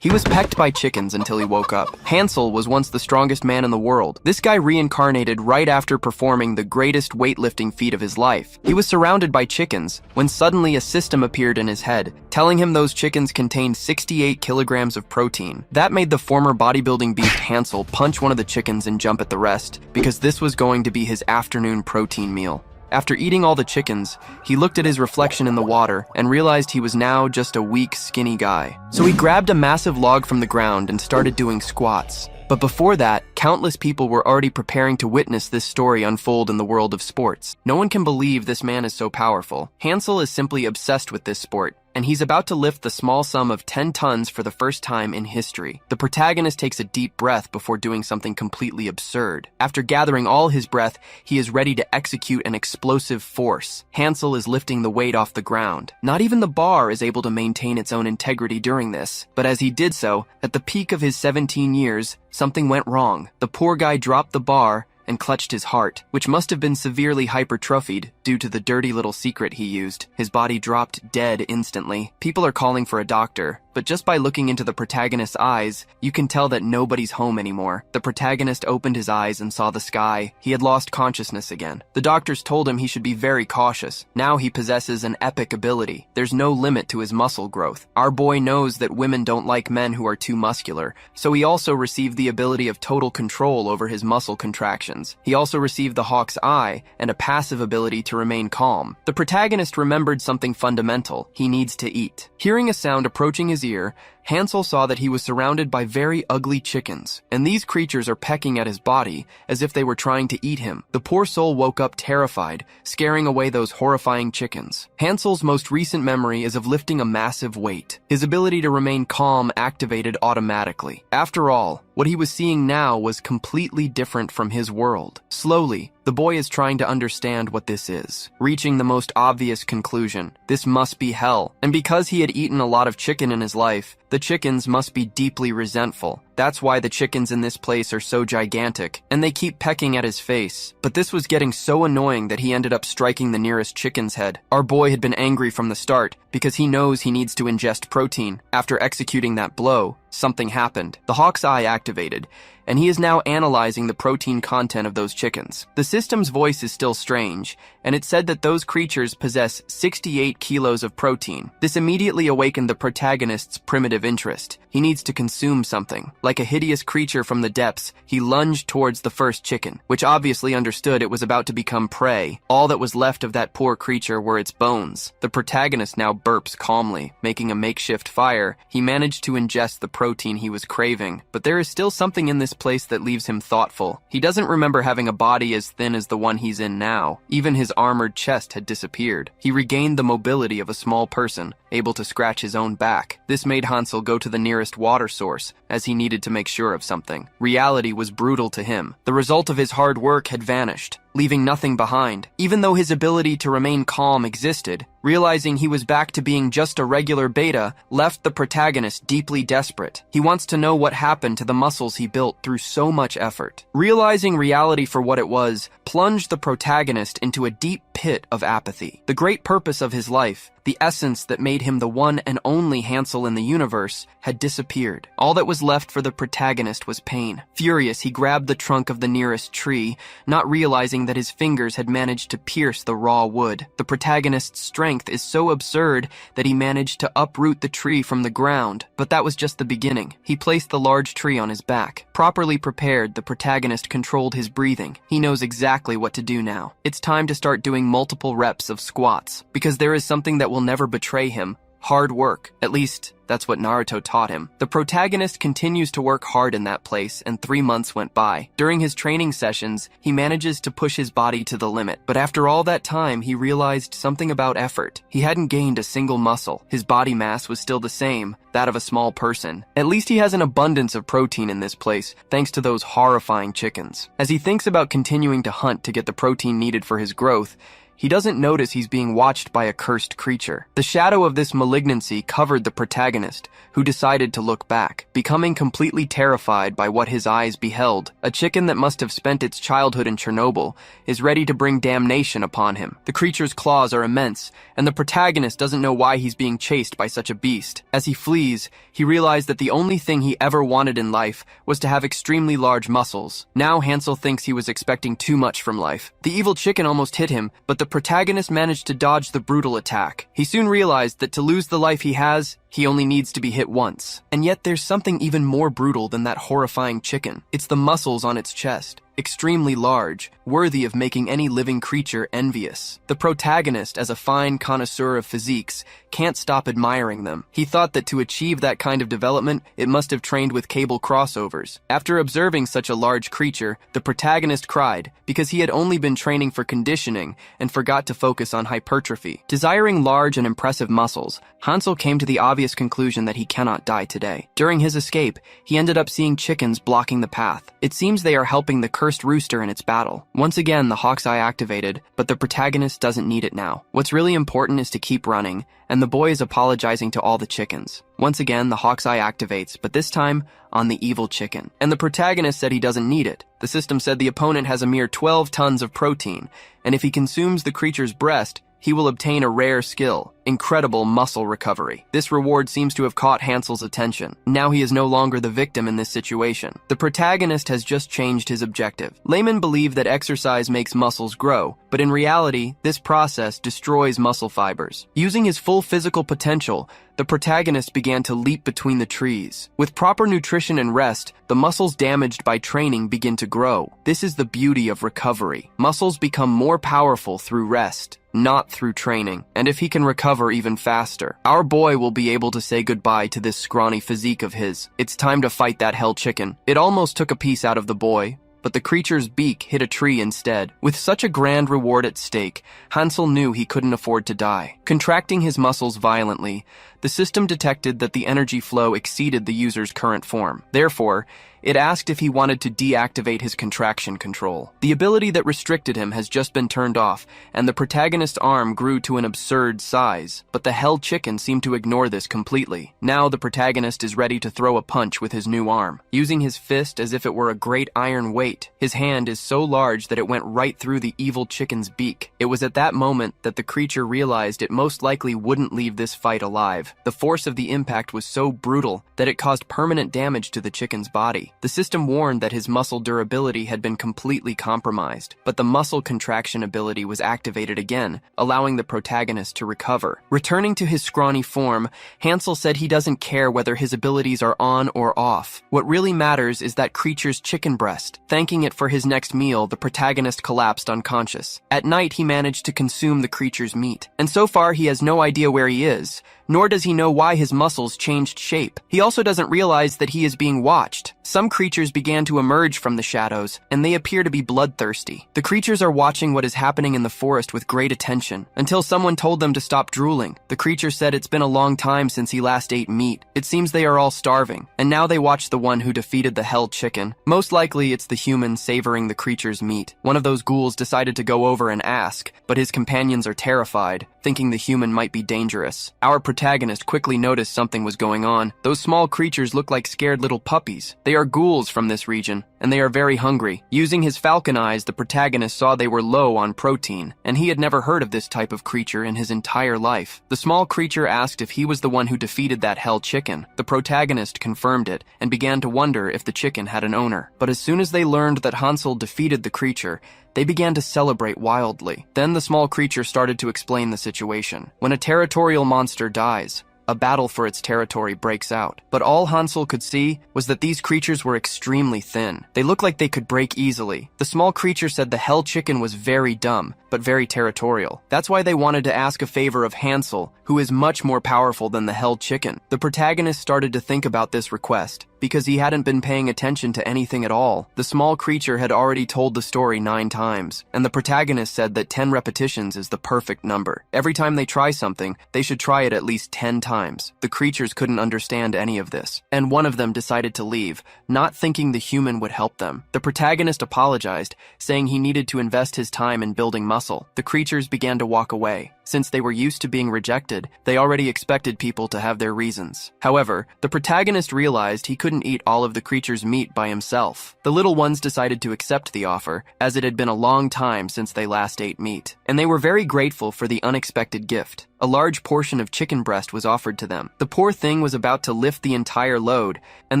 He was pecked by chickens until he woke up. Hansel was once the strongest man in the world. This guy reincarnated right after performing the greatest weightlifting feat of his life. He was surrounded by chickens when suddenly a system appeared in his head, telling him those chickens contained 68 kilograms of protein. That made the former bodybuilding beast Hansel punch one of the chickens and jump at the rest, because this was going to be his afternoon protein meal. After eating all the chickens, he looked at his reflection in the water and realized he was now just a weak, skinny guy. So he grabbed a massive log from the ground and started doing squats. But before that, countless people were already preparing to witness this story unfold in the world of sports. No one can believe this man is so powerful. Hansel is simply obsessed with this sport, and he's about to lift the small sum of 10 tons for the first time in history. The protagonist takes a deep breath before doing something completely absurd. After gathering all his breath, he is ready to execute an explosive force. Hansel is lifting the weight off the ground. Not even the bar is able to maintain its own integrity during this. But as he did so, at the peak of his 17 years, something went wrong. The poor guy dropped the bar and clutched his heart, which must have been severely hypertrophied due to the dirty little secret he used. His body dropped dead instantly. People are calling for a doctor, but just by looking into the protagonist's eyes, you can tell that nobody's home anymore. The protagonist opened his eyes and saw the sky. He had lost consciousness again. The doctors told him he should be very cautious. Now he possesses an epic ability. There's no limit to his muscle growth. Our boy knows that women don't like men who are too muscular, so he also received the ability of total control over his muscle contractions. He also received the hawk's eye and a passive ability to remain calm. The protagonist remembered something fundamental. He needs to eat. Hearing a sound approaching his ear, Hansel saw that he was surrounded by very ugly chickens, and these creatures are pecking at his body as if they were trying to eat him. The poor soul woke up terrified, scaring away those horrifying chickens. Hansel's most recent memory is of lifting a massive weight. His ability to remain calm activated automatically. After all, what he was seeing now was completely different from his world. Slowly, the boy is trying to understand what this is, reaching the most obvious conclusion. This must be hell. And because he had eaten a lot of chicken in his life, the chickens must be deeply resentful. That's why the chickens in this place are so gigantic, and they keep pecking at his face. But this was getting so annoying that he ended up striking the nearest chicken's head. Our boy had been angry from the start, because he knows he needs to ingest protein. After executing that blow, something happened. The hawk's eye activated, and he is now analyzing the protein content of those chickens. The system's voice is still strange, and it said that those creatures possess 68 kilos of protein. This immediately awakened the protagonist's primitive interest. He needs to consume something. Like a hideous creature from the depths, he lunged towards the first chicken, which obviously understood it was about to become prey. All that was left of that poor creature were its bones. The protagonist now burps calmly, making a makeshift fire. He managed to ingest the protein he was craving, but there is still something in this place that leaves him thoughtful. He doesn't remember having a body as thin as the one he's in now. Even his armored chest had disappeared. He regained the mobility of a small person, able to scratch his own back. This made Hansel go to the nearest water source, as he needed to make sure of something. Reality was brutal to him. The result of his hard work had vanished, leaving nothing behind. Even though his ability to remain calm existed, realizing he was back to being just a regular beta left the protagonist deeply desperate. He wants to know what happened to the muscles he built through so much effort. Realizing reality for what it was plunged the protagonist into a deep pit of apathy. The great purpose of his life, the essence that made him the one and only Hansel in the universe, had disappeared. All that was left for the protagonist was pain. Furious, he grabbed the trunk of the nearest tree, not realizing that his fingers had managed to pierce the raw wood. The protagonist's strength is so absurd that he managed to uproot the tree from the ground. But that was just the beginning. He placed the large tree on his back. Properly prepared, the protagonist controlled his breathing. He knows exactly what to do now. It's time to start doing multiple reps of squats, because there is something that will never betray him: hard work. At least, that's what Naruto taught him. The protagonist continues to work hard in that place, and 3 months went by. During his training sessions, he manages to push his body to the limit. But after all that time, he realized something about effort. He hadn't gained a single muscle. His body mass was still the same, that of a small person. At least he has an abundance of protein in this place, thanks to those horrifying chickens. As he thinks about continuing to hunt to get the protein needed for his growth, he doesn't notice he's being watched by a cursed creature. The shadow of this malignancy covered the protagonist, who decided to look back, becoming completely terrified by what his eyes beheld. A chicken that must have spent its childhood in Chernobyl is ready to bring damnation upon him. The creature's claws are immense, and the protagonist doesn't know why he's being chased by such a beast. As he flees, he realized that the only thing he ever wanted in life was to have extremely large muscles. Now Hansel thinks he was expecting too much from life. The evil chicken almost hit him, but the protagonist managed to dodge the brutal attack. He soon realized that to lose the life he has, he only needs to be hit once. And yet there's something even more brutal than that horrifying chicken. It's the muscles on its chest. Extremely large, worthy of making any living creature envious. The protagonist, as a fine connoisseur of physiques, can't stop admiring them. He thought that to achieve that kind of development, it must have trained with cable crossovers. After observing such a large creature, the protagonist cried, because he had only been training for conditioning and forgot to focus on hypertrophy. Desiring large and impressive muscles, Hansel came to the obvious conclusion that he cannot die today. During his escape, he ended up seeing chickens blocking the path. It seems they are helping the cursed rooster in its battle. Once again, the hawk's eye activated, but the protagonist doesn't need it now. What's really important is to keep running, and the boy is apologizing to all the chickens. Once again, the hawk's eye activates, but this time on the evil chicken. And the protagonist said he doesn't need it. The system said the opponent has a mere 12 tons of protein, and if he consumes the creature's breast, he will obtain a rare skill, incredible muscle recovery. This reward seems to have caught Hansel's attention. Now he is no longer the victim in this situation. The protagonist has just changed his objective. Laymen believe that exercise makes muscles grow, but in reality, this process destroys muscle fibers. Using his full physical potential, the protagonist began to leap between the trees. With proper nutrition and rest, the muscles damaged by training begin to grow. This is the beauty of recovery. Muscles become more powerful through rest, not through training. And if he can recover even faster, our boy will be able to say goodbye to this scrawny physique of his. It's time to fight that hell chicken. It almost took a piece out of the boy, but the creature's beak hit a tree instead. With such a grand reward at stake, Hansel knew he couldn't afford to die. Contracting his muscles violently, the system detected that the energy flow exceeded the user's current form. Therefore, it asked if he wanted to deactivate his contraction control. The ability that restricted him has just been turned off, and the protagonist's arm grew to an absurd size. But the hell chicken seemed to ignore this completely. Now the protagonist is ready to throw a punch with his new arm, using his fist as if it were a great iron weight. His hand is so large that it went right through the evil chicken's beak. It was at that moment that the creature realized it most likely wouldn't leave this fight alive. The force of the impact was so brutal that it caused permanent damage to the chicken's body. The system warned that his muscle durability had been completely compromised, but the muscle contraction ability was activated again, allowing the protagonist to recover. Returning to his scrawny form, Hansel said he doesn't care whether his abilities are on or off. What really matters is that creature's chicken breast. Thanking it for his next meal, the protagonist collapsed unconscious. At night, he managed to consume the creature's meat, and so far he has no idea where he is, nor does he know why his muscles changed shape. He also doesn't realize that he is being watched. Some creatures began to emerge from the shadows, and they appear to be bloodthirsty. The creatures are watching what is happening in the forest with great attention, until someone told them to stop drooling. The creature said it's been a long time since he last ate meat. It seems they are all starving, and now they watch the one who defeated the hell chicken. Most likely it's the human savoring the creature's meat. One of those ghouls decided to go over and ask, but his companions are terrified, thinking the human might be dangerous. Our protagonist quickly noticed something was going on. Those small creatures look like scared little puppies. They are ghouls from this region, and they are very hungry. Using his falcon eyes, the protagonist saw they were low on protein, and he had never heard of this type of creature in his entire life. The small creature asked if he was the one who defeated that hell chicken. The protagonist confirmed it, and began to wonder if the chicken had an owner. But as soon as they learned that Hansel defeated the creature, they began to celebrate wildly. Then the small creature started to explain the situation. When a territorial monster dies, a battle for its territory breaks out. But all Hansel could see was that these creatures were extremely thin. They looked like they could break easily. The small creature said the hell chicken was very dumb, but very territorial. That's why they wanted to ask a favor of Hansel, who is much more powerful than the hell chicken. The protagonist started to think about this request, because he hadn't been paying attention to anything at all. The small creature had already told the story 9 times, and the protagonist said that 10 repetitions is the perfect number. Every time they try something, they should try it at least 10 times. The creatures couldn't understand any of this, and one of them decided to leave, not thinking the human would help them. The protagonist apologized, saying he needed to invest his time in building muscle. The creatures began to walk away. Since they were used to being rejected, they already expected people to have their reasons. However, the protagonist realized he couldn't eat all of the creature's meat by himself. The little ones decided to accept the offer, as it had been a long time since they last ate meat, and they were very grateful for the unexpected gift. A large portion of chicken breast was offered to them. The poor thing was about to lift the entire load, and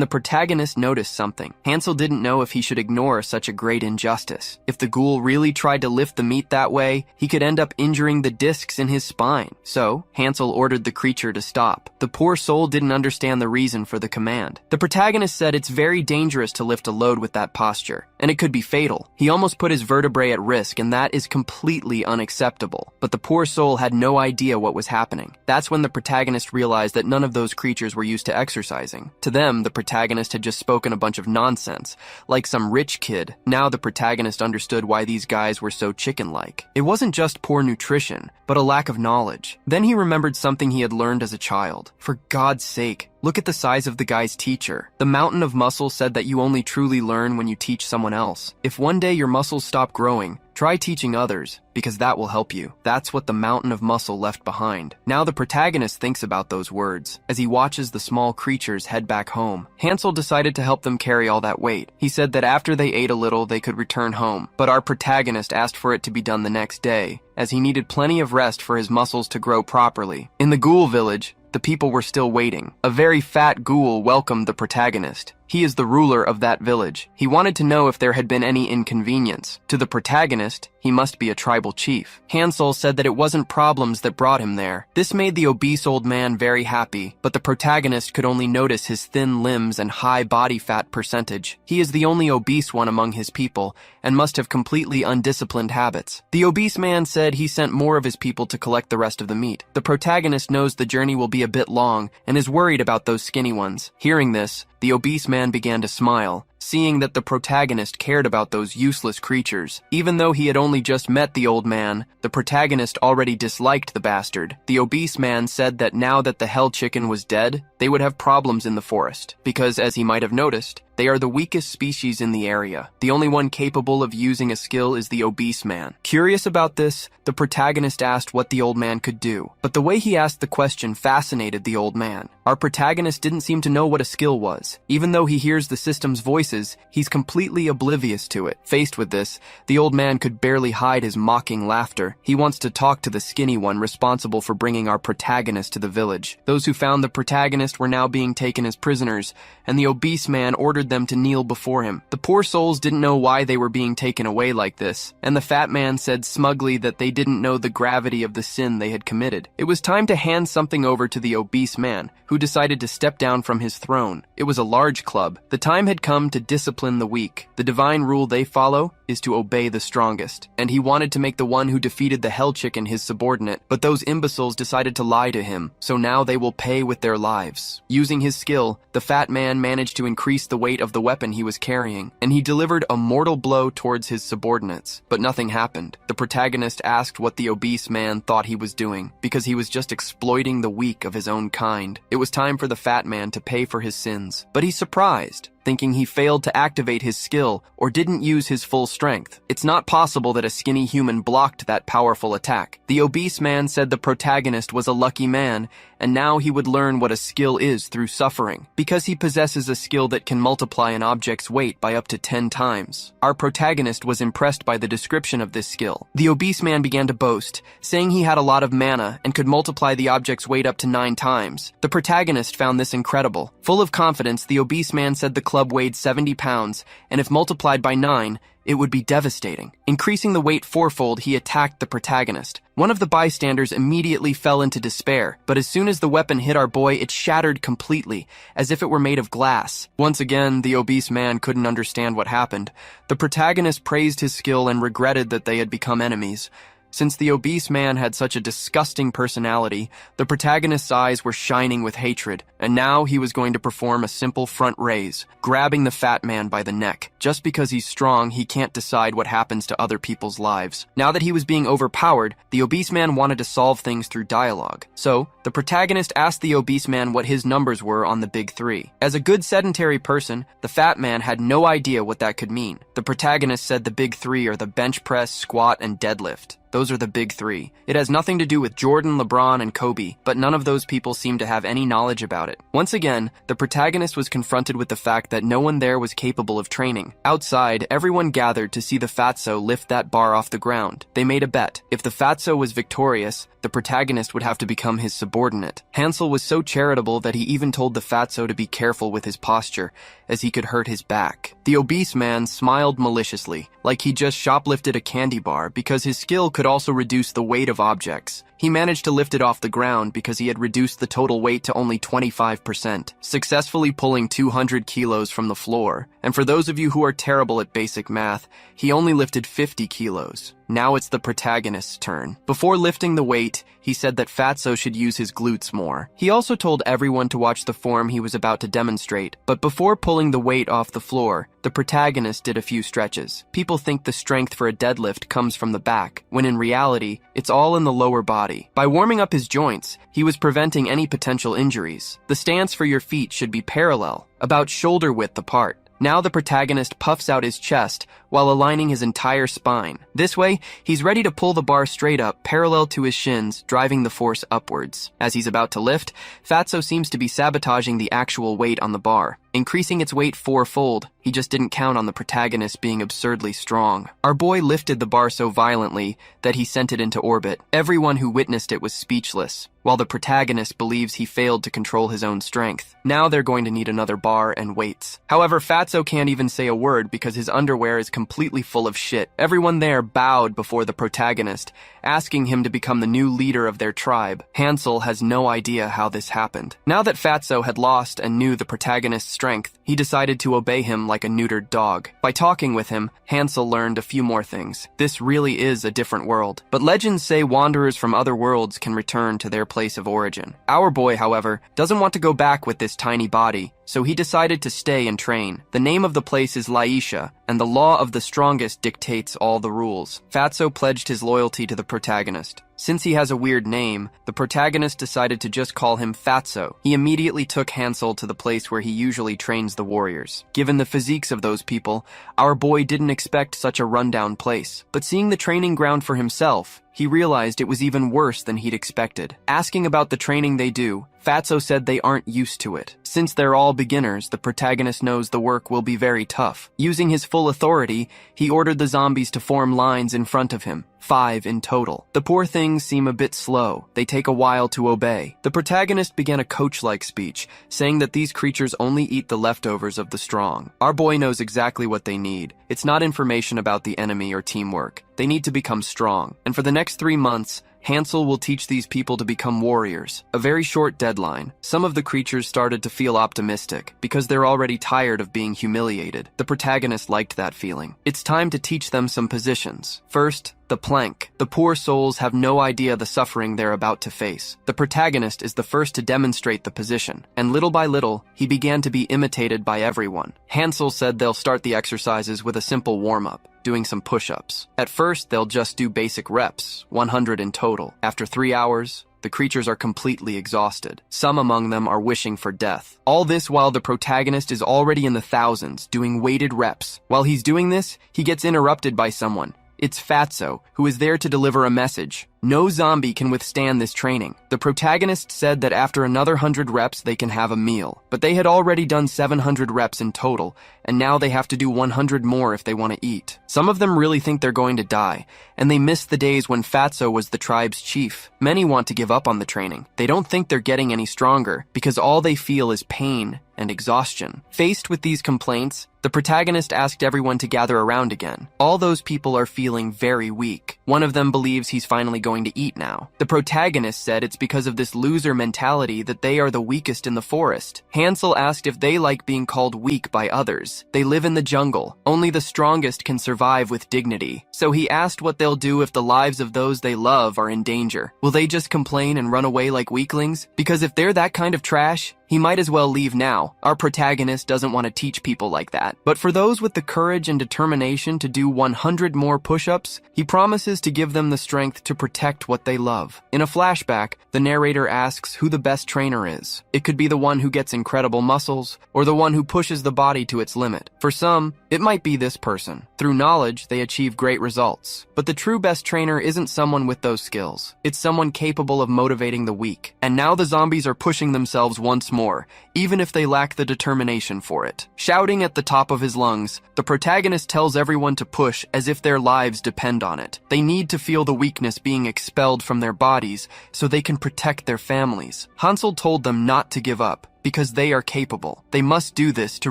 the protagonist noticed something. Hansel didn't know if he should ignore such a great injustice. If the ghoul really tried to lift the meat that way, he could end up injuring the discs in his spine. So, Hansel ordered the creature to stop. The poor soul didn't understand the reason for the command. The protagonist said it's very dangerous to lift a load with that posture, and it could be fatal. He almost put his vertebrae at risk, and that is completely unacceptable. But the poor soul had no idea what was happening. That's when the protagonist realized that none of those creatures were used to exercising. To them, the protagonist had just spoken a bunch of nonsense, like some rich kid. Now the protagonist understood why these guys were so chicken-like. It wasn't just poor nutrition, but a lack of knowledge. Then he remembered something he had learned as a child. For God's sake, look at the size of the guy's teacher. The mountain of muscle said that you only truly learn when you teach someone else. If one day your muscles stop growing, try teaching others, because that will help you. That's what the mountain of muscle left behind. Now the protagonist thinks about those words as he watches the small creatures head back home. Hansel decided to help them carry all that weight. He said that after they ate a little, they could return home. But our protagonist asked for it to be done the next day, as he needed plenty of rest for his muscles to grow properly. In the ghoul village, the people were still waiting. A very fat ghoul welcomed the protagonist. He is the ruler of that village. He wanted to know if there had been any inconvenience. To the protagonist, he must be a tribal chief. Hansel said that it wasn't problems that brought him there. This made the obese old man very happy, but the protagonist could only notice his thin limbs and high body fat percentage. He is the only obese one among his people, and must have completely undisciplined habits. The obese man said he sent more of his people to collect the rest of the meat. The protagonist knows the journey will be a bit long, and is worried about those skinny ones. Hearing this, the obese man began to smile, seeing that the protagonist cared about those useless creatures. Even though he had only just met the old man, the protagonist already disliked the bastard. The obese man said that now that the hell chicken was dead, they would have problems in the forest, because as he might have noticed, they are the weakest species in the area. The only one capable of using a skill is the obese man. Curious about this, the protagonist asked what the old man could do, but the way he asked the question fascinated the old man. Our protagonist didn't seem to know what a skill was. Even though he hears the system's voices, he's completely oblivious to it. Faced with this, the old man could barely hide his mocking laughter. He wants to talk to the skinny one responsible for bringing our protagonist to the village. Those who found the protagonist were now being taken as prisoners, and the obese man ordered them to kneel before him. The poor souls didn't know why they were being taken away like this, and the fat man said smugly that they didn't know the gravity of the sin they had committed. It was time to hand something over to the obese man, who decided to step down from his throne. It was a large club. The time had come to discipline the weak. The divine rule they follow is to obey the strongest, and he wanted to make the one who defeated the hell chicken his subordinate, but those imbeciles decided to lie to him, so now they will pay with their lives. Using his skill, the fat man managed to increase the weight of the weapon he was carrying, and he delivered a mortal blow towards his subordinates, but nothing happened. The protagonist asked what the obese man thought he was doing, because he was just exploiting the weak of his own kind. It was time for the fat man to pay for his sins, but he's surprised, thinking he failed to activate his skill or didn't use his full strength. It's not possible that a skinny human blocked that powerful attack. The obese man said the protagonist was a lucky man, and now he would learn what a skill is through suffering, because he possesses a skill that can multiply an object's weight by up to 10 times. Our protagonist was impressed by the description of this skill. The obese man began to boast, saying he had a lot of mana and could multiply the object's weight up to 9 times. The protagonist found this incredible. Full of confidence, the obese man said the club weighed 70 pounds, and if multiplied by 9, it would be devastating. Increasing the weight fourfold, he attacked the protagonist. One of the bystanders immediately fell into despair, but as soon as the weapon hit our boy, it shattered completely, as if it were made of glass. Once again, the obese man couldn't understand what happened. The protagonist praised his skill and regretted that they had become enemies. Since the obese man had such a disgusting personality, the protagonist's eyes were shining with hatred, and now he was going to perform a simple front raise, grabbing the fat man by the neck. Just because he's strong, he can't decide what happens to other people's lives. Now that he was being overpowered, the obese man wanted to solve things through dialogue. So, the protagonist asked the obese man what his numbers were on the big three. As a good sedentary person, the fat man had no idea what that could mean. The protagonist said the big three are the bench press, squat, and deadlift. Those are the big three. It has nothing to do with Jordan, LeBron, and Kobe, but none of those people seem to have any knowledge about it. Once again, the protagonist was confronted with the fact that no one there was capable of training. Outside, everyone gathered to see the fatso lift that bar off the ground. They made a bet. If the fatso was victorious, the protagonist would have to become his subordinate. Hansel was so charitable that he even told the fatso to be careful with his posture, as he could hurt his back. The obese man smiled maliciously, like he just shoplifted a candy bar, because his skill could also reduce the weight of objects. He managed to lift it off the ground because he had reduced the total weight to only 25%, successfully pulling 200 kilos from the floor. And for those of you who are terrible at basic math, he only lifted 50 kilos. Now it's the protagonist's turn. Before lifting the weight, he said that Fatso should use his glutes more. He also told everyone to watch the form he was about to demonstrate, but before pulling the weight off the floor, the protagonist did a few stretches. People think the strength for a deadlift comes from the back, when in reality, it's all in the lower body. By warming up his joints, he was preventing any potential injuries. The stance for your feet should be parallel, about shoulder width apart. Now the protagonist puffs out his chest while aligning his entire spine. This way, he's ready to pull the bar straight up, parallel to his shins, driving the force upwards. As he's about to lift, Fatso seems to be sabotaging the actual weight on the bar, increasing its weight fourfold. He just didn't count on the protagonist being absurdly strong. Our boy lifted the bar so violently that he sent it into orbit. Everyone who witnessed it was speechless, while the protagonist believes he failed to control his own strength. Now they're going to need another bar and weights. However, Fatso can't even say a word because his underwear is completely full of shit. Everyone there bowed before the protagonist, asking him to become the new leader of their tribe. Hansel has no idea how this happened. Now that Fatso had lost and knew the protagonist's strength, he decided to obey him like a neutered dog. By talking with him, Hansel learned a few more things. This really is a different world, but legends say wanderers from other worlds can return to their place of origin. Our boy, however, doesn't want to go back with this tiny body, so he decided to stay and train. The name of the place is Laisha, and the law of the strongest dictates all the rules. Fatso pledged his loyalty to the protagonist. Since he has a weird name, the protagonist decided to just call him Fatso. He immediately took Hansel to the place where he usually trains the warriors. Given the physiques of those people, our boy didn't expect such a rundown place. But seeing the training ground for himself, he realized it was even worse than he'd expected. Asking about the training they do, Fatso said they aren't used to it. Since they're all beginners, the protagonist knows the work will be very tough. Using his full authority, he ordered the zombies to form lines in front of him, 5 in total. The poor things seem a bit slow. They take a while to obey. The protagonist began a coach-like speech, saying that these creatures only eat the leftovers of the strong. Our boy knows exactly what they need. It's not information about the enemy or teamwork. They need to become strong. And for the next 3 months, Hansel will teach these people to become warriors. A very short deadline. Some of the creatures started to feel optimistic, because they're already tired of being humiliated. The protagonist liked that feeling. It's time to teach them some positions. First, the plank. The poor souls have no idea the suffering they're about to face. The protagonist is the first to demonstrate the position, and little by little, he began to be imitated by everyone. Hansel said they'll start the exercises with a simple warm-up, doing some push-ups. At first, they'll just do basic reps, 100 in total. After 3 hours, the creatures are completely exhausted. Some among them are wishing for death. All this while the protagonist is already in the thousands, doing weighted reps. While he's doing this, he gets interrupted by someone. It's Fatso, who is there to deliver a message. No zombie can withstand this training. The protagonist said that after another 100 reps, they can have a meal. But they had already done 700 reps in total, and now they have to do 100 more if they want to eat. Some of them really think they're going to die, and they miss the days when Fatso was the tribe's chief. Many want to give up on the training. They don't think they're getting any stronger, because all they feel is pain and exhaustion. Faced with these complaints, the protagonist asked everyone to gather around again. All those people are feeling very weak. One of them believes he's finally going going to eat now. The protagonist said it's because of this loser mentality that they are the weakest in the forest. Hansel asked if they like being called weak by others. They live in the jungle. Only the strongest can survive with dignity. So he asked what they'll do if the lives of those they love are in danger. Will they just complain and run away like weaklings? Because if they're that kind of trash, he might as well leave now. Our protagonist doesn't want to teach people like that. But for those with the courage and determination to do 100 more push-ups, he promises to give them the strength to protect what they love. In a flashback, the narrator asks who the best trainer is. It could be the one who gets incredible muscles, or the one who pushes the body to its limit. For some, it might be this person. Through knowledge, they achieve great results. But the true best trainer isn't someone with those skills. It's someone capable of motivating the weak. And now the zombies are pushing themselves once more, even if they lack the determination for it. Shouting at the top of his lungs, the protagonist tells everyone to push as if their lives depend on it. They need to feel the weakness being expelled from their bodies so they can protect their families. Hansel told them not to give up, because they are capable. They must do this to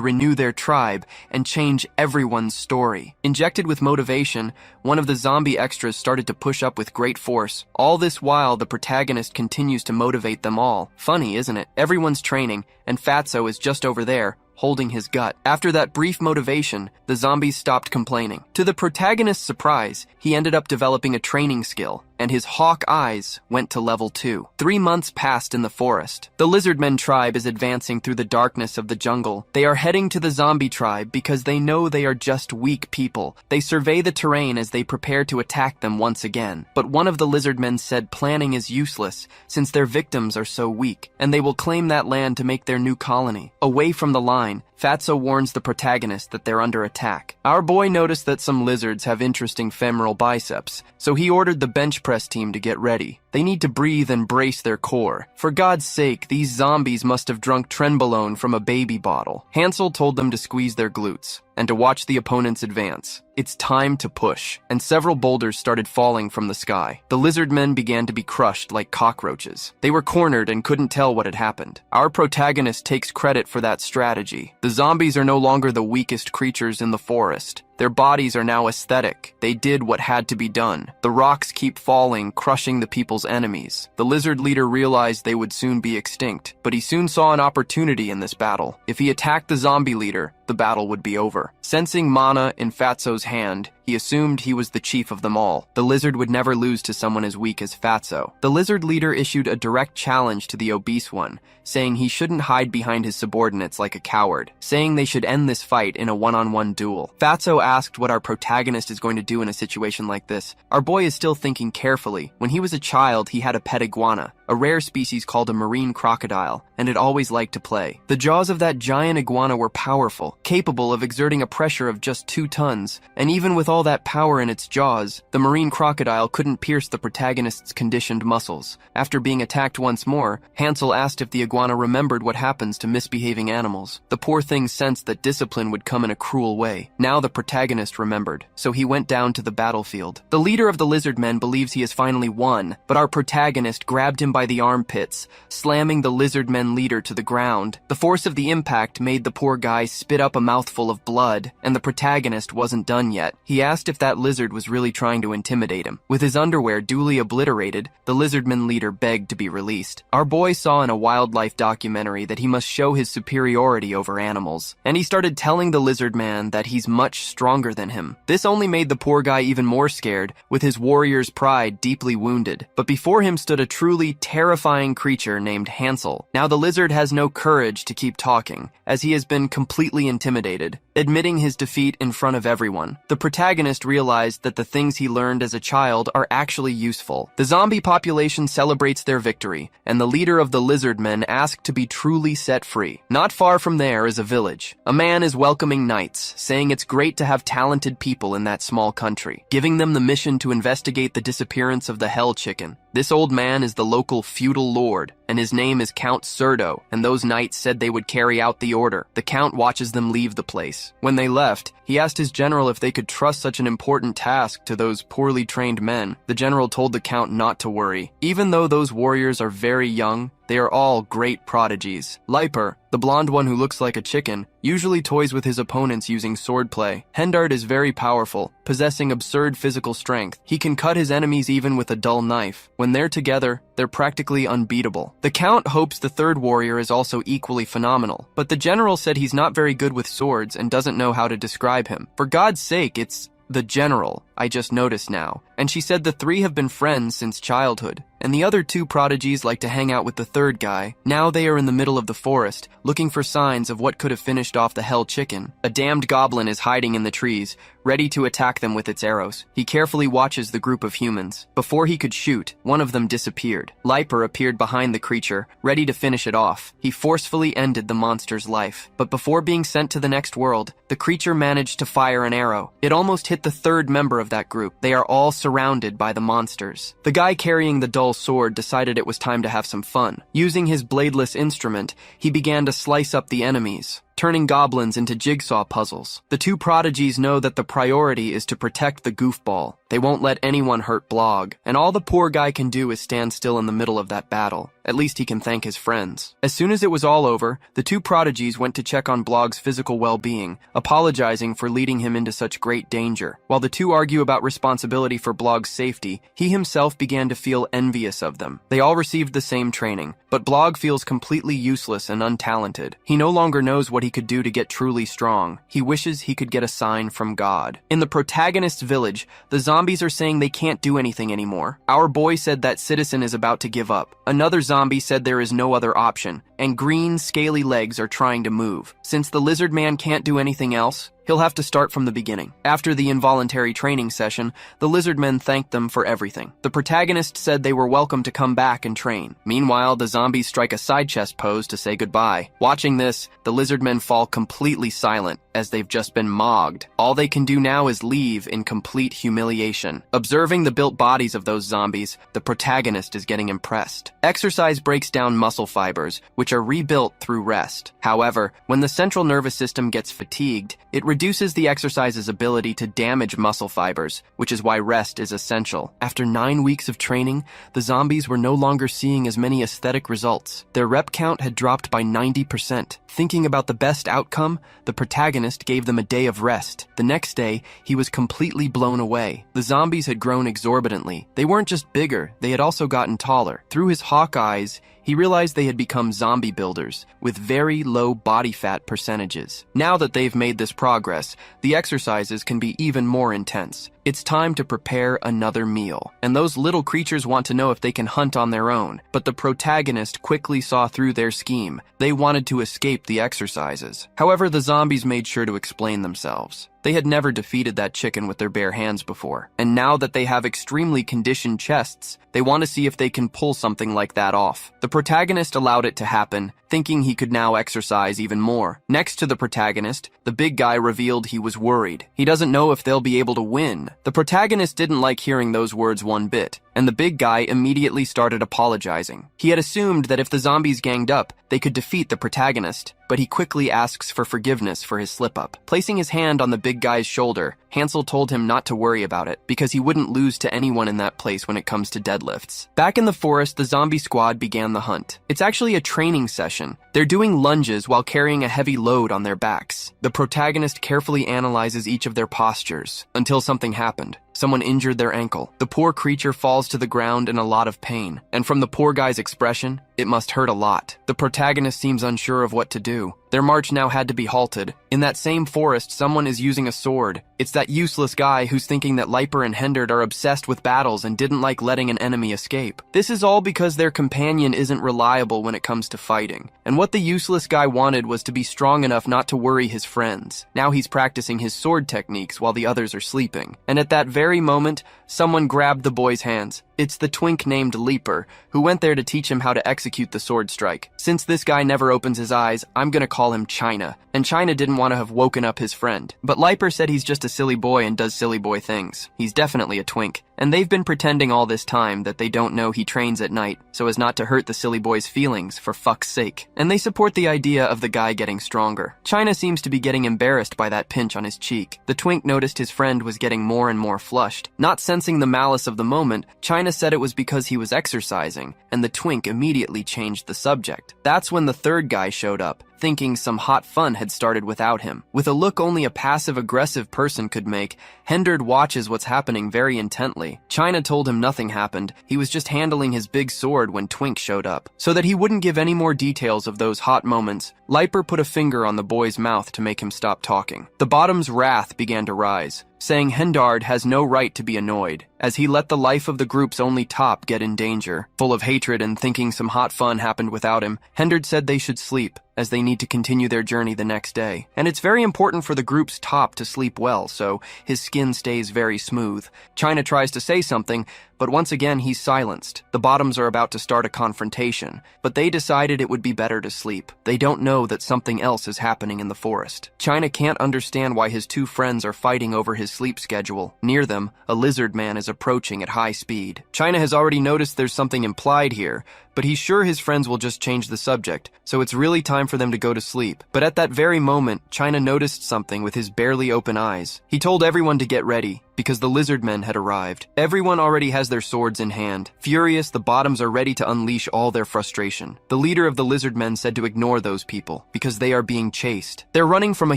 renew their tribe and change everyone's story. Injected with motivation, one of the zombie extras started to push up with great force. All this while, the protagonist continues to motivate them all. Funny, isn't it? Everyone's training, and Fatso is just over there, holding his gut. After that brief motivation, the zombies stopped complaining. To the protagonist's surprise, he ended up developing a training skill, and his hawk eyes went to level 2. 3 months passed in the forest. The lizardmen tribe is advancing through the darkness of the jungle. They are heading to the zombie tribe because they know they are just weak people. They survey the terrain as they prepare to attack them once again. But one of the lizardmen said planning is useless since their victims are so weak, and they will claim that land to make their new colony. Away from the line, Fatso warns the protagonist that they're under attack. Our boy noticed that some lizards have interesting femoral biceps, so he ordered the bench press team to get ready. They need to breathe and brace their core. For God's sake, these zombies must have drunk trenbolone from a baby bottle. Hansel told them to squeeze their glutes and to watch the opponents advance. It's time to push, and several boulders started falling from the sky. The lizardmen began to be crushed like cockroaches. They were cornered and couldn't tell what had happened. Our protagonist takes credit for that strategy. The zombies are no longer the weakest creatures in the forest. Their bodies are now aesthetic. They did what had to be done. The rocks keep falling, crushing the people's enemies. The lizard leader realized they would soon be extinct, but he soon saw an opportunity in this battle. If he attacked the zombie leader, the battle would be over. Sensing mana in Fatso's hand, he assumed he was the chief of them all. The lizard would never lose to someone as weak as Fatso. The lizard leader issued a direct challenge to the obese one, saying he shouldn't hide behind his subordinates like a coward, saying they should end this fight in a one-on-one duel. Fatso asked what our protagonist is going to do in a situation like this. Our boy is still thinking carefully. When he was a child, he had a pet iguana, a rare species called a marine crocodile, and it always liked to play. The jaws of that giant iguana were powerful, capable of exerting a pressure of just 2 tons, and even with all that power in its jaws, the marine crocodile couldn't pierce the protagonist's conditioned muscles. After being attacked once more, Hansel asked if the iguana remembered what happens to misbehaving animals. The poor thing sensed that discipline would come in a cruel way. Now the protagonist remembered, so he went down to the battlefield. The leader of the lizardmen believes he has finally won, but our protagonist grabbed him by the armpits, slamming the lizardmen leader to the ground. The force of the impact made the poor guy spit up a mouthful of blood, and the protagonist wasn't done yet. He asked if that lizard was really trying to intimidate him. With his underwear duly obliterated, the lizardman leader begged to be released. Our boy saw in a wildlife documentary that he must show his superiority over animals, and he started telling the lizard man that he's much stronger than him. This only made the poor guy even more scared, with his warrior's pride deeply wounded. But before him stood a truly terrifying creature named Hansel. Now the lizard has no courage to keep talking, as he has been completely intimidated, admitting his defeat in front of everyone. The protagonist realized that the things he learned as a child are actually useful. The zombie population celebrates their victory, and the leader of the lizardmen asked to be truly set free. Not far from there is a village. A man is welcoming knights, saying it's great to have talented people in that small country, giving them the mission to investigate the disappearance of the hell chicken. This old man is the local feudal lord, and his name is Count Surdo, and those knights said they would carry out the order. The count watches them leave the place. When they left, he asked his general if they could trust such an important task to those poorly trained men. The general told the count not to worry. Even though those warriors are very young, They are all great prodigies. Leiper, the blonde one who looks like a chicken, usually toys with his opponents using swordplay. Hendard is very powerful, possessing absurd physical strength. He can cut his enemies even with a dull knife. When they're together, they're practically unbeatable. The Count hopes the third warrior is also equally phenomenal, but the general said he's not very good with swords and doesn't know how to describe him. For God's sake, it's the general, I just noticed now. And she said the three have been friends since childhood, and the other two prodigies like to hang out with the third guy. Now they are in the middle of the forest, looking for signs of what could have finished off the hell chicken. A damned goblin is hiding in the trees, ready to attack them with its arrows. He carefully watches the group of humans. Before he could shoot, one of them disappeared. Leiper appeared behind the creature, ready to finish it off. He forcefully ended the monster's life. But before being sent to the next world, the creature managed to fire an arrow. It almost hit the third member of that group. They are all surrounded by the monsters. The guy carrying the dull sword decided it was time to have some fun. Using his bladeless instrument, he began to slice up the enemies, turning goblins into jigsaw puzzles. The two prodigies know that the priority is to protect the goofball. They won't let anyone hurt Blog, and all the poor guy can do is stand still in the middle of that battle. At least he can thank his friends. As soon as it was all over, the two prodigies went to check on Blog's physical well-being, apologizing for leading him into such great danger. While the two argue about responsibility for Blog's safety, he himself began to feel envious of them. They all received the same training, but Blog feels completely useless and untalented. He no longer knows what he could do to get truly strong. He wishes he could get a sign from God. In the protagonist's village, the zombies are saying they can't do anything anymore. Our boy said that Citizen is about to give up. Another zombie said there is no other option, and green, scaly legs are trying to move. Since the lizard man can't do anything else, he'll have to start from the beginning. After the involuntary training session, the lizard men thanked them for everything. The protagonist said they were welcome to come back and train. Meanwhile, the zombies strike a side chest pose to say goodbye. Watching this, the lizard men fall completely silent, as they've just been mogged. All they can do now is leave in complete humiliation. Observing the built bodies of those zombies, the protagonist is getting impressed. Exercise breaks down muscle fibers, which are rebuilt through rest. However, when the central nervous system gets fatigued, it reduces the exercise's ability to damage muscle fibers, which is why rest is essential. After 9 weeks of training, the zombies were no longer seeing as many aesthetic results. Their rep count had dropped by 90%. Thinking about the best outcome, the protagonist gave them a day of rest. The next day, he was completely blown away. The zombies had grown exorbitantly. They weren't just bigger, they had also gotten taller. Through his hawk eyes, he realized they had become zombie builders with very low body fat percentages. Now that they've made this progress, the exercises can be even more intense. It's time to prepare another meal, and those little creatures want to know if they can hunt on their own, but the protagonist quickly saw through their scheme. They wanted to escape the exercises. However, the zombies made sure to explain themselves. They had never defeated that chicken with their bare hands before, and now that they have extremely conditioned chests, they want to see if they can pull something like that off. The protagonist allowed it to happen, thinking he could now exercise even more. Next to the protagonist, the big guy revealed he was worried. He doesn't know if they'll be able to win. The protagonist didn't like hearing those words one bit, and the big guy immediately started apologizing. He had assumed that if the zombies ganged up, they could defeat the protagonist, but he quickly asks for forgiveness for his slip-up. Placing his hand on the big guy's shoulder, Hansel told him not to worry about it, because he wouldn't lose to anyone in that place when it comes to deadlifts. Back in the forest, the zombie squad began the hunt. It's actually a training session. They're doing lunges while carrying a heavy load on their backs. The protagonist carefully analyzes each of their postures, until something happened. Someone injured their ankle. The poor creature falls to the ground in a lot of pain, and from the poor guy's expression, it must hurt a lot. The protagonist seems unsure of what to do. Their march now had to be halted. In that same forest, someone is using a sword. It's that useless guy who's thinking that Leiper and Hendard are obsessed with battles and didn't like letting an enemy escape. This is all because their companion isn't reliable when it comes to fighting. And what the useless guy wanted was to be strong enough not to worry his friends. Now he's practicing his sword techniques while the others are sleeping. And at that very moment, someone grabbed the boy's hands. It's the twink named Leaper, who went there to teach him how to execute the sword strike. Since this guy never opens his eyes, I'm gonna call him China. And China didn't want to have woken up his friend. But Leiper said he's just a silly boy and does silly boy things. He's definitely a twink, And they've been pretending all this time that they don't know he trains at night, so as not to hurt the silly boy's feelings, for fuck's sake. And they support the idea of the guy getting stronger. China seems to be getting embarrassed by that pinch on his cheek. The twink noticed his friend was getting more and more flushed. Not sensing the malice of the moment, China said it was because he was exercising, and the twink immediately changed the subject. That's when the third guy showed up, thinking some hot fun had started without him. With a look only a passive-aggressive person could make, Hendard watches what's happening very intently. China told him nothing happened. He was just handling his big sword when Twink showed up. So that he wouldn't give any more details of those hot moments, Leiper put a finger on the boy's mouth to make him stop talking. The bottom's wrath began to rise, saying Hendard has no right to be annoyed, as he let the life of the group's only top get in danger. Full of hatred and thinking some hot fun happened without him, Hendard said they should sleep, as they need to continue their journey the next day. And it's very important for the group's top to sleep well, so his skin stays very smooth. China tries to say something, but once again he's silenced. The bottoms are about to start a confrontation, but they decided it would be better to sleep. They don't know that something else is happening in the forest. China can't understand why his two friends are fighting over his sleep schedule. Near them, a lizard man is approaching at high speed. China has already noticed there's something implied here, but he's sure his friends will just change the subject, so it's really time for them to go to sleep. But at that very moment, China noticed something with his barely open eyes. He told everyone to get ready, because the lizard men had arrived. Everyone already has their swords in hand. Furious, the bottoms are ready to unleash all their frustration. The leader of the lizard men said to ignore those people, because they are being chased. They're running from a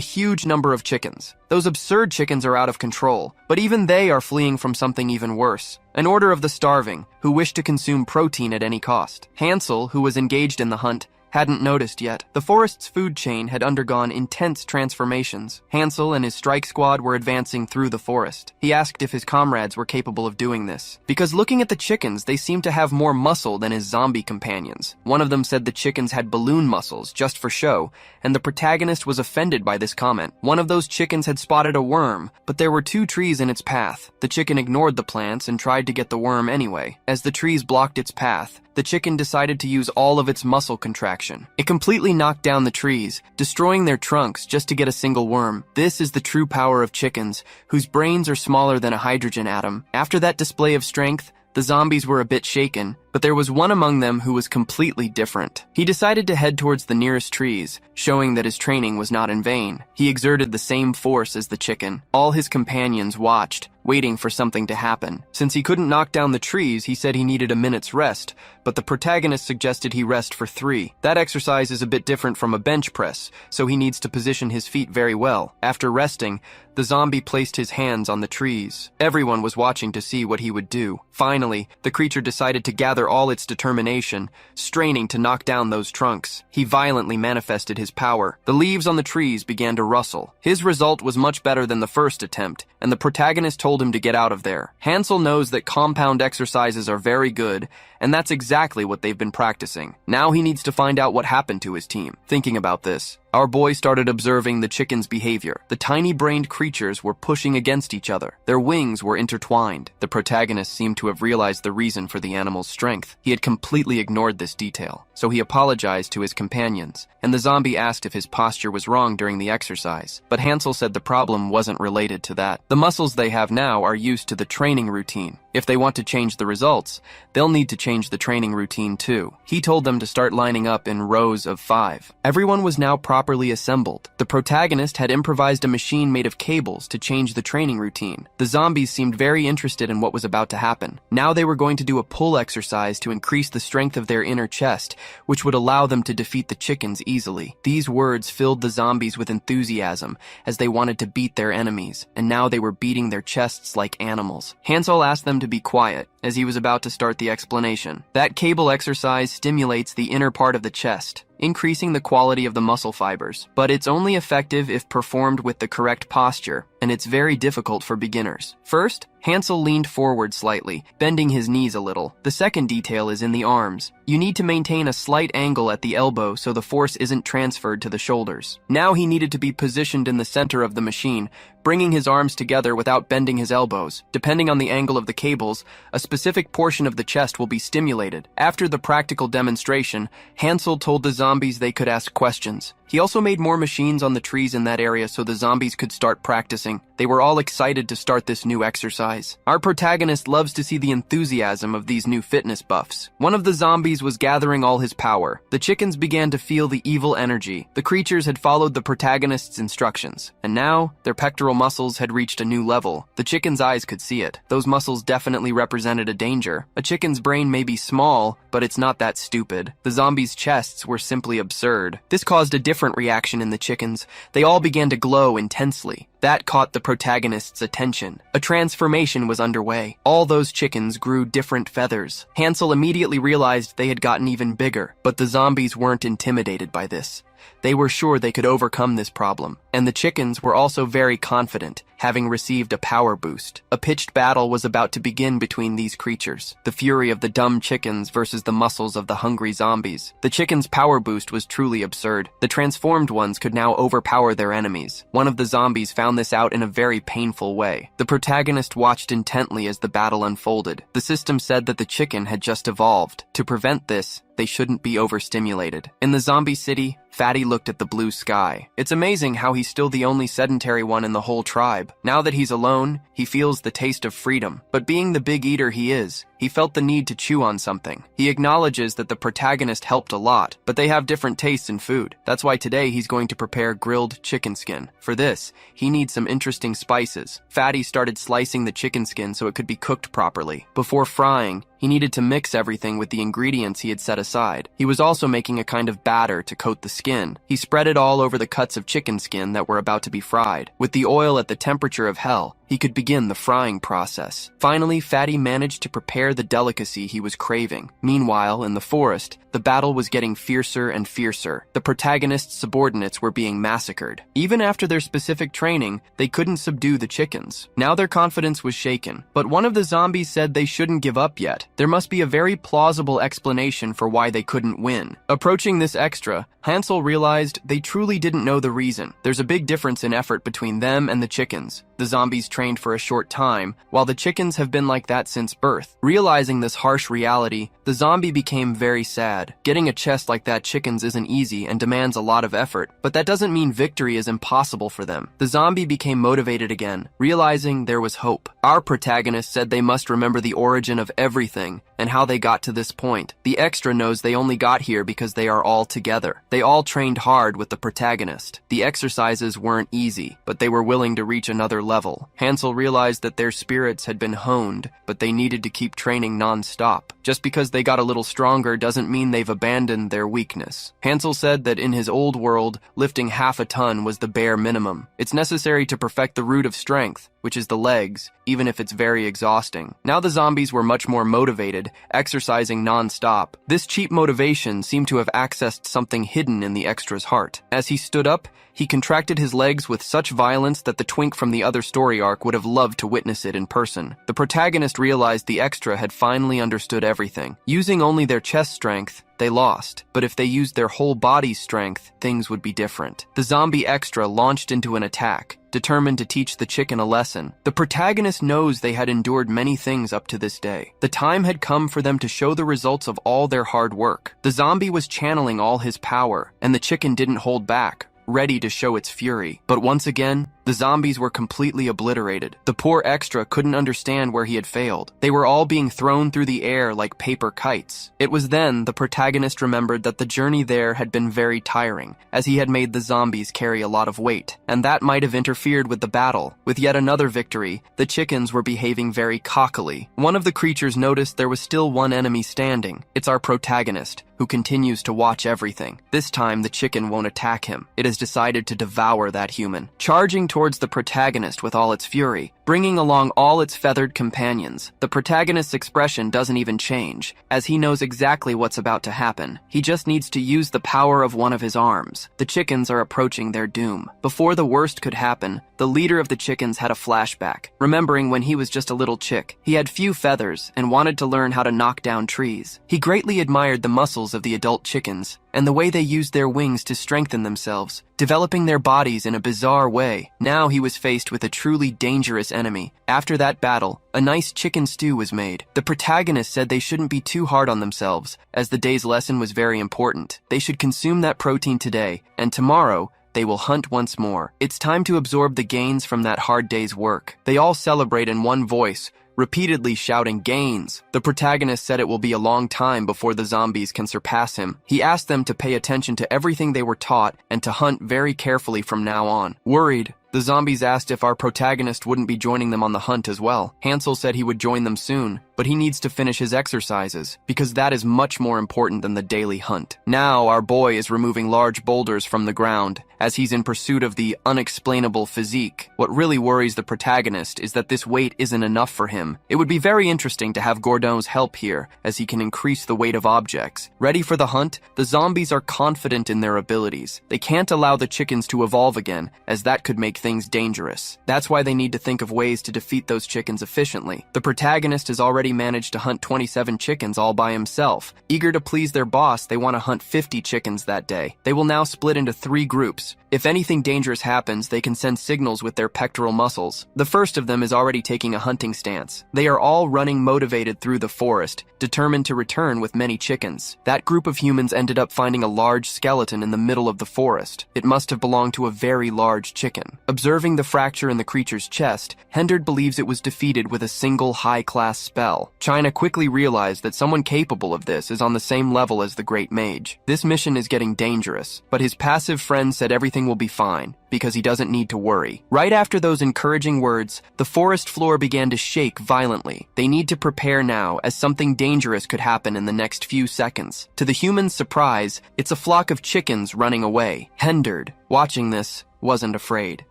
huge number of chickens. Those absurd chickens are out of control, but even they are fleeing from something even worse. An order of the starving, who wish to consume protein at any cost. Hansel, who was engaged in the hunt, hadn't noticed yet. The forest's food chain had undergone intense transformations. Hansel and his strike squad were advancing through the forest. He asked if his comrades were capable of doing this, because looking at the chickens, they seemed to have more muscle than his zombie companions. One of them said the chickens had balloon muscles, just for show, and the protagonist was offended by this comment. One of those chickens had spotted a worm, but there were 2 trees in its path. The chicken ignored the plants and tried to get the worm anyway. As the trees blocked its path, the chicken decided to use all of its muscle contraction. It completely knocked down the trees, destroying their trunks just to get a single worm. This is the true power of chickens, whose brains are smaller than a hydrogen atom. After that display of strength, the zombies were a bit shaken, but there was one among them who was completely different. He decided to head towards the nearest trees, showing that his training was not in vain. He exerted the same force as the chicken. All his companions watched, waiting for something to happen. Since he couldn't knock down the trees, he said he needed a minute's rest, but the protagonist suggested he rest for 3. That exercise is a bit different from a bench press, so he needs to position his feet very well. After resting, the zombie placed his hands on the trees. Everyone was watching to see what he would do. Finally, the creature decided to gather all its determination, straining to knock down those trunks. He violently manifested his power. The leaves on the trees began to rustle. His result was much better than the first attempt, and the protagonist told him to get out of there. Hansel knows that compound exercises are very good, and that's exactly what they've been practicing. Now he needs to find out what happened to his team. Thinking about this, our boy started observing the chickens' behavior. The tiny-brained creatures were pushing against each other. Their wings were intertwined. The protagonist seemed to have realized the reason for the animal's strength. He had completely ignored this detail, so he apologized to his companions, and the zombie asked if his posture was wrong during the exercise. But Hansel said the problem wasn't related to that. The muscles they have now are used to the training routine. If they want to change the results, they'll need to change the training routine too. He told them to start lining up in rows of 5. Everyone was now properly assembled. The protagonist had improvised a machine made of cables to change the training routine. The zombies seemed very interested in what was about to happen. Now they were going to do a pull exercise to increase the strength of their inner chest, which would allow them to defeat the chickens easily. These words filled the zombies with enthusiasm, as they wanted to beat their enemies, and now they were beating their chests like animals. Hansel asked them to be quiet, as he was about to start the explanation. That cable exercise stimulates the inner part of the chest, increasing the quality of the muscle fibers. But it's only effective if performed with the correct posture, and it's very difficult for beginners. First, Hansel leaned forward slightly, bending his knees a little. The second detail is in the arms. You need to maintain a slight angle at the elbow so the force isn't transferred to the shoulders. Now he needed to be positioned in the center of the machine, bringing his arms together without bending his elbows. Depending on the angle of the cables, a specific portion of the chest will be stimulated. After the practical demonstration, Hansel told the zombies they could ask questions. He He also made more machines on the trees in that area so the zombies could start practicing. They were all excited to start this new exercise. Our protagonist loves to see the enthusiasm of these new fitness buffs. One of the zombies was gathering all his power. The chickens began to feel the evil energy. The creatures had followed the protagonist's instructions, and now their pectoral muscles had reached a new level. The chicken's eyes could see it. Those muscles definitely represented a danger. A chicken's brain may be small, but it's not that stupid. The zombies' chests were simply absurd. This caused a different reaction in the chickens. They all began to glow intensely. That caught the protagonist's attention. A transformation was underway. All those chickens grew different feathers. Hansel immediately realized they had gotten even bigger, but the zombies weren't intimidated by this. They were sure they could overcome this problem, and the chickens were also very confident, having received a power boost. A pitched battle was about to begin between these creatures, the fury of the dumb chickens versus the muscles of the hungry zombies. The chickens' power boost was truly absurd. The transformed ones could now overpower their enemies. One of the zombies found this out in a very painful way. The protagonist watched intently as the battle unfolded. The system said that the chicken had just evolved. To prevent this, they shouldn't be overstimulated. In the zombie city, Fatty looked at the blue sky. It's amazing how he's still the only sedentary one in the whole tribe. Now that he's alone, he feels the taste of freedom. But being the big eater he is, he felt the need to chew on something. He acknowledges that the protagonist helped a lot, but they have different tastes in food. That's why today he's going to prepare grilled chicken skin. For this, he needs some interesting spices. Fatty started slicing the chicken skin so it could be cooked properly. Before frying, he needed to mix everything with the ingredients he had set aside. He was also making a kind of batter to coat the skin. He spread it all over the cuts of chicken skin that were about to be fried. With the oil at the temperature of hell, he could begin the frying process. Finally, Fatty managed to prepare the delicacy he was craving. Meanwhile, in the forest, the battle was getting fiercer and fiercer. The protagonist's subordinates were being massacred. Even after their specific training, they couldn't subdue the chickens. Now their confidence was shaken. But one of the zombies said they shouldn't give up yet. There must be a very plausible explanation for why they couldn't win. Approaching this extra, Hansel realized they truly didn't know the reason. There's a big difference in effort between them and the chickens. The zombies trained for a short time, while the chickens have been like that since birth. Realizing this harsh reality, the zombie became very sad. Getting a chest like that chickens isn't easy and demands a lot of effort, but that doesn't mean victory is impossible for them. The zombie became motivated again, realizing there was hope. Our protagonist said they must remember the origin of everything and how they got to this point. The extra knows they only got here because they are all together. They all trained hard with the protagonist. The exercises weren't easy, but they were willing to reach another level. Hansel realized that their spirits had been honed, but they needed to keep training non-stop. Just because they got a little stronger doesn't mean they've abandoned their weakness. Hansel said that in his old world, lifting half a ton was the bare minimum. It's necessary to perfect the root of strength, which is the legs, even if it's very exhausting. Now the zombies were much more motivated, exercising non-stop. This cheap motivation seemed to have accessed something hidden in the extra's heart. As he stood up, he contracted his legs with such violence that the twink from the other story arc would have loved to witness it in person. The protagonist realized the extra had finally understood everything. Using only their chest strength, they lost, but if they used their whole body's strength, things would be different. The zombie extra launched into an attack, determined to teach the chicken a lesson. The protagonist knows they had endured many things up to this day. The time had come for them to show the results of all their hard work. The zombie was channeling all his power, and the chicken didn't hold back, ready to show its fury. But once again, the zombies were completely obliterated. The poor extra couldn't understand where he had failed. They were all being thrown through the air like paper kites. It was then the protagonist remembered that the journey there had been very tiring, as he had made the zombies carry a lot of weight, and that might have interfered with the battle. With yet another victory, the chickens were behaving very cockily. One of the creatures noticed there was still one enemy standing. It's our protagonist, who continues to watch everything. This time, the chicken won't attack him. It has decided to devour that human, charging towards the protagonist with all its fury, bringing along all its feathered companions. The protagonist's expression doesn't even change, as he knows exactly what's about to happen. He just needs to use the power of one of his arms. The chickens are approaching their doom. Before the worst could happen, the leader of the chickens had a flashback, remembering when he was just a little chick. He had few feathers and wanted to learn how to knock down trees. He greatly admired the muscles of the adult chickens and the way they used their wings to strengthen themselves, developing their bodies in a bizarre way. Now he was faced with a truly dangerous enemy. After that battle, a nice chicken stew was made. The protagonist said they shouldn't be too hard on themselves, as the day's lesson was very important. They should consume that protein today, and tomorrow, they will hunt once more. It's time to absorb the gains from that hard day's work. They all celebrate in one voice, repeatedly shouting gains. The protagonist said it will be a long time before the zombies can surpass him. He asked them to pay attention to everything they were taught and to hunt very carefully from now on. Worried, the zombies asked if our protagonist wouldn't be joining them on the hunt as well. Hansel said he would join them soon, but he needs to finish his exercises, because that is much more important than the daily hunt. Now our boy is removing large boulders from the ground, as he's in pursuit of the unexplainable physique. What really worries the protagonist is that this weight isn't enough for him. It would be very interesting to have Gordon's help here, as he can increase the weight of objects. Ready for the hunt, the zombies are confident in their abilities. They can't allow the chickens to evolve again, as that could make things dangerous. That's why they need to think of ways to defeat those chickens efficiently. The protagonist has already managed to hunt 27 chickens all by himself. Eager to please their boss, they want to hunt 50 chickens that day. They will now split into 3 groups. If anything dangerous happens, they can send signals with their pectoral muscles. The first of them is already taking a hunting stance. They are all running motivated through the forest, determined to return with many chickens. That group of humans ended up finding a large skeleton in the middle of the forest. It must have belonged to a very large chicken. Observing the fracture in the creature's chest, Hendard believes it was defeated with a single high-class spell. China quickly realized that someone capable of this is on the same level as the Great Mage. This mission is getting dangerous, but his passive friend said everything will be fine, because he doesn't need to worry. Right after those encouraging words, the forest floor began to shake violently. They need to prepare now, as something dangerous could happen in the next few seconds. To the humans' surprise, it's a flock of chickens running away. Hendard, watching this, wasn't afraid.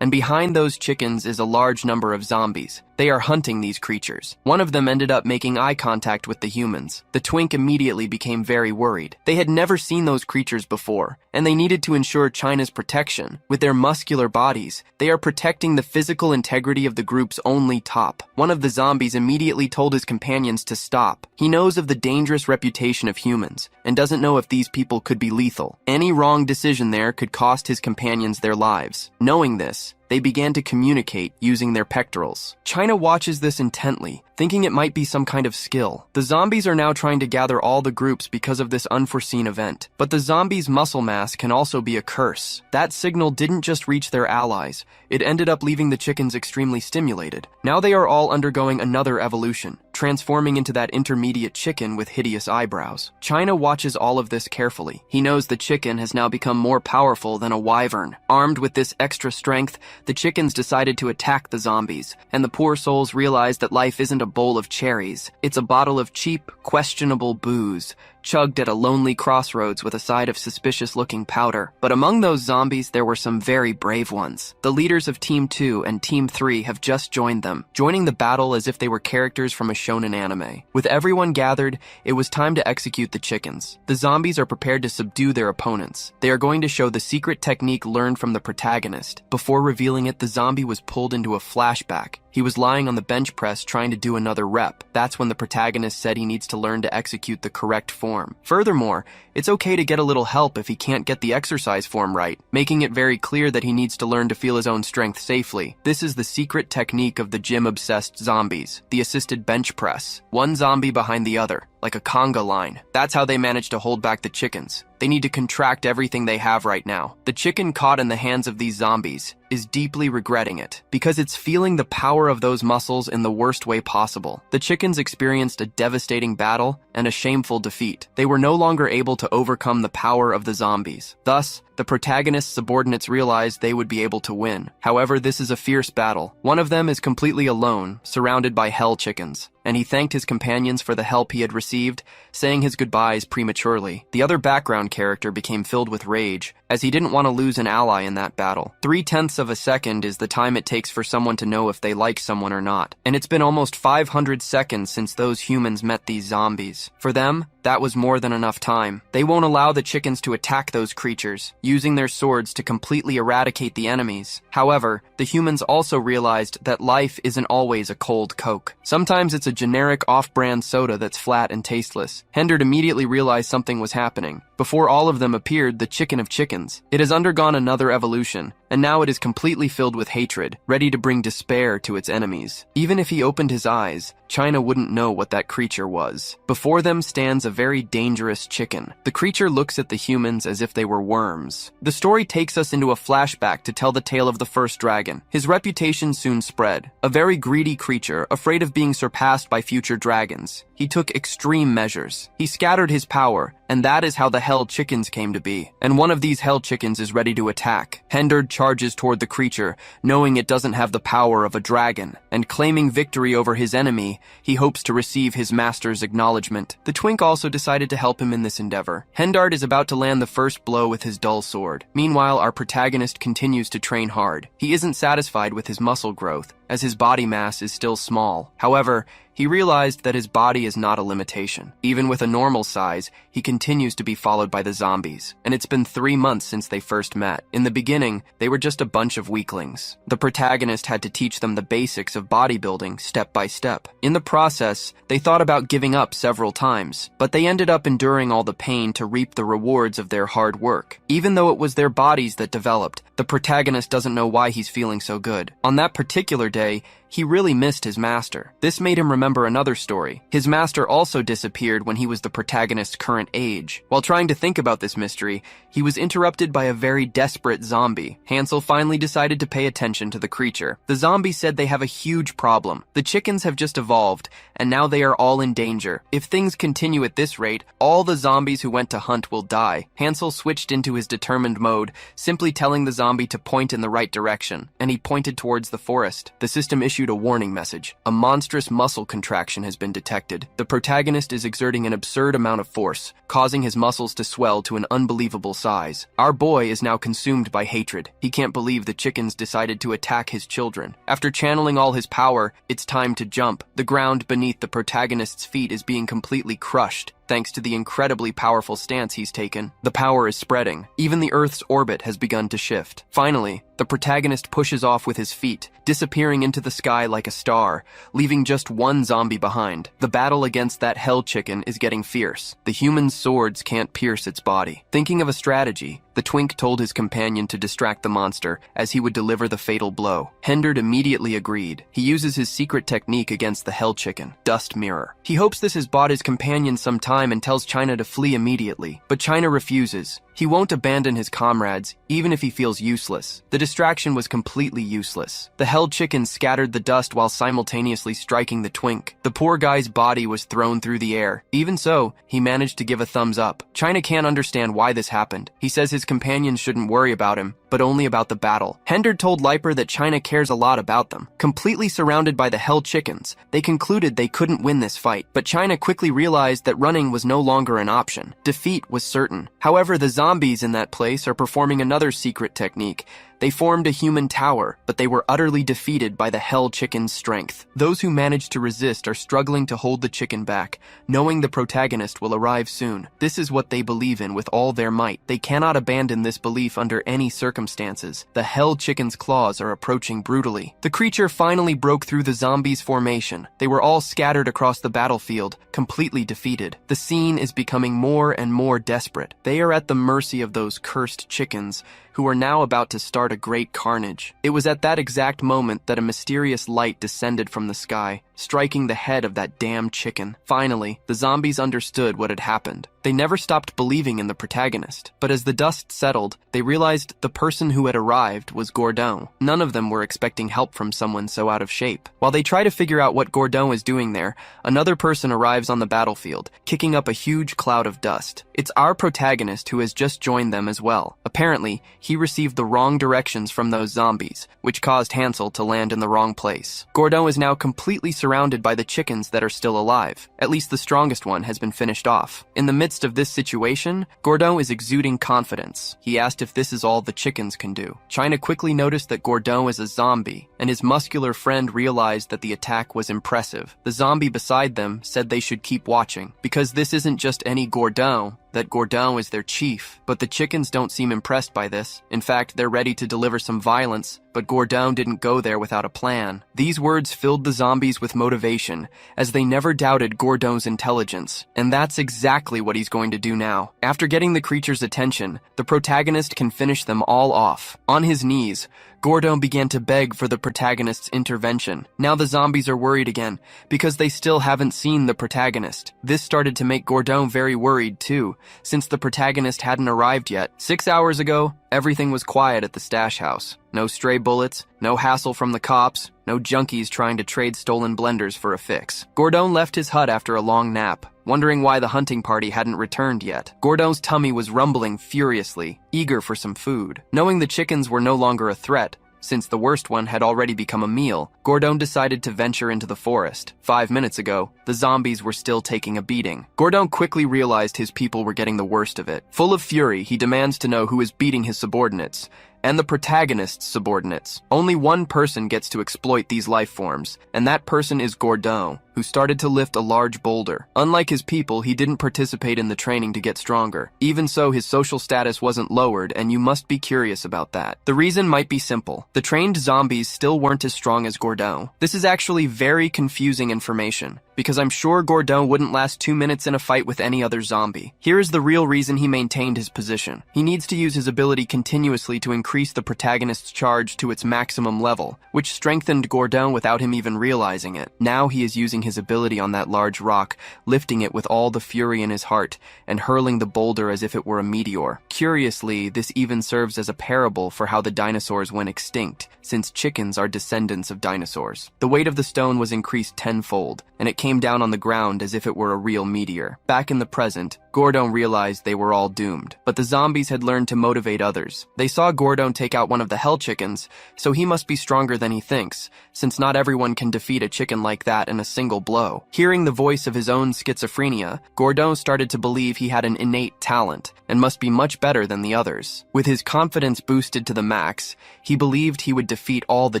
And behind those chickens is a large number of zombies. They are hunting these creatures. One of them ended up making eye contact with the humans. The twink immediately became very worried. They had never seen those creatures before, and they needed to ensure China's protection. With their muscular bodies, they are protecting the physical integrity of the group's only top. One of the zombies immediately told his companions to stop. He knows of the dangerous reputation of humans, and doesn't know if these people could be lethal. Any wrong decision there could cost his companions their lives. Knowing this, they began to communicate using their pectorals. China watches this intently, thinking it might be some kind of skill. The zombies are now trying to gather all the groups because of this unforeseen event. But the zombies' muscle mass can also be a curse. That signal didn't just reach their allies, it ended up leaving the chickens extremely stimulated. Now they are all undergoing another evolution, transforming into that intermediate chicken with hideous eyebrows. China watches all of this carefully. He knows the chicken has now become more powerful than a wyvern. Armed with this extra strength, the chickens decided to attack the zombies, and the poor souls realized that life isn't a bowl of cherries. It's a bottle of cheap, questionable booze, chugged at a lonely crossroads with a side of suspicious-looking powder. But among those zombies, there were some very brave ones. The leaders of Team 2 and Team 3 have just joined them, joining the battle as if they were characters from a shonen anime. With everyone gathered, it was time to execute the chickens. The zombies are prepared to subdue their opponents. They are going to show the secret technique learned from the protagonist. Before revealing it, the zombie was pulled into a flashback. He was lying on the bench press trying to do another rep. That's when the protagonist said he needs to learn to execute the correct form. Furthermore, it's okay to get a little help if he can't get the exercise form right, making it very clear that he needs to learn to feel his own strength safely. This is the secret technique of the gym-obsessed zombies, the assisted bench press. One zombie behind the other, like a conga line. That's how they manage to hold back the chickens. They need to contract everything they have right now. The chicken caught in the hands of these zombies is deeply regretting it, because it's feeling the power of those muscles in the worst way possible. The chickens experienced a devastating battle and a shameful defeat. They were no longer able to overcome the power of the zombies. Thus, the protagonist's subordinates realized they would be able to win. However, this is a fierce battle. One of them is completely alone, surrounded by hell chickens, and he thanked his companions for the help he had received, saying his goodbyes prematurely. The other background character became filled with rage, as he didn't want to lose an ally in that battle. 0.3 of a second is the time it takes for someone to know if they like someone or not, and it's been almost 500 seconds since those humans met these zombies. For them, that was more than enough time. They won't allow the chickens to attack those creatures, using their swords to completely eradicate the enemies. However, the humans also realized that life isn't always a cold Coke. Sometimes it's a generic off-brand soda that's flat and tasteless. Hendard immediately realized something was happening. Before all of them appeared the chicken of chickens. It has undergone another evolution, and now it is completely filled with hatred, ready to bring despair to its enemies. Even if he opened his eyes, China wouldn't know what that creature was. Before them stands a very dangerous chicken. The creature looks at the humans as if they were worms. The story takes us into a flashback to tell the tale of the first dragon. His reputation soon spread. A very greedy creature, afraid of being surpassed by future dragons. He took extreme measures. He scattered his power, and that is how the Hell Chickens came to be. And one of these Hell Chickens is ready to attack. Hendard charges toward the creature, knowing it doesn't have the power of a dragon, and claiming victory over his enemy, he hopes to receive his master's acknowledgement. The twink also decided to help him in this endeavor. Hendard is about to land the first blow with his dull sword. Meanwhile, our protagonist continues to train hard. He isn't satisfied with his muscle growth, as his body mass is still small. However, he realized that his body is not a limitation. Even with a normal size, he continues to be followed by the zombies, and it's been 3 months since they first met. In the beginning, they were just a bunch of weaklings. The protagonist had to teach them the basics of bodybuilding step by step. In the process, they thought about giving up several times, but they ended up enduring all the pain to reap the rewards of their hard work. Even though it was their bodies that developed, the protagonist doesn't know why he's feeling so good. On that particular day, he really missed his master. This made him remember another story. His master also disappeared when he was the protagonist's current age. While trying to think about this mystery, he was interrupted by a very desperate zombie. Hansel finally decided to pay attention to the creature. The zombie said they have a huge problem. The chickens have just evolved, and now they are all in danger. If things continue at this rate, all the zombies who went to hunt will die. Hansel switched into his determined mode, simply telling the zombie to point in the right direction, and he pointed towards the forest. The system issued a warning message. A monstrous muscle contraction has been detected. The protagonist is exerting an absurd amount of force, causing his muscles to swell to an unbelievable size. Our boy is now consumed by hatred. He can't believe the chickens decided to attack his children. After channeling all his power, it's time to jump. The ground beneath the protagonist's feet is being completely crushed. Thanks to the incredibly powerful stance he's taken, the power is spreading. Even the Earth's orbit has begun to shift. Finally, the protagonist pushes off with his feet, disappearing into the sky like a star, leaving just one zombie behind. The battle against that hell chicken is getting fierce. The human's swords can't pierce its body. Thinking of a strategy, the twink told his companion to distract the monster as he would deliver the fatal blow. Hendard immediately agreed. He uses his secret technique against the hell chicken, Dust Mirror. He hopes this has bought his companion some time and tells China to flee immediately, but China refuses. He won't abandon his comrades, even if he feels useless. The distraction was completely useless. The hell chicken scattered the dust while simultaneously striking the twink. The poor guy's body was thrown through the air. Even so, he managed to give a thumbs up. China can't understand why this happened. He says his companions shouldn't worry about him, but only about the battle. Hendard told Leiper that China cares a lot about them. Completely surrounded by the hell chickens, they concluded they couldn't win this fight, but China quickly realized that running was no longer an option. Defeat was certain. However, the zombies in that place are performing another secret technique. They formed a human tower, but they were utterly defeated by the hell chicken's strength. Those who managed to resist are struggling to hold the chicken back, knowing the protagonist will arrive soon. This is what they believe in with all their might. They cannot abandon this belief under any circumstances. The hell chicken's claws are approaching brutally. The creature finally broke through the zombies' formation. They were all scattered across the battlefield, completely defeated. The scene is becoming more and more desperate. They are at the mercy of those cursed chickens, who are now about to start a great carnage. It was at that exact moment that a mysterious light descended from the sky, striking the head of that damn chicken. Finally, the zombies understood what had happened. They never stopped believing in the protagonist, but as the dust settled, they realized the person who had arrived was Gordon. None of them were expecting help from someone so out of shape. While they try to figure out what Gordon is doing there, another person arrives on the battlefield, kicking up a huge cloud of dust. It's our protagonist who has just joined them as well. Apparently, he received the wrong directions from those zombies, which caused Hansel to land in the wrong place. Gordon is now completely surrounded by the chickens that are still alive. At least the strongest one has been finished off. In the midst of this situation, Gordon is exuding confidence. He asked if this is all the chickens can do. China quickly noticed that Gordon is a zombie. and his muscular friend realized that the attack was impressive. The zombie beside them said they should keep watching, because this isn't just any Gordon, that Gordon is their chief. But the chickens don't seem impressed by this. In fact, they're ready to deliver some violence, but Gordon didn't go there without a plan. These words filled the zombies with motivation, as they never doubted Gordon's intelligence. And that's exactly what he's going to do now. After getting the creature's attention, the protagonist can finish them all off. On his knees, Gordon began to beg for the protagonist's intervention. Now the zombies are worried again, because they still haven't seen the protagonist. This started to make Gordon very worried too, since the protagonist hadn't arrived yet. 6 hours ago, everything was quiet at the stash house. No stray bullets, no hassle from the cops, no junkies trying to trade stolen blenders for a fix. Gordon left his hut after a long nap, wondering why the hunting party hadn't returned yet. Gordon's tummy was rumbling furiously, eager for some food. Knowing the chickens were no longer a threat, since the worst one had already become a meal, Gordon decided to venture into the forest. 5 minutes ago, the zombies were still taking a beating. Gordon quickly realized his people were getting the worst of it. Full of fury, he demands to know who is beating his subordinates, and the protagonist's subordinates. Only one person gets to exploit these life forms, and that person is Gordon, who started to lift a large boulder. Unlike his people, he didn't participate in the training to get stronger. Even so, his social status wasn't lowered, and you must be curious about that. The reason might be simple. The trained zombies still weren't as strong as Gordon. This is actually very confusing information, because I'm sure Gordon wouldn't last 2 minutes in a fight with any other zombie. Here is the real reason he maintained his position. He needs to use his ability continuously to increase the protagonist's charge to its maximum level, which strengthened Gordon without him even realizing it. Now he is using his ability on that large rock, lifting it with all the fury in his heart, and hurling the boulder as if it were a meteor. Curiously, this even serves as a parable for how the dinosaurs went extinct, since chickens are descendants of dinosaurs. The weight of the stone was increased tenfold, and it came down on the ground as if it were a real meteor. Back in the present, Gordon realized they were all doomed, but the zombies had learned to motivate others. They saw Gordon take out one of the hell chickens, so he must be stronger than he thinks, since not everyone can defeat a chicken like that in a single blow. Hearing the voice of his own schizophrenia, Gordon started to believe he had an innate talent, and must be much better than the others. With his confidence boosted to the max, he believed he would defeat all the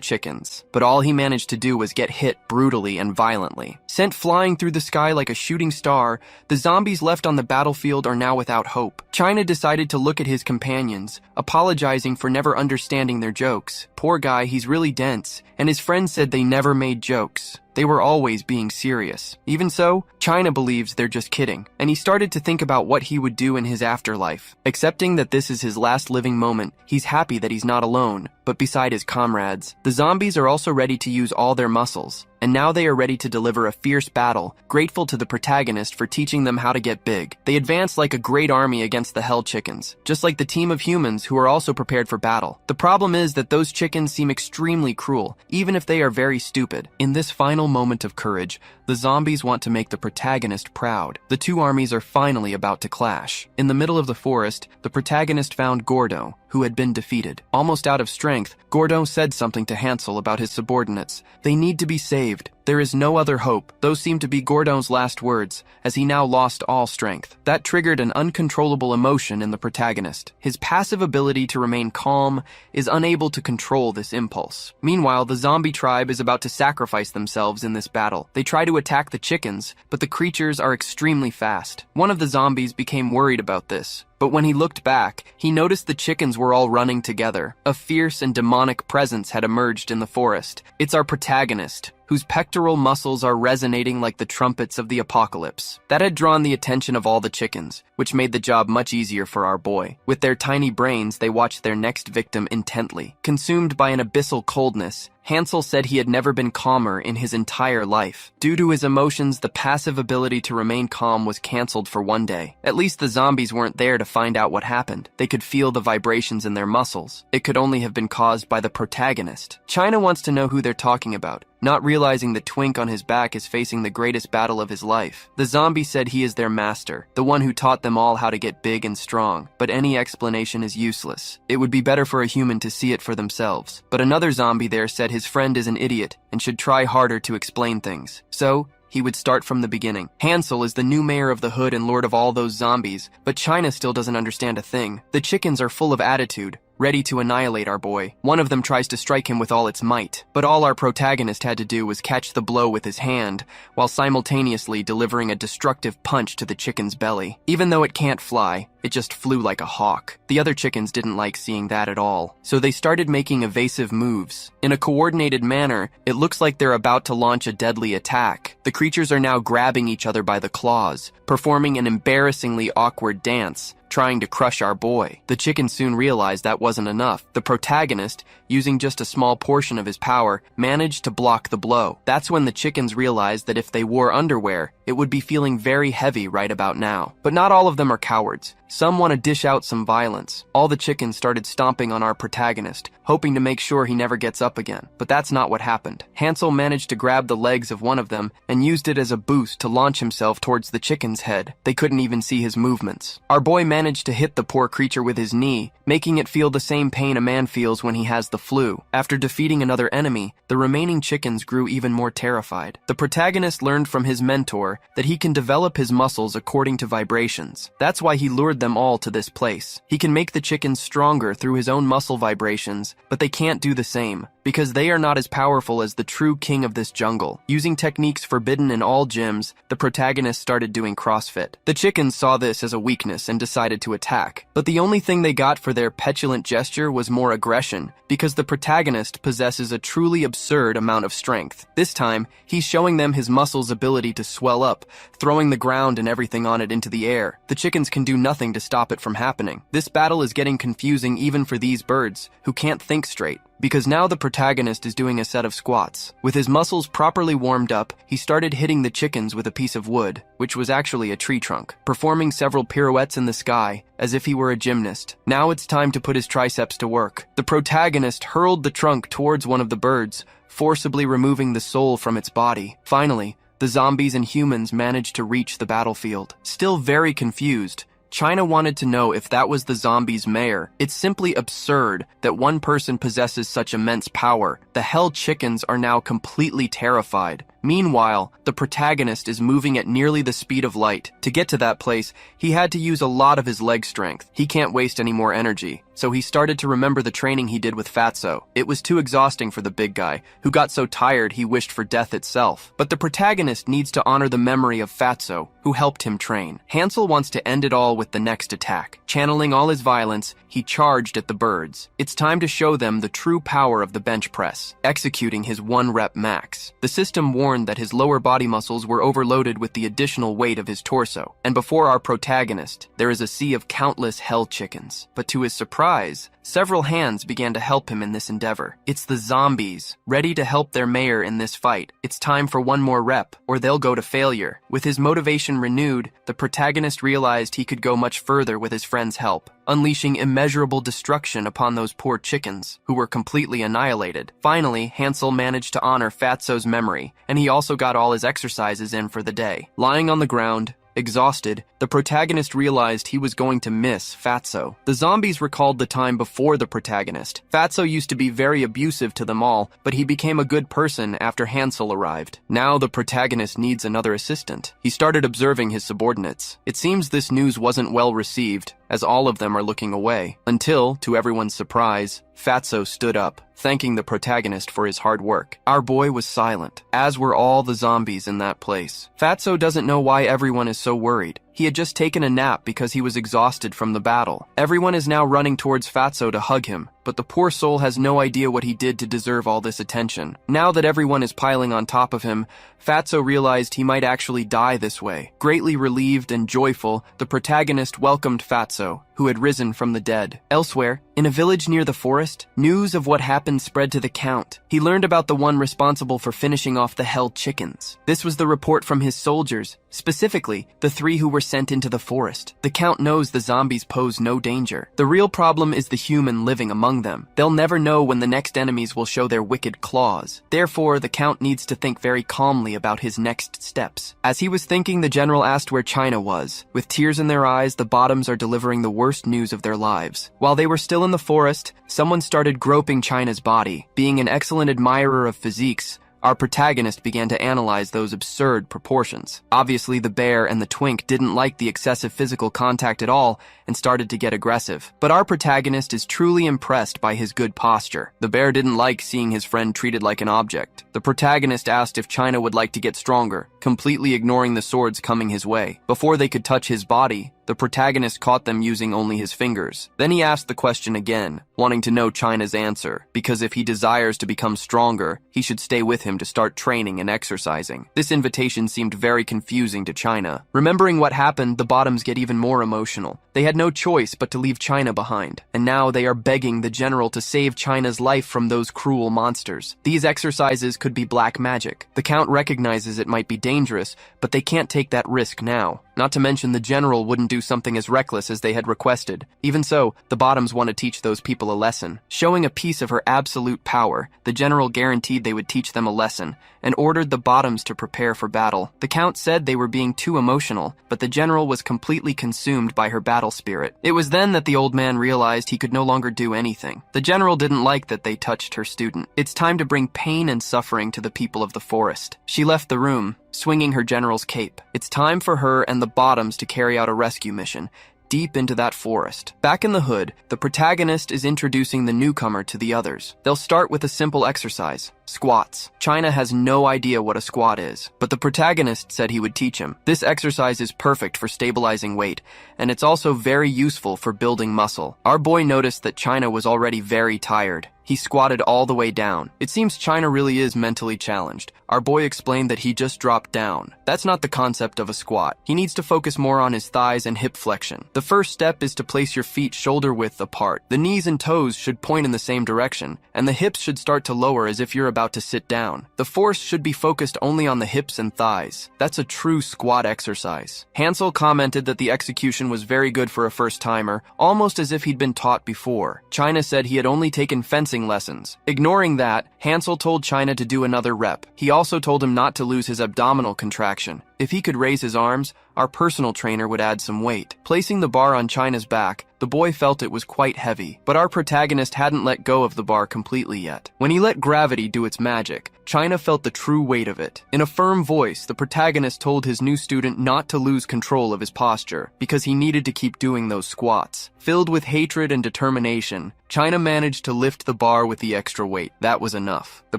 chickens, but all he managed to do was get hit brutally and violently. Sent flying through the sky like a shooting star, the zombies left on the battlefield are now without hope. China decided to look at his companions, apologizing for never understanding their jokes. Poor guy, he's really dense, and his friends said they never made jokes. They were always being serious. Even so, China believes they're just kidding, and he started to think about what he would do in his afterlife. Accepting that this is his last living moment, he's happy that he's not alone, but beside his comrades. The zombies are also ready to use all their muscles, and now they are ready to deliver a fierce battle, grateful to the protagonist for teaching them how to get big. They advance like a great army against the hell chickens, just like the team of humans who are also prepared for battle. The problem is that those chickens seem extremely cruel, even if they are very stupid. In this final moment of courage, the zombies want to make the protagonist proud. The two armies are finally about to clash. In the middle of the forest, the protagonist found Gordon, who had been defeated. Almost out of strength, Gordon said something to Hansel about his subordinates. They need to be saved. There is no other hope. Those seemed to be Gordon's last words, as he now lost all strength. That triggered an uncontrollable emotion in the protagonist. His passive ability to remain calm is unable to control this impulse. Meanwhile, the zombie tribe is about to sacrifice themselves in this battle. They try to attack the chickens, but the creatures are extremely fast. One of the zombies became worried about this, but when he looked back, he noticed the chickens were all running together. A fierce and demonic presence had emerged in the forest. It's our protagonist, whose pectoral muscles are resonating like the trumpets of the apocalypse. That had drawn the attention of all the chickens, which made the job much easier for our boy. With their tiny brains, they watched their next victim intently. Consumed by an abyssal coldness, Hansel said he had never been calmer in his entire life. Due to his emotions, the passive ability to remain calm was cancelled for one day. At least the zombies weren't there to find out what happened. They could feel the vibrations in their muscles. It could only have been caused by the protagonist. China wants to know who they're talking about, not realizing the twink on his back is facing the greatest battle of his life. The zombie said he is their master, the one who taught them all how to get big and strong, but any explanation is useless. It would be better for a human to see it for themselves. But another zombie there said his friend is an idiot and should try harder to explain things. So, he would start from the beginning. Hansel is the new mayor of the hood and lord of all those zombies, but China still doesn't understand a thing. The chickens are full of attitude, ready to annihilate our boy. One of them tries to strike him with all its might, but all our protagonist had to do was catch the blow with his hand, while simultaneously delivering a destructive punch to the chicken's belly. Even though it can't fly, it just flew like a hawk. The other chickens didn't like seeing that at all, so they started making evasive moves. In a coordinated manner, it looks like they're about to launch a deadly attack. The creatures are now grabbing each other by the claws, performing an embarrassingly awkward dance, trying to crush our boy. The chicken soon realized that wasn't enough. The protagonist, using just a small portion of his power, managed to block the blow. That's when the chickens realized that if they wore underwear, it would be feeling very heavy right about now. But not all of them are cowards. Some want to dish out some violence. All the chickens started stomping on our protagonist, hoping to make sure he never gets up again. But that's not what happened. Hansel managed to grab the legs of one of them and used it as a boost to launch himself towards the chicken's head. They couldn't even see his movements. Our boy managed to hit the poor creature with his knee, making it feel the same pain a man feels when he has the flu. After defeating another enemy, the remaining chickens grew even more terrified. The protagonist learned from his mentor that he can develop his muscles according to vibrations. That's why he lured them all to this place. He can make the chickens stronger through his own muscle vibrations, but they can't do the same, because they are not as powerful as the true king of this jungle. Using techniques forbidden in all gyms, the protagonist started doing CrossFit. The chickens saw this as a weakness and decided to attack, but the only thing they got for their petulant gesture was more aggression, because the protagonist possesses a truly absurd amount of strength. This time, he's showing them his muscles' ability to swell up, throwing the ground and everything on it into the air. The chickens can do nothing to stop it from happening. This battle is getting confusing even for these birds, who can't think straight, because now the protagonist is doing a set of squats. With his muscles properly warmed up, he started hitting the chickens with a piece of wood, which was actually a tree trunk, performing several pirouettes in the sky, as if he were a gymnast. Now it's time to put his triceps to work. The protagonist hurled the trunk towards one of the birds, forcibly removing the soul from its body. Finally, the zombies and humans managed to reach the battlefield. Still very confused, China wanted to know if that was the zombie's mayor. It's simply absurd that one person possesses such immense power. The hell chickens are now completely terrified. Meanwhile, the protagonist is moving at nearly the speed of light. To get to that place, he had to use a lot of his leg strength. He can't waste any more energy, so he started to remember the training he did with Fatso. It was too exhausting for the big guy, who got so tired he wished for death itself. But the protagonist needs to honor the memory of Fatso, who helped him train. Hansel wants to end it all with the next attack. Channeling all his violence, he charged at the birds. It's time to show them the true power of the bench press, executing his 1-rep max. The system warned that his lower body muscles were overloaded with the additional weight of his torso, and before our protagonist, there is a sea of countless hell chickens. But to his surprise, several hands began to help him in this endeavor. It's the zombies, ready to help their mayor in this fight. It's time for one more rep, or they'll go to failure. With his motivation renewed, the protagonist realized he could go much further with his friend's help, unleashing immeasurable destruction upon those poor chickens, who were completely annihilated. Finally, Hansel managed to honor Fatso's memory, and he also got all his exercises in for the day. Lying on the ground, exhausted, the protagonist realized he was going to miss Fatso. The zombies recalled the time before the protagonist. Fatso used to be very abusive to them all, but he became a good person after Hansel arrived. Now the protagonist needs another assistant. He started observing his subordinates. It seems this news wasn't well received, as all of them are looking away. Until, to everyone's surprise, Fatso stood up, thanking the protagonist for his hard work. Our boy was silent, as were all the zombies in that place. Fatso doesn't know why everyone is so worried. He had just taken a nap because he was exhausted from the battle. Everyone is now running towards Fatso to hug him, but the poor soul has no idea what he did to deserve all this attention. Now that everyone is piling on top of him, Fatso realized he might actually die this way. Greatly relieved and joyful, the protagonist welcomed Fatso, who had risen from the dead. Elsewhere, in a village near the forest, news of what happened spread to the Count. He learned about the one responsible for finishing off the hell chickens. This was the report from his soldiers, specifically the 3 who were sent into the forest. The Count knows the zombies pose no danger. The real problem is the human living among them. They'll never know when the next enemies will show their wicked claws. Therefore, the Count needs to think very calmly about his next steps. As he was thinking, the general asked where China was. With tears in their eyes, the Bottoms are delivering the worst news of their lives. While they were still in the forest, someone started groping China's body. Being an excellent admirer of physiques, Our protagonist began to analyze those absurd proportions. Obviously, the bear and the twink didn't like the excessive physical contact at all and started to get aggressive. But our protagonist is truly impressed by his good posture. The bear didn't like seeing his friend treated like an object. The protagonist asked if China would like to get stronger, completely ignoring the swords coming his way. Before they could touch his body, the protagonist caught them using only his fingers. Then he asked the question again, wanting to know China's answer, because if he desires to become stronger, he should stay with him to start training and exercising. This invitation seemed very confusing to China. Remembering what happened, the bottoms get even more emotional. They had no choice but to leave China behind, and now they are begging the general to save China's life from those cruel monsters. These exercises could be black magic. The Count recognizes it might be dangerous, but they can't take that risk now. Not to mention the general wouldn't do something as reckless as they had requested. Even so, the bottoms want to teach those people a lesson. Showing a piece of her absolute power, the general guaranteed they would teach them a lesson, and ordered the bottoms to prepare for battle. The Count said they were being too emotional, but the general was completely consumed by her battle spirit. It was then that the old man realized he could no longer do anything. The general didn't like that they touched her student. It's time to bring pain and suffering to the people of the forest. She left the room, swinging her general's cape. It's time for her and the bottoms to carry out a rescue mission deep into that forest. Back in the hood, the protagonist is introducing the newcomer to the others. They'll start with a simple exercise, squats. China has no idea what a squat is, but the protagonist said he would teach him. This exercise is perfect for stabilizing weight, and it's also very useful for building muscle. Our boy noticed that China was already very tired. He squatted all the way down. It seems China really is mentally challenged. Our boy explained that he just dropped down. That's not the concept of a squat. He needs to focus more on his thighs and hip flexion. The first step is to place your feet shoulder width apart. The knees and toes should point in the same direction, and the hips should start to lower as if you're about to sit down. The force should be focused only on the hips and thighs. That's a true squat exercise. Hansel commented that the execution was very good for a first-timer, almost as if he'd been taught before. China said he had only taken fencing lessons. Ignoring that, Hansel told China to do another rep. He also told him not to lose his abdominal contraction. If he could raise his arms, our personal trainer would add some weight. Placing the bar on China's back, the boy felt it was quite heavy, but our protagonist hadn't let go of the bar completely yet. When he let gravity do its magic, China felt the true weight of it. In a firm voice, the protagonist told his new student not to lose control of his posture, because he needed to keep doing those squats. Filled with hatred and determination, China managed to lift the bar with the extra weight. That was enough. The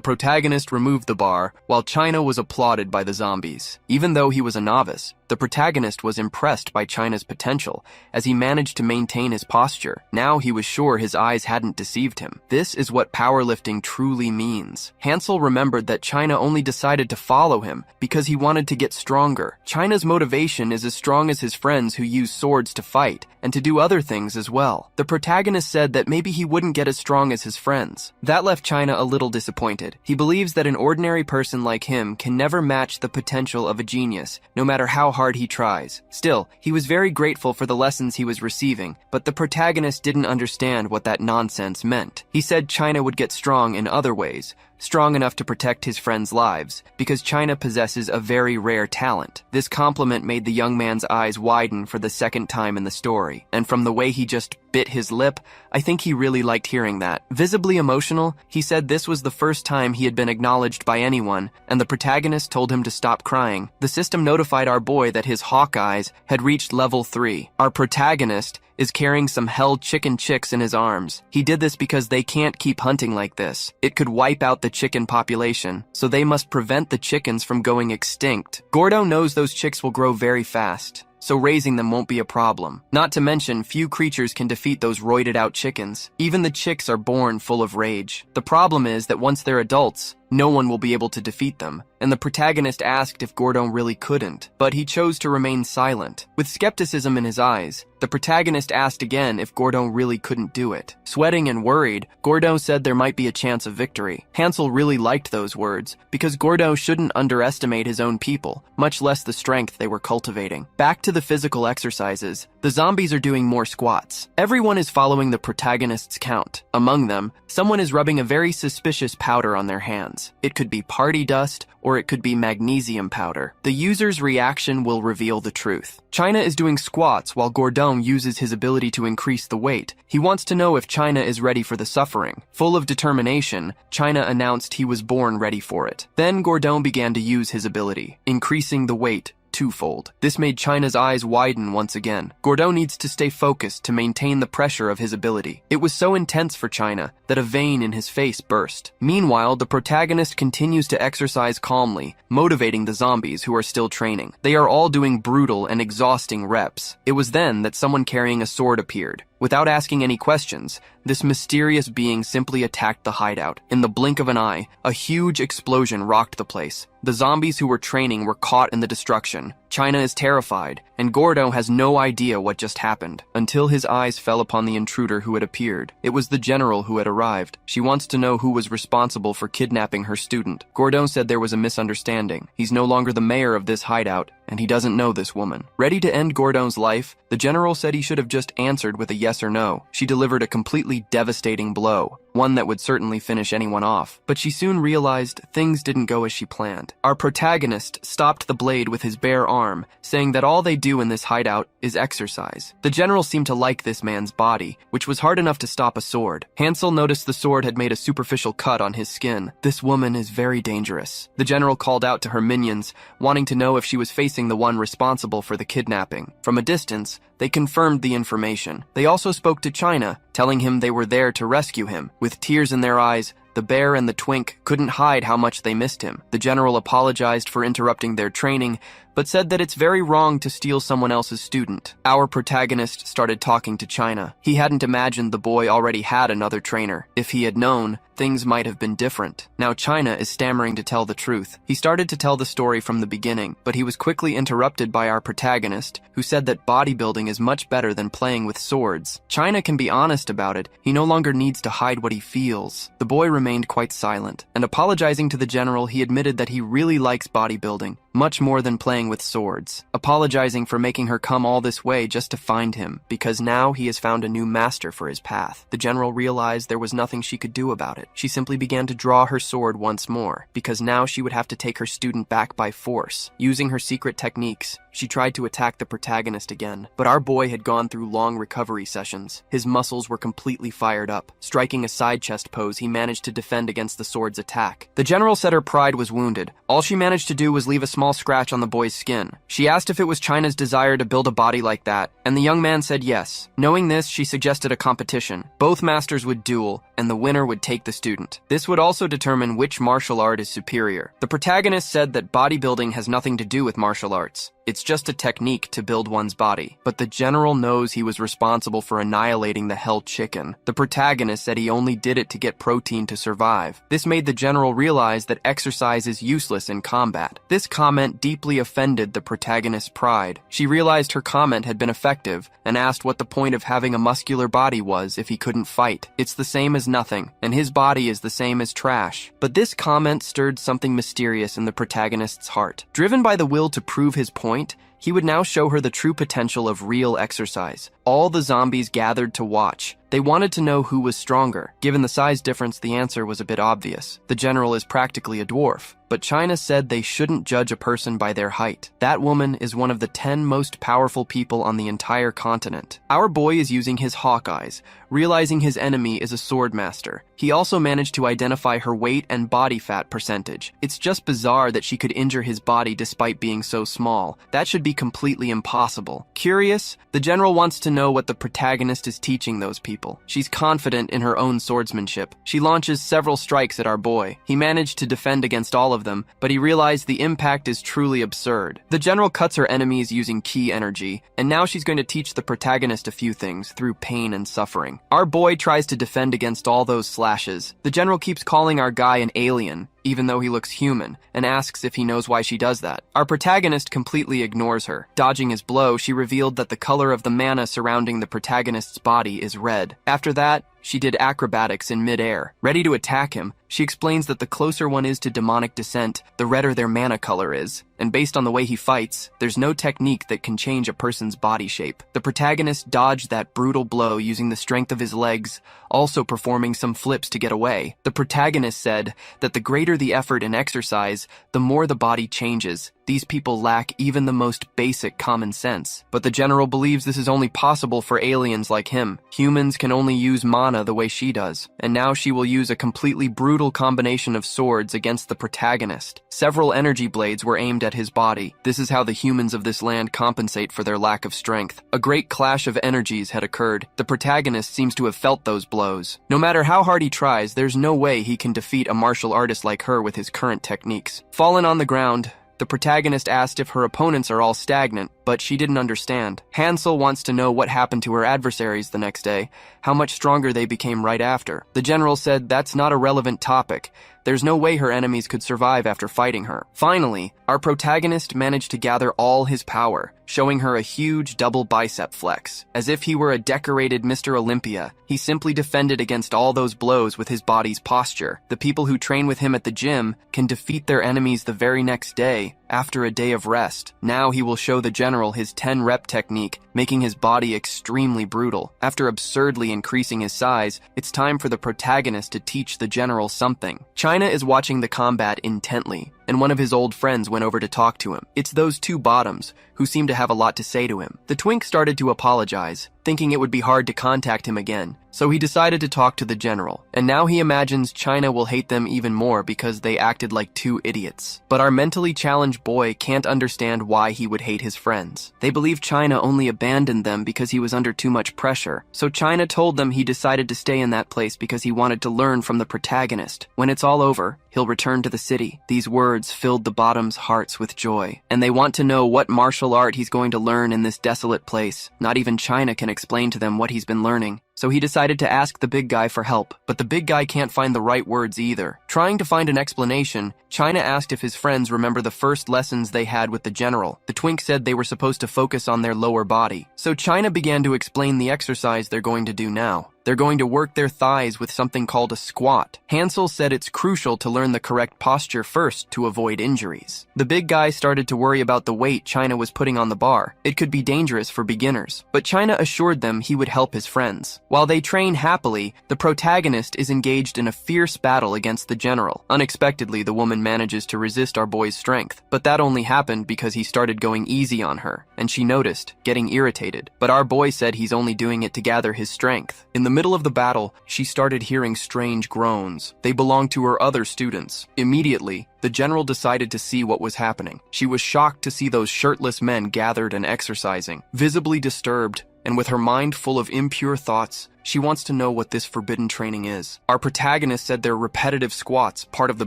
protagonist removed the bar, while China was applauded by the zombies. Even though he was a novice, the protagonist was impressed by China's potential, as he managed to maintain his posture. Now he was sure his eyes hadn't deceived him. This is what powerlifting truly means. Hansel remembered that China only decided to follow him because he wanted to get stronger. China's motivation is as strong as his friends who use swords to fight, and to do other things as well. The protagonist said that maybe he wouldn't get as strong as his friends. That left China a little disappointed. He believes that an ordinary person like him can never match the potential of a genius, no matter how hard he tries. Still, he was very grateful for the lessons he was receiving, but the protagonist didn't understand what that nonsense meant. He said China would get strong in other ways, strong enough to protect his friends' lives, because China possesses a very rare talent. This compliment made the young man's eyes widen for the second time in the story, and from the way he just bit his lip, I think he really liked hearing that. Visibly emotional, he said this was the first time he had been acknowledged by anyone, and the protagonist told him to stop crying. The system notified our boy that his hawk eyes had reached level 3. Our protagonist is carrying some held chicken chicks in his arms. He did this because they can't keep hunting like this. It could wipe out the chicken population, so they must prevent the chickens from going extinct. Gordo knows those chicks will grow very fast, so raising them won't be a problem. Not to mention, few creatures can defeat those roided out chickens. Even the chicks are born full of rage. The problem is that once they're adults, no one will be able to defeat them, and the protagonist asked if Gordo really couldn't, but he chose to remain silent. With skepticism in his eyes, the protagonist asked again if Gordo really couldn't do it. Sweating and worried, Gordo said there might be a chance of victory. Hansel really liked those words, because Gordo shouldn't underestimate his own people, much less the strength they were cultivating. Back to the physical exercises, the zombies are doing more squats. Everyone is following the protagonist's count. Among them, someone is rubbing a very suspicious powder on their hands. substance. It could be party dust, or it could be magnesium powder. The user's reaction will reveal the truth. China is doing squats while Gordon uses his ability to increase the weight. He wants to know if China is ready for the suffering. Full of determination, China announced he was born ready for it. Then Gordon began to use his ability, increasing the weight twofold. This made China's eyes widen once again. Gordon needs to stay focused to maintain the pressure of his ability. It was so intense for China that a vein in his face burst. Meanwhile, the protagonist continues to exercise calmly, motivating the zombies who are still training. They are all doing brutal and exhausting reps. It was then that someone carrying a sword appeared. Without asking any questions, this mysterious being simply attacked the hideout. In the blink of an eye, a huge explosion rocked the place. The zombies who were training were caught in the destruction. China is terrified, and Gordon has no idea what just happened, until his eyes fell upon the intruder who had appeared. It was the general who had arrived. She wants to know who was responsible for kidnapping her student. Gordon said there was a misunderstanding. He's no longer the mayor of this hideout, and he doesn't know this woman. Ready to end Gordon's life, the general said he should have just answered with a yes or no. She delivered a completely devastating blow, one that would certainly finish anyone off. But she soon realized things didn't go as she planned. Our protagonist stopped the blade with his bare arm, saying that all they do in this hideout is exercise. The general seemed to like this man's body, which was hard enough to stop a sword. Hansel noticed the sword had made a superficial cut on his skin. This woman is very dangerous. The general called out to her minions, wanting to know if she was facing the one responsible for the kidnapping. From a distance, they confirmed the information. They also spoke to China, telling him they were there to rescue him. With tears in their eyes, the bear and the twink couldn't hide how much they missed him. The general apologized for interrupting their training, but said that it's very wrong to steal someone else's student. Our protagonist started talking to China. He hadn't imagined the boy already had another trainer. If he had known, things might have been different. Now China is stammering to tell the truth. He started to tell the story from the beginning, but he was quickly interrupted by our protagonist, who said that bodybuilding is much better than playing with swords. China can be honest about it. He no longer needs to hide what he feels. The boy remained quite silent, and apologizing to the general, he admitted that he really likes bodybuilding, much more than playing with swords, apologizing for making her come all this way just to find him, because now he has found a new master for his path. The general realized there was nothing she could do about it. She simply began to draw her sword once more, because now she would have to take her student back by force. Using her secret techniques, she tried to attack the protagonist again, but our boy had gone through long recovery sessions. His muscles were completely fired up. Striking a side chest pose, he managed to defend against the sword's attack. The general said her pride was wounded. All she managed to do was leave a small scratch on the boy's skin. She asked if it was China's desire to build a body like that, and the young man said yes. Knowing this, she suggested a competition. Both masters would duel, and the winner would take the student. This would also determine which martial art is superior. The protagonist said that bodybuilding has nothing to do with martial arts. It's just a technique to build one's body. But the general knows he was responsible for annihilating the hell chicken. The protagonist said he only did it to get protein to survive. This made the general realize that exercise is useless in combat. This comment deeply offended the protagonist's pride. She realized her comment had been effective and asked what the point of having a muscular body was if he couldn't fight. It's the same as nothing, and his body is the same as trash. But this comment stirred something mysterious in the protagonist's heart. Driven by the will to prove his point, he would now show her the true potential of real exercise. All the zombies gathered to watch. They wanted to know who was stronger. Given the size difference, the answer was a bit obvious. The general is practically a dwarf, but China said they shouldn't judge a person by their height. That woman is one of the 10 most powerful people on the entire continent. Our boy is using his hawk eyes, realizing his enemy is a sword master. He also managed to identify her weight and body fat percentage. It's just bizarre that she could injure his body despite being so small. That should be completely impossible. Curious, the general wants to know what the protagonist is teaching those people. She's confident in her own swordsmanship. She launches several strikes at our boy. He managed to defend against all of them, but he realized the impact is truly absurd. The general cuts her enemies using ki energy, and now she's going to teach the protagonist a few things through pain and suffering. Our boy tries to defend against all those slashes. The general keeps calling our guy an alien, even though he looks human, and asks if he knows why she does that. Our protagonist completely ignores her. Dodging his blow, she revealed that the color of the mana surrounding the protagonist's body is red. After that, she did acrobatics in mid-air. Ready to attack him, She explains that the closer one is to demonic descent, the redder their mana color is, and based on the way he fights, there's no technique that can change a person's body shape. The protagonist dodged that brutal blow using the strength of his legs, also performing some flips to get away. The protagonist said that the greater the effort and exercise, the more the body changes. These people lack even the most basic common sense. But the general believes this is only possible for aliens like him. Humans can only use mana the way she does, and now she will use a completely brutal combination of swords against the protagonist. Several energy blades were aimed at his body. This is how the humans of this land compensate for their lack of strength. A great clash of energies had occurred. The protagonist seems to have felt those blows. No matter how hard he tries, there's no way he can defeat a martial artist like her with his current techniques. Fallen on the ground, the protagonist asked if her opponents are all stagnant, but she didn't understand. Hansel wants to know what happened to her adversaries the next day, how much stronger they became right after. The general said that's not a relevant topic. There's no way her enemies could survive after fighting her. Finally, our protagonist managed to gather all his power, showing her a huge double bicep flex. As if he were a decorated Mr. Olympia, he simply defended against all those blows with his body's posture. The people who train with him at the gym can defeat their enemies the very next day, after a day of rest. Now he will show the general his 10-rep technique, making his body extremely brutal. After absurdly increasing his size, it's time for the protagonist to teach the general something. China is watching the combat intently, and one of his old friends went over to talk to him. It's those two bottoms, who seem to have a lot to say to him. The twink started to apologize, thinking it would be hard to contact him again, so he decided to talk to the general. And now he imagines China will hate them even more because they acted like two idiots. But our mentally challenged boy can't understand why he would hate his friends. They believe China only abandoned them because he was under too much pressure. So China told them he decided to stay in that place because he wanted to learn from the protagonist. When it's all over, he'll return to the city. These words filled the bottoms' hearts with joy, and they want to know what martial art he's going to learn in this desolate place. Not even China can explain to them what he's been learning. So he decided to ask the big guy for help, but the big guy can't find the right words either. Trying to find an explanation, China asked if his friends remember the first lessons they had with the general. The twink said they were supposed to focus on their lower body. So China began to explain the exercise they're going to do now. They're going to work their thighs with something called a squat. Hansel said it's crucial to learn the correct posture first to avoid injuries. The big guy started to worry about the weight China was putting on the bar. It could be dangerous for beginners, but China assured them he would help his friends. While they train happily, the protagonist is engaged in a fierce battle against the general. Unexpectedly, the woman manages to resist our boy's strength, but that only happened because he started going easy on her, and she noticed, getting irritated. But our boy said he's only doing it to gather his strength. In the middle of the battle, she started hearing strange groans. They belonged to her other students. Immediately, the general decided to see what was happening. She was shocked to see those shirtless men gathered and exercising. Visibly disturbed, and with her mind full of impure thoughts, she wants to know what this forbidden training is. Our protagonist said they're repetitive squats, part of the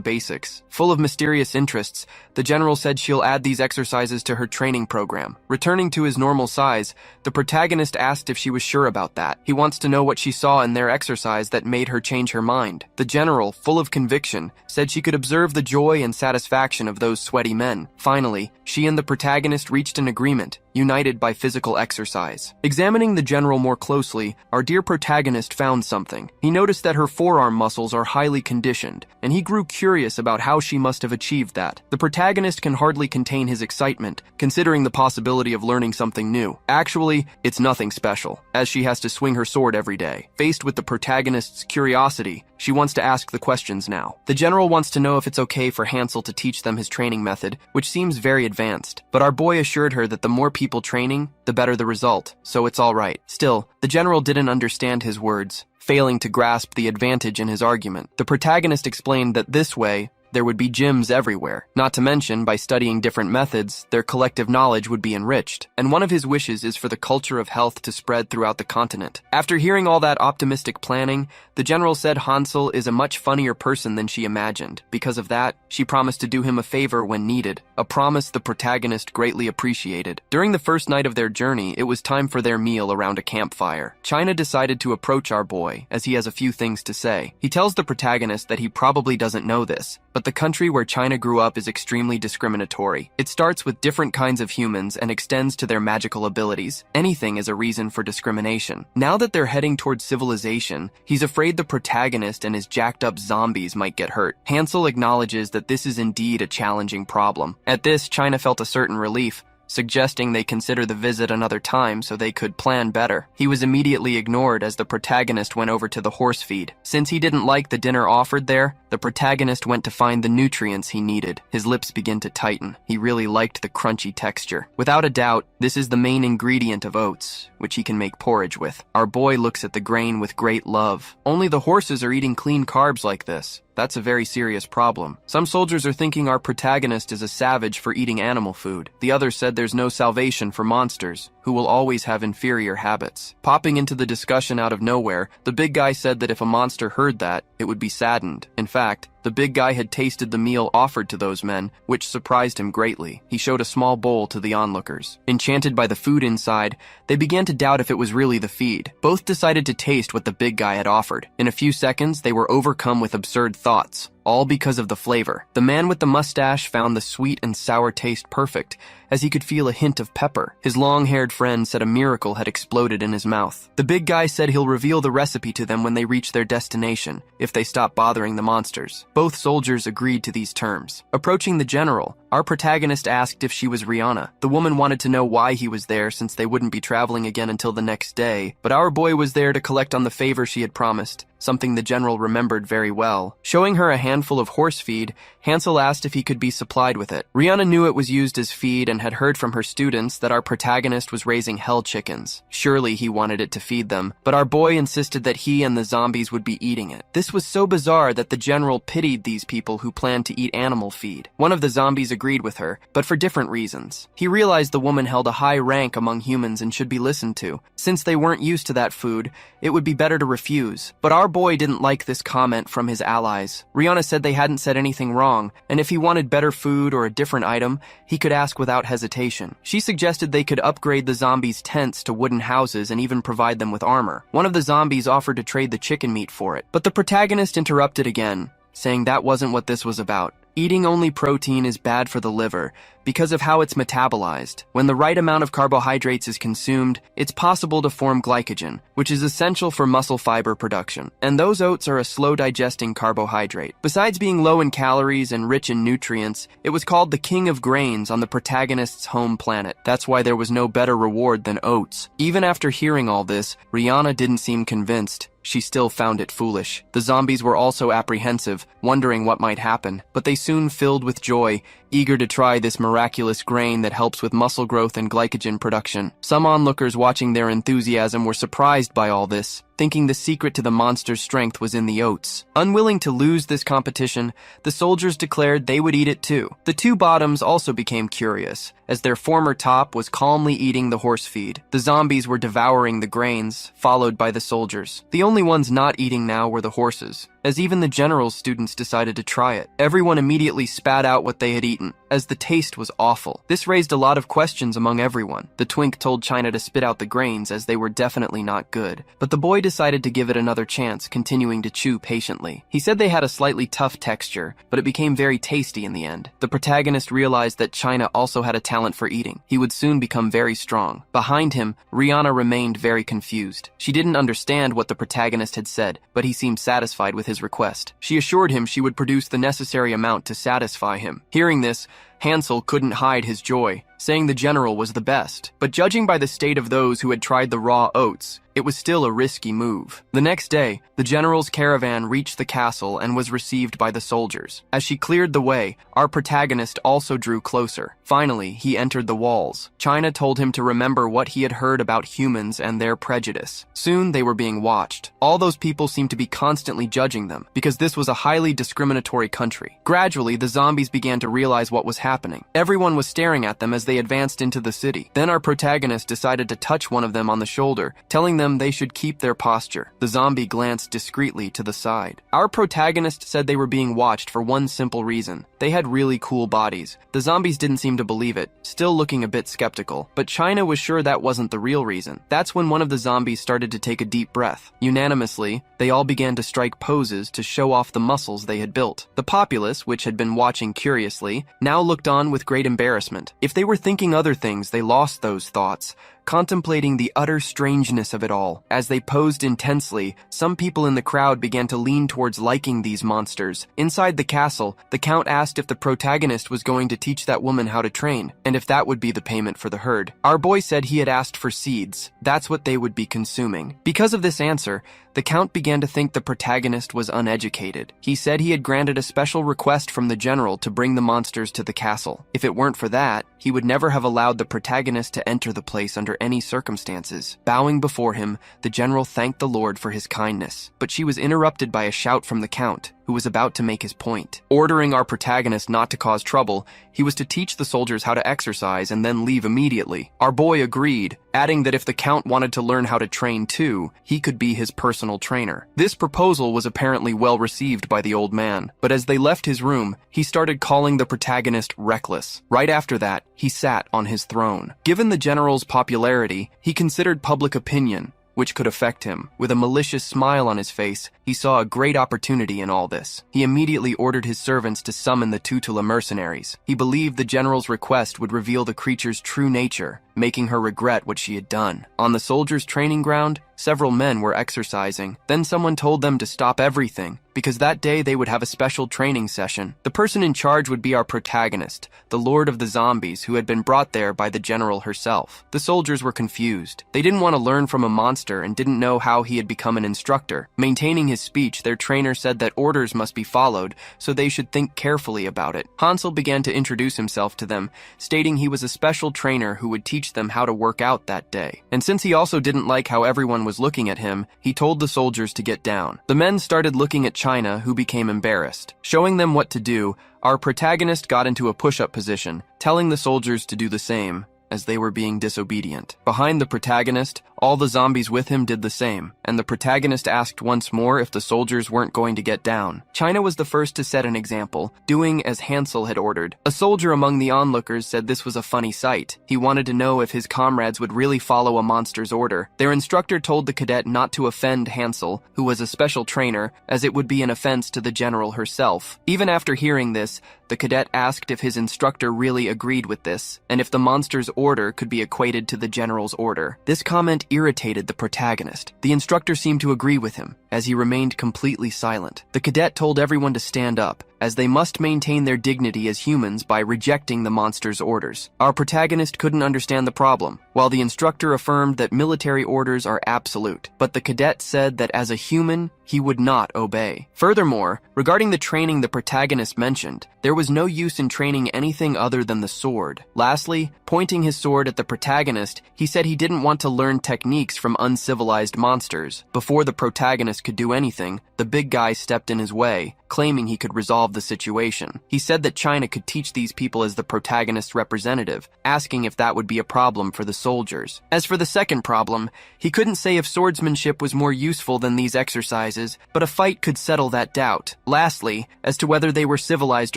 basics. Full of mysterious interests, the general said she'll add these exercises to her training program. Returning to his normal size, the protagonist asked if she was sure about that. He wants to know what she saw in their exercise that made her change her mind. The general, full of conviction, said she could observe the joy and satisfaction of those sweaty men. Finally, she and the protagonist reached an agreement, united by physical exercise. Examining the general more closely, our dear protagonist found something. He noticed that her forearm muscles are highly conditioned, and he grew curious about how she must have achieved that. The protagonist can hardly contain his excitement, considering the possibility of learning something new. Actually, it's nothing special, as she has to swing her sword every day. Faced with the protagonist's curiosity, she wants to ask the questions now. The general wants to know if it's okay for Hansel to teach them his training method, which seems very advanced. But our boy assured her that the more people training, the better the result, so it's all right. Still, the general didn't understand his words, failing to grasp the advantage in his argument. The protagonist explained that this way, there would be gyms everywhere. Not to mention, by studying different methods, their collective knowledge would be enriched. And one of his wishes is for the culture of health to spread throughout the continent. After hearing all that optimistic planning, the general said Hansel is a much funnier person than she imagined. Because of that, she promised to do him a favor when needed, a promise the protagonist greatly appreciated. During the first night of their journey, it was time for their meal around a campfire. China decided to approach our boy, as he has a few things to say. He tells the protagonist that he probably doesn't know this, but the country where China grew up is extremely discriminatory. It starts with different kinds of humans and extends to their magical abilities. Anything is a reason for discrimination. Now that they're heading towards civilization, he's afraid the protagonist and his jacked-up zombies might get hurt. Hansel acknowledges that this is indeed a challenging problem. At this, China felt a certain relief, suggesting they consider the visit another time so they could plan better. He was immediately ignored as the protagonist went over to the horse feed. Since he didn't like the dinner offered there, the protagonist went to find the nutrients he needed. His lips began to tighten. He really liked the crunchy texture. Without a doubt, this is the main ingredient of oats, which he can make porridge with. Our boy looks at the grain with great love. Only the horses are eating clean carbs like this. That's a very serious problem. Some soldiers are thinking our protagonist is a savage for eating animal food. The others said there's no salvation for monsters, who will always have inferior habits. Popping into the discussion out of nowhere, the big guy said that if a monster heard that, it would be saddened. In fact, the big guy had tasted the meal offered to those men, which surprised him greatly. He showed a small bowl to the onlookers. Enchanted by the food inside, they began to doubt if it was really the feed. Both decided to taste what the big guy had offered. In a few seconds, they were overcome with absurd thoughts, all because of the flavor. The man with the mustache found the sweet and sour taste perfect, as he could feel a hint of pepper. His long-haired friend said a miracle had exploded in his mouth. The big guy said he'll reveal the recipe to them when they reach their destination, if they stop bothering the monsters. Both soldiers agreed to these terms. Approaching the general, our protagonist asked if she was Rihanna. The woman wanted to know why he was there since they wouldn't be traveling again until the next day, but our boy was there to collect on the favor she had promised, something the general remembered very well. Showing her a handful of horse feed, Hansel asked if he could be supplied with it. Rihanna knew it was used as feed and had heard from her students that our protagonist was raising hell chickens. Surely he wanted it to feed them, but our boy insisted that he and the zombies would be eating it. This was so bizarre that the general pitied these people who planned to eat animal feed. One of the zombies agreed with her, but for different reasons. He realized the woman held a high rank among humans and should be listened to. Since they weren't used to that food, it would be better to refuse. But our boy didn't like this comment from his allies. Rihanna said they hadn't said anything wrong, and if he wanted better food or a different item, he could ask without hesitation. She suggested they could upgrade the zombies' tents to wooden houses and even provide them with armor. One of the zombies offered to trade the chicken meat for it, but the protagonist interrupted again, saying that wasn't what this was about. Eating only protein is bad for the liver because of how it's metabolized. When the right amount of carbohydrates is consumed, it's possible to form glycogen, which is essential for muscle fiber production. And those oats are a slow-digesting carbohydrate. Besides being low in calories and rich in nutrients, it was called the king of grains on the protagonist's home planet. That's why there was no better reward than oats. Even after hearing all this, Rihanna didn't seem convinced. She still found it foolish. The zombies were also apprehensive, wondering what might happen, but they soon filled with joy, eager to try this miraculous grain that helps with muscle growth and glycogen production. Some onlookers watching their enthusiasm were surprised by all this, thinking the secret to the monster's strength was in the oats. Unwilling to lose this competition, the soldiers declared they would eat it too. The two bottoms also became curious, as their former top was calmly eating the horse feed. The zombies were devouring the grains, followed by the soldiers. The only ones not eating now were the horses, as even the general's students decided to try it. Everyone immediately spat out what they had eaten, as the taste was awful. This raised a lot of questions among everyone. The twink told China to spit out the grains as they were definitely not good, but the boy decided to give it another chance, continuing to chew patiently. He said they had a slightly tough texture, but it became very tasty in the end. The protagonist realized that China also had a talent for eating. He would soon become very strong. Behind him, Rihanna remained very confused. She didn't understand what the protagonist had said, but he seemed satisfied with his request. She assured him she would produce the necessary amount to satisfy him. Hearing this, Hansel couldn't hide his joy, saying the general was the best. But judging by the state of those who had tried the raw oats, it was still a risky move. The next day, the general's caravan reached the castle and was received by the soldiers. As she cleared the way, our protagonist also drew closer. Finally, he entered the walls. China told him to remember what he had heard about humans and their prejudice. Soon, they were being watched. All those people seemed to be constantly judging them, because this was a highly discriminatory country. Gradually, the zombies began to realize what was happening. Everyone was staring at them as they advanced into the city. Then our protagonist decided to touch one of them on the shoulder, telling them they should keep their posture. The zombie glanced discreetly to the side. Our protagonist said they were being watched for one simple reason. They had really cool bodies. The zombies didn't seem to believe it, still looking a bit skeptical. But China was sure that wasn't the real reason. That's when one of the zombies started to take a deep breath. Unanimously, they all began to strike poses to show off the muscles they had built. The populace, which had been watching curiously, now looked on with great embarrassment. If they were thinking other things, they lost those thoughts, contemplating the utter strangeness of it all. As they posed intensely, some people in the crowd began to lean towards liking these monsters. Inside the castle, the Count asked if the protagonist was going to teach that woman how to train, and if that would be the payment for the herd. Our boy said he had asked for seeds. That's what they would be consuming. Because of this answer, the Count began to think the protagonist was uneducated. He said he had granted a special request from the general to bring the monsters to the castle. If it weren't for that, he would never have allowed the protagonist to enter the place under any circumstances. Bowing before him, the general thanked the Lord for his kindness, but she was interrupted by a shout from the Count, who was about to make his point. Ordering our protagonist not to cause trouble, he was to teach the soldiers how to exercise and then leave immediately. Our boy agreed, adding that if the Count wanted to learn how to train too, he could be his personal trainer. This proposal was apparently well received by the old man, but as they left his room, he started calling the protagonist reckless. Right after that, he sat on his throne. Given the general's popularity, he considered public opinion, which could affect him. With a malicious smile on his face, he saw a great opportunity in all this. He immediately ordered his servants to summon the Tutula mercenaries. He believed the general's request would reveal the creature's true nature, making her regret what she had done. On the soldiers' training ground, several men were exercising. Then someone told them to stop everything, because that day they would have a special training session. The person in charge would be our protagonist, the Lord of the Zombies, who had been brought there by the general herself. The soldiers were confused. They didn't want to learn from a monster and didn't know how he had become an instructor. Maintaining his speech, their trainer said that orders must be followed, so they should think carefully about it. Hansel began to introduce himself to them, stating he was a special trainer who would teach them how to work out that day. And since he also didn't like how everyone was looking at him, he told the soldiers to get down. The men started looking at China, who became embarrassed. Showing them what to do, our protagonist got into a push-up position, telling the soldiers to do the same, as they were being disobedient. Behind the protagonist, all the zombies with him did the same, and the protagonist asked once more if the soldiers weren't going to get down. China was the first to set an example, doing as Hansel had ordered. A soldier among the onlookers said this was a funny sight. He wanted to know if his comrades would really follow a monster's order. Their instructor told the cadet not to offend Hansel, who was a special trainer, as it would be an offense to the general herself. Even after hearing this, the cadet asked if his instructor really agreed with this, and if the monster's order could be equated to the general's order. This comment irritated the protagonist. The instructor seemed to agree with him, as he remained completely silent. The cadet told everyone to stand up, as they must maintain their dignity as humans by rejecting the monster's orders. Our protagonist couldn't understand the problem, while the instructor affirmed that military orders are absolute, but the cadet said that as a human, he would not obey. Furthermore, regarding the training the protagonist mentioned, there was no use in training anything other than the sword. Lastly, pointing his sword at the protagonist, he said he didn't want to learn techniques from uncivilized monsters. Before the protagonist could do anything, the big guy stepped in his way, claiming he could resolve the situation. He said that China could teach these people as the protagonist's representative, asking if that would be a problem for the soldiers. As for the second problem, he couldn't say if swordsmanship was more useful than these exercises, but a fight could settle that doubt. Lastly, as to whether they were civilized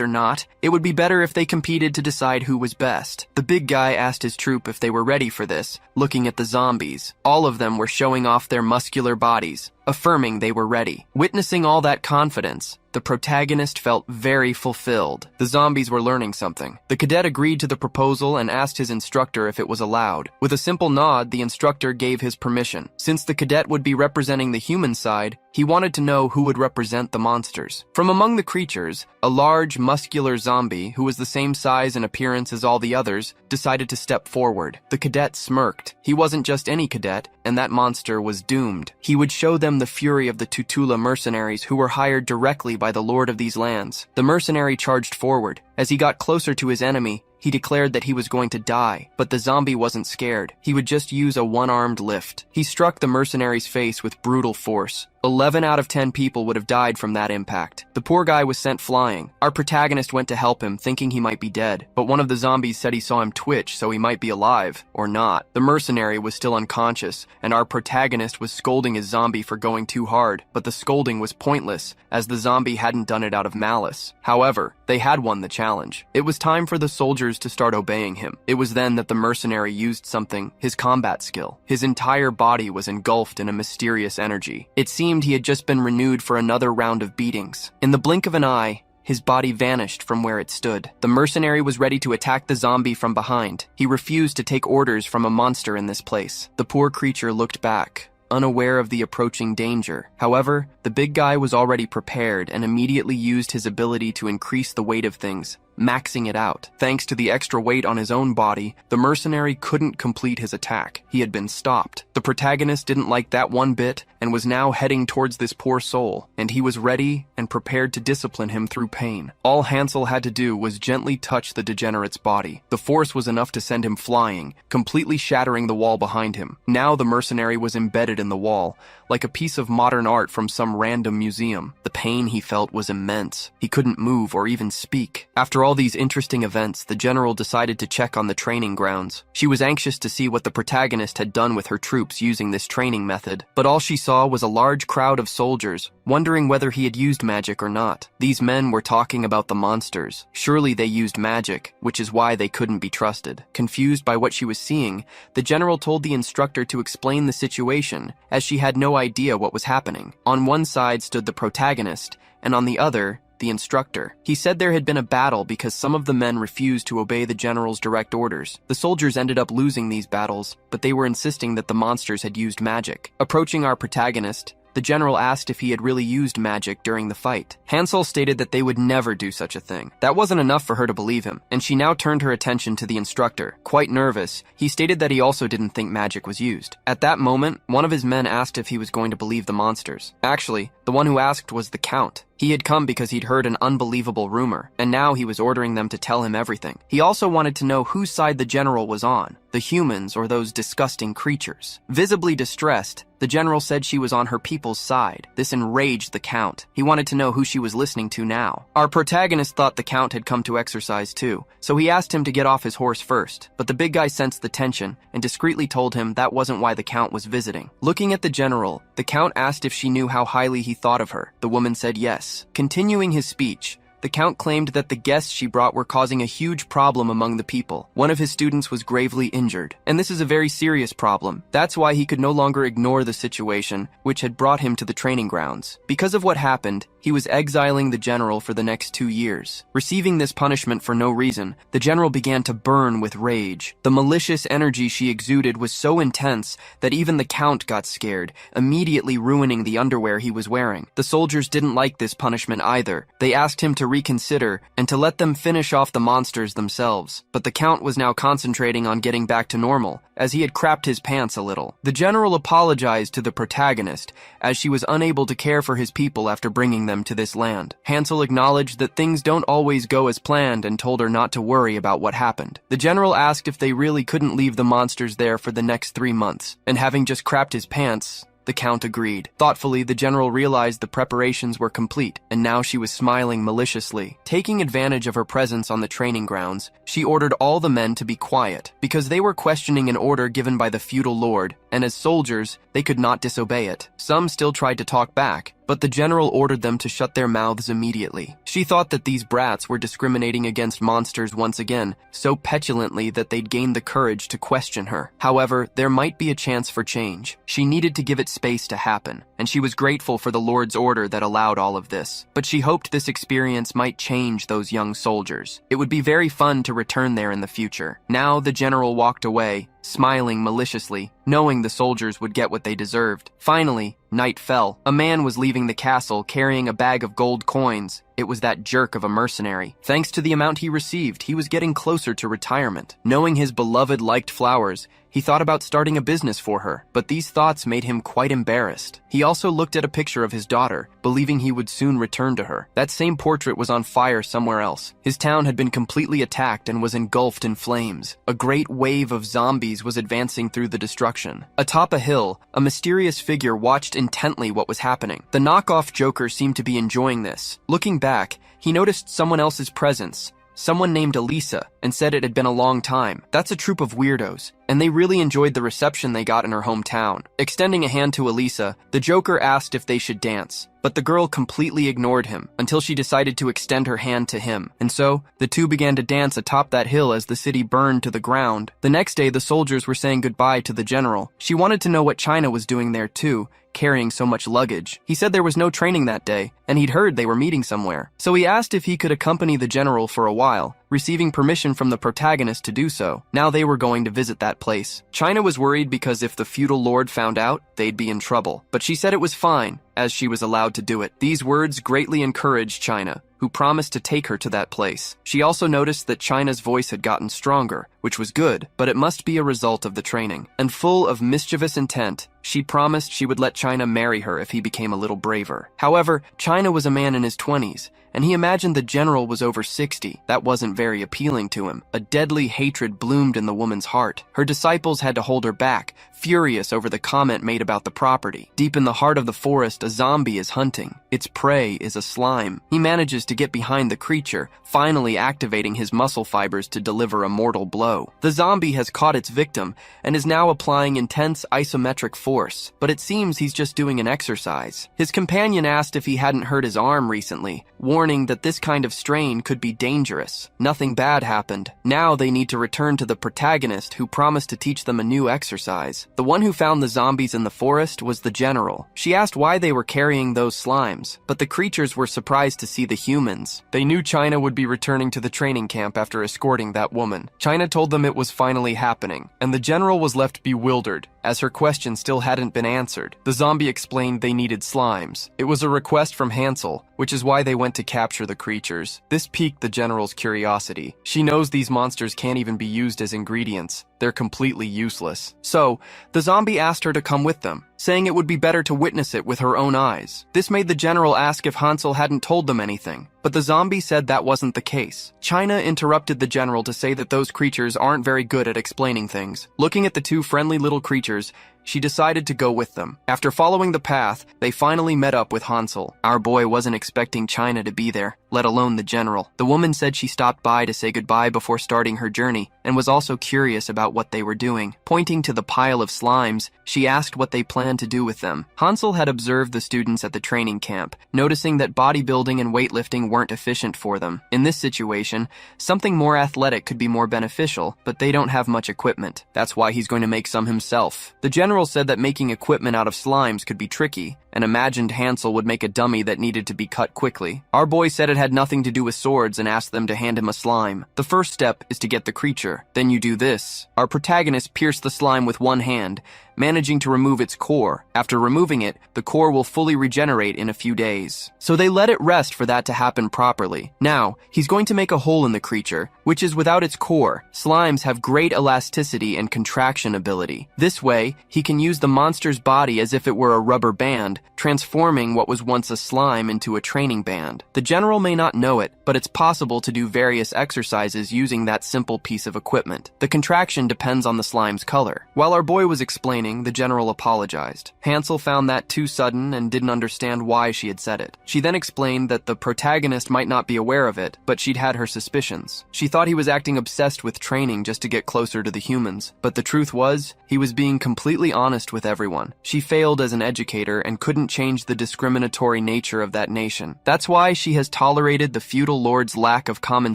or not, it would be better if they competed to decide who was best. The big guy asked his troop if they were ready for this, looking at the zombies. All of them were showing off their muscular bodies, affirming they were ready. Witnessing all that confidence, the protagonist felt very fulfilled. The zombies were learning something. The cadet agreed to the proposal and asked his instructor if it was allowed. With a simple nod, the instructor gave his permission. Since the cadet would be representing the human side, he wanted to know who would represent the monsters. From among the creatures, a large, muscular zombie, who was the same size and appearance as all the others, decided to step forward. The cadet smirked. He wasn't just any cadet, and that monster was doomed. He would show them the fury of the Tutula mercenaries who were hired directly by the lord of these lands. The mercenary charged forward. As he got closer to his enemy, He declared that he was going to die, but the zombie wasn't scared. He would just use a one-armed lift. He struck the mercenary's face with brutal force. 11 out of 10 people would have died from that impact. The poor guy was sent flying. Our protagonist went to help him, thinking he might be dead, but one of the zombies said he saw him twitch, so he might be alive, or not. The mercenary was still unconscious, and our protagonist was scolding his zombie for going too hard, but the scolding was pointless, as the zombie hadn't done it out of malice. However, they had won the challenge. It was time for the soldiers to start obeying him. It was then that the mercenary used something, his combat skill. His entire body was engulfed in a mysterious energy. It seemed he had just been renewed for another round of beatings. In the blink of an eye, his body vanished from where it stood. The mercenary was ready to attack the zombie from behind. He refused to take orders from a monster in this place. The poor creature looked back, unaware of the approaching danger. However, the big guy was already prepared and immediately used his ability to increase the weight of things, maxing it out. Thanks to the extra weight on his own body, the mercenary couldn't complete his attack. He had been stopped. The protagonist didn't like that one bit and was now heading towards this poor soul, and he was ready and prepared to discipline him through pain. All Hansel had to do was gently touch the degenerate's body. The force was enough to send him flying, completely shattering the wall behind him. Now the mercenary was embedded in the wall, like a piece of modern art from some random museum. The pain he felt was immense. He couldn't move or even speak. After all these interesting events, the general decided to check on the training grounds. She was anxious to see what the protagonist had done with her troops using this training method, but all she saw was a large crowd of soldiers, wondering whether he had used magic or not. These men were talking about the monsters. Surely they used magic, which is why they couldn't be trusted. Confused by what she was seeing, the general told the instructor to explain the situation, as she had no idea what was happening. On one side stood the protagonist, and on the other, the instructor. He said there had been a battle because some of the men refused to obey the general's direct orders. The soldiers ended up losing these battles, but they were insisting that the monsters had used magic. Approaching our protagonist, the general asked if he had really used magic during the fight. Hansel stated that they would never do such a thing. That wasn't enough for her to believe him, and she now turned her attention to the instructor. Quite nervous, he stated that he also didn't think magic was used. At that moment, one of his men asked if he was going to believe the monsters. Actually, the one who asked was the Count. He had come because he'd heard an unbelievable rumor, and now he was ordering them to tell him everything. He also wanted to know whose side the general was on, the humans or those disgusting creatures. Visibly distressed, the general said she was on her people's side. This enraged the Count. He wanted to know who she was listening to now. Our protagonist thought the Count had come to exercise too, so he asked him to get off his horse first, but the big guy sensed the tension and discreetly told him that wasn't why the Count was visiting. Looking at the general, the Count asked if she knew how highly he thought of her. The woman said yes. Continuing his speech, the Count claimed that the guests she brought were causing a huge problem among the people. One of his students was gravely injured, and this is a very serious problem. That's why he could no longer ignore the situation, which had brought him to the training grounds. Because of what happened, he was exiling the general for the next 2 years. Receiving this punishment for no reason, the general began to burn with rage. The malicious energy she exuded was so intense that even the Count got scared, immediately ruining the underwear he was wearing. The soldiers didn't like this punishment either. They asked him to reconsider and to let them finish off the monsters themselves. But the Count was now concentrating on getting back to normal, as he had crapped his pants a little. The general apologized to the protagonist, as she was unable to care for his people after bringing them to this land. Hansel acknowledged that things don't always go as planned and told her not to worry about what happened. The general asked if they really couldn't leave the monsters there for the next 3 months, and having just crapped his pants, the Count agreed. Thoughtfully, the general realized the preparations were complete, and now she was smiling maliciously. Taking advantage of her presence on the training grounds, she ordered all the men to be quiet, because they were questioning an order given by the feudal lord, and as soldiers, they could not disobey it. Some still tried to talk back, but the general ordered them to shut their mouths immediately. She thought that these brats were discriminating against monsters once again, so petulantly that they'd gained the courage to question her. However, there might be a chance for change. She needed to give it space to happen, and she was grateful for the Lord's order that allowed all of this. But she hoped this experience might change those young soldiers. It would be very fun to return there in the future. Now the general walked away, smiling maliciously, knowing the soldiers would get what they deserved. Finally, night fell. A man was leaving the castle carrying a bag of gold coins. It was that jerk of a mercenary. Thanks to the amount he received, he was getting closer to retirement. Knowing his beloved liked flowers, he thought about starting a business for her, but these thoughts made him quite embarrassed. He also looked at a picture of his daughter, believing he would soon return to her. That same portrait was on fire somewhere else. His town had been completely attacked and was engulfed in flames. A great wave of zombies was advancing through the destruction. Atop a hill, a mysterious figure watched intently what was happening. The knockoff Joker seemed to be enjoying this. Looking back, he noticed someone else's presence. Someone named Elisa, and said it had been a long time. That's a troop of weirdos, and they really enjoyed the reception they got in her hometown. Extending a hand to Elisa, the Joker asked if they should dance, but the girl completely ignored him until she decided to extend her hand to him. And so, the two began to dance atop that hill as the city burned to the ground. The next day, the soldiers were saying goodbye to the general. She wanted to know what China was doing there too, carrying so much luggage. He said there was no training that day, and he'd heard they were meeting somewhere. So he asked if he could accompany the general for a while, receiving permission from the protagonist to do so. Now they were going to visit that place. China was worried because if the feudal lord found out, they'd be in trouble. But she said it was fine, as she was allowed to do it. These words greatly encouraged China, who promised to take her to that place. She also noticed that China's voice had gotten stronger, which was good, but it must be a result of the training. And full of mischievous intent, she promised she would let China marry her if he became a little braver. However, China was a man in his 20s, and he imagined the general was over 60. That wasn't very appealing to him. A deadly hatred bloomed in the woman's heart. Her disciples had to hold her back, furious over the comment made about the property. Deep in the heart of the forest, a zombie is hunting. Its prey is a slime. He manages to get behind the creature, finally activating his muscle fibers to deliver a mortal blow. The zombie has caught its victim and is now applying intense isometric force, but it seems he's just doing an exercise. His companion asked if he hadn't hurt his arm recently, warning that this kind of strain could be dangerous. Nothing bad happened. Now they need to return to the protagonist, who promised to teach them a new exercise. The one who found the zombies in the forest was the general. She asked why they were carrying those slimes, but the creatures were surprised to see the humans. They knew China would be returning to the training camp after escorting that woman. China told them it was finally happening, and the general was left bewildered, as her question still hadn't been answered. The zombie explained they needed slimes. It was a request from Hansel, which is why they went to capture the creatures. This piqued the general's curiosity. She knows these monsters can't even be used as ingredients. They're completely useless. So, the zombie asked her to come with them, saying it would be better to witness it with her own eyes. This made the general ask if Hansel hadn't told them anything, but the zombie said that wasn't the case. China interrupted the general to say that those creatures aren't very good at explaining things. Looking at the two friendly little creatures, she decided to go with them. After following the path, they finally met up with Hansel. Our boy wasn't expecting China to be there, let alone the general. The woman said she stopped by to say goodbye before starting her journey, and was also curious about what they were doing. Pointing to the pile of slimes, she asked what they planned to do with them. Hansel had observed the students at the training camp, noticing that bodybuilding and weightlifting weren't efficient for them. In this situation, something more athletic could be more beneficial, but they don't have much equipment. That's why he's going to make some himself. The general said that making equipment out of slimes could be tricky, and imagined Hansel would make a dummy that needed to be cut quickly. Our boy said it had nothing to do with swords and asked them to hand him a slime. The first step is to get the creature. Then you do this. Our protagonist pierced the slime with one hand, managing to remove its core. After removing it, the core will fully regenerate in a few days. So they let it rest for that to happen properly. Now, he's going to make a hole in the creature, which is without its core. Slimes have great elasticity and contraction ability. This way, he can use the monster's body as if it were a rubber band, transforming what was once a slime into a training band. The general may not know it, but it's possible to do various exercises using that simple piece of equipment. The contraction depends on the slime's color. While our boy was explaining, the general apologized. Hansel found that too sudden and didn't understand why she had said it. She then explained that the protagonist might not be aware of it, but she'd had her suspicions. She thought he was acting obsessed with training just to get closer to the humans, but the truth was, he was being completely honest with everyone. She failed as an educator and couldn't change the discriminatory nature of that nation. That's why she has tolerated the feudal lord's lack of common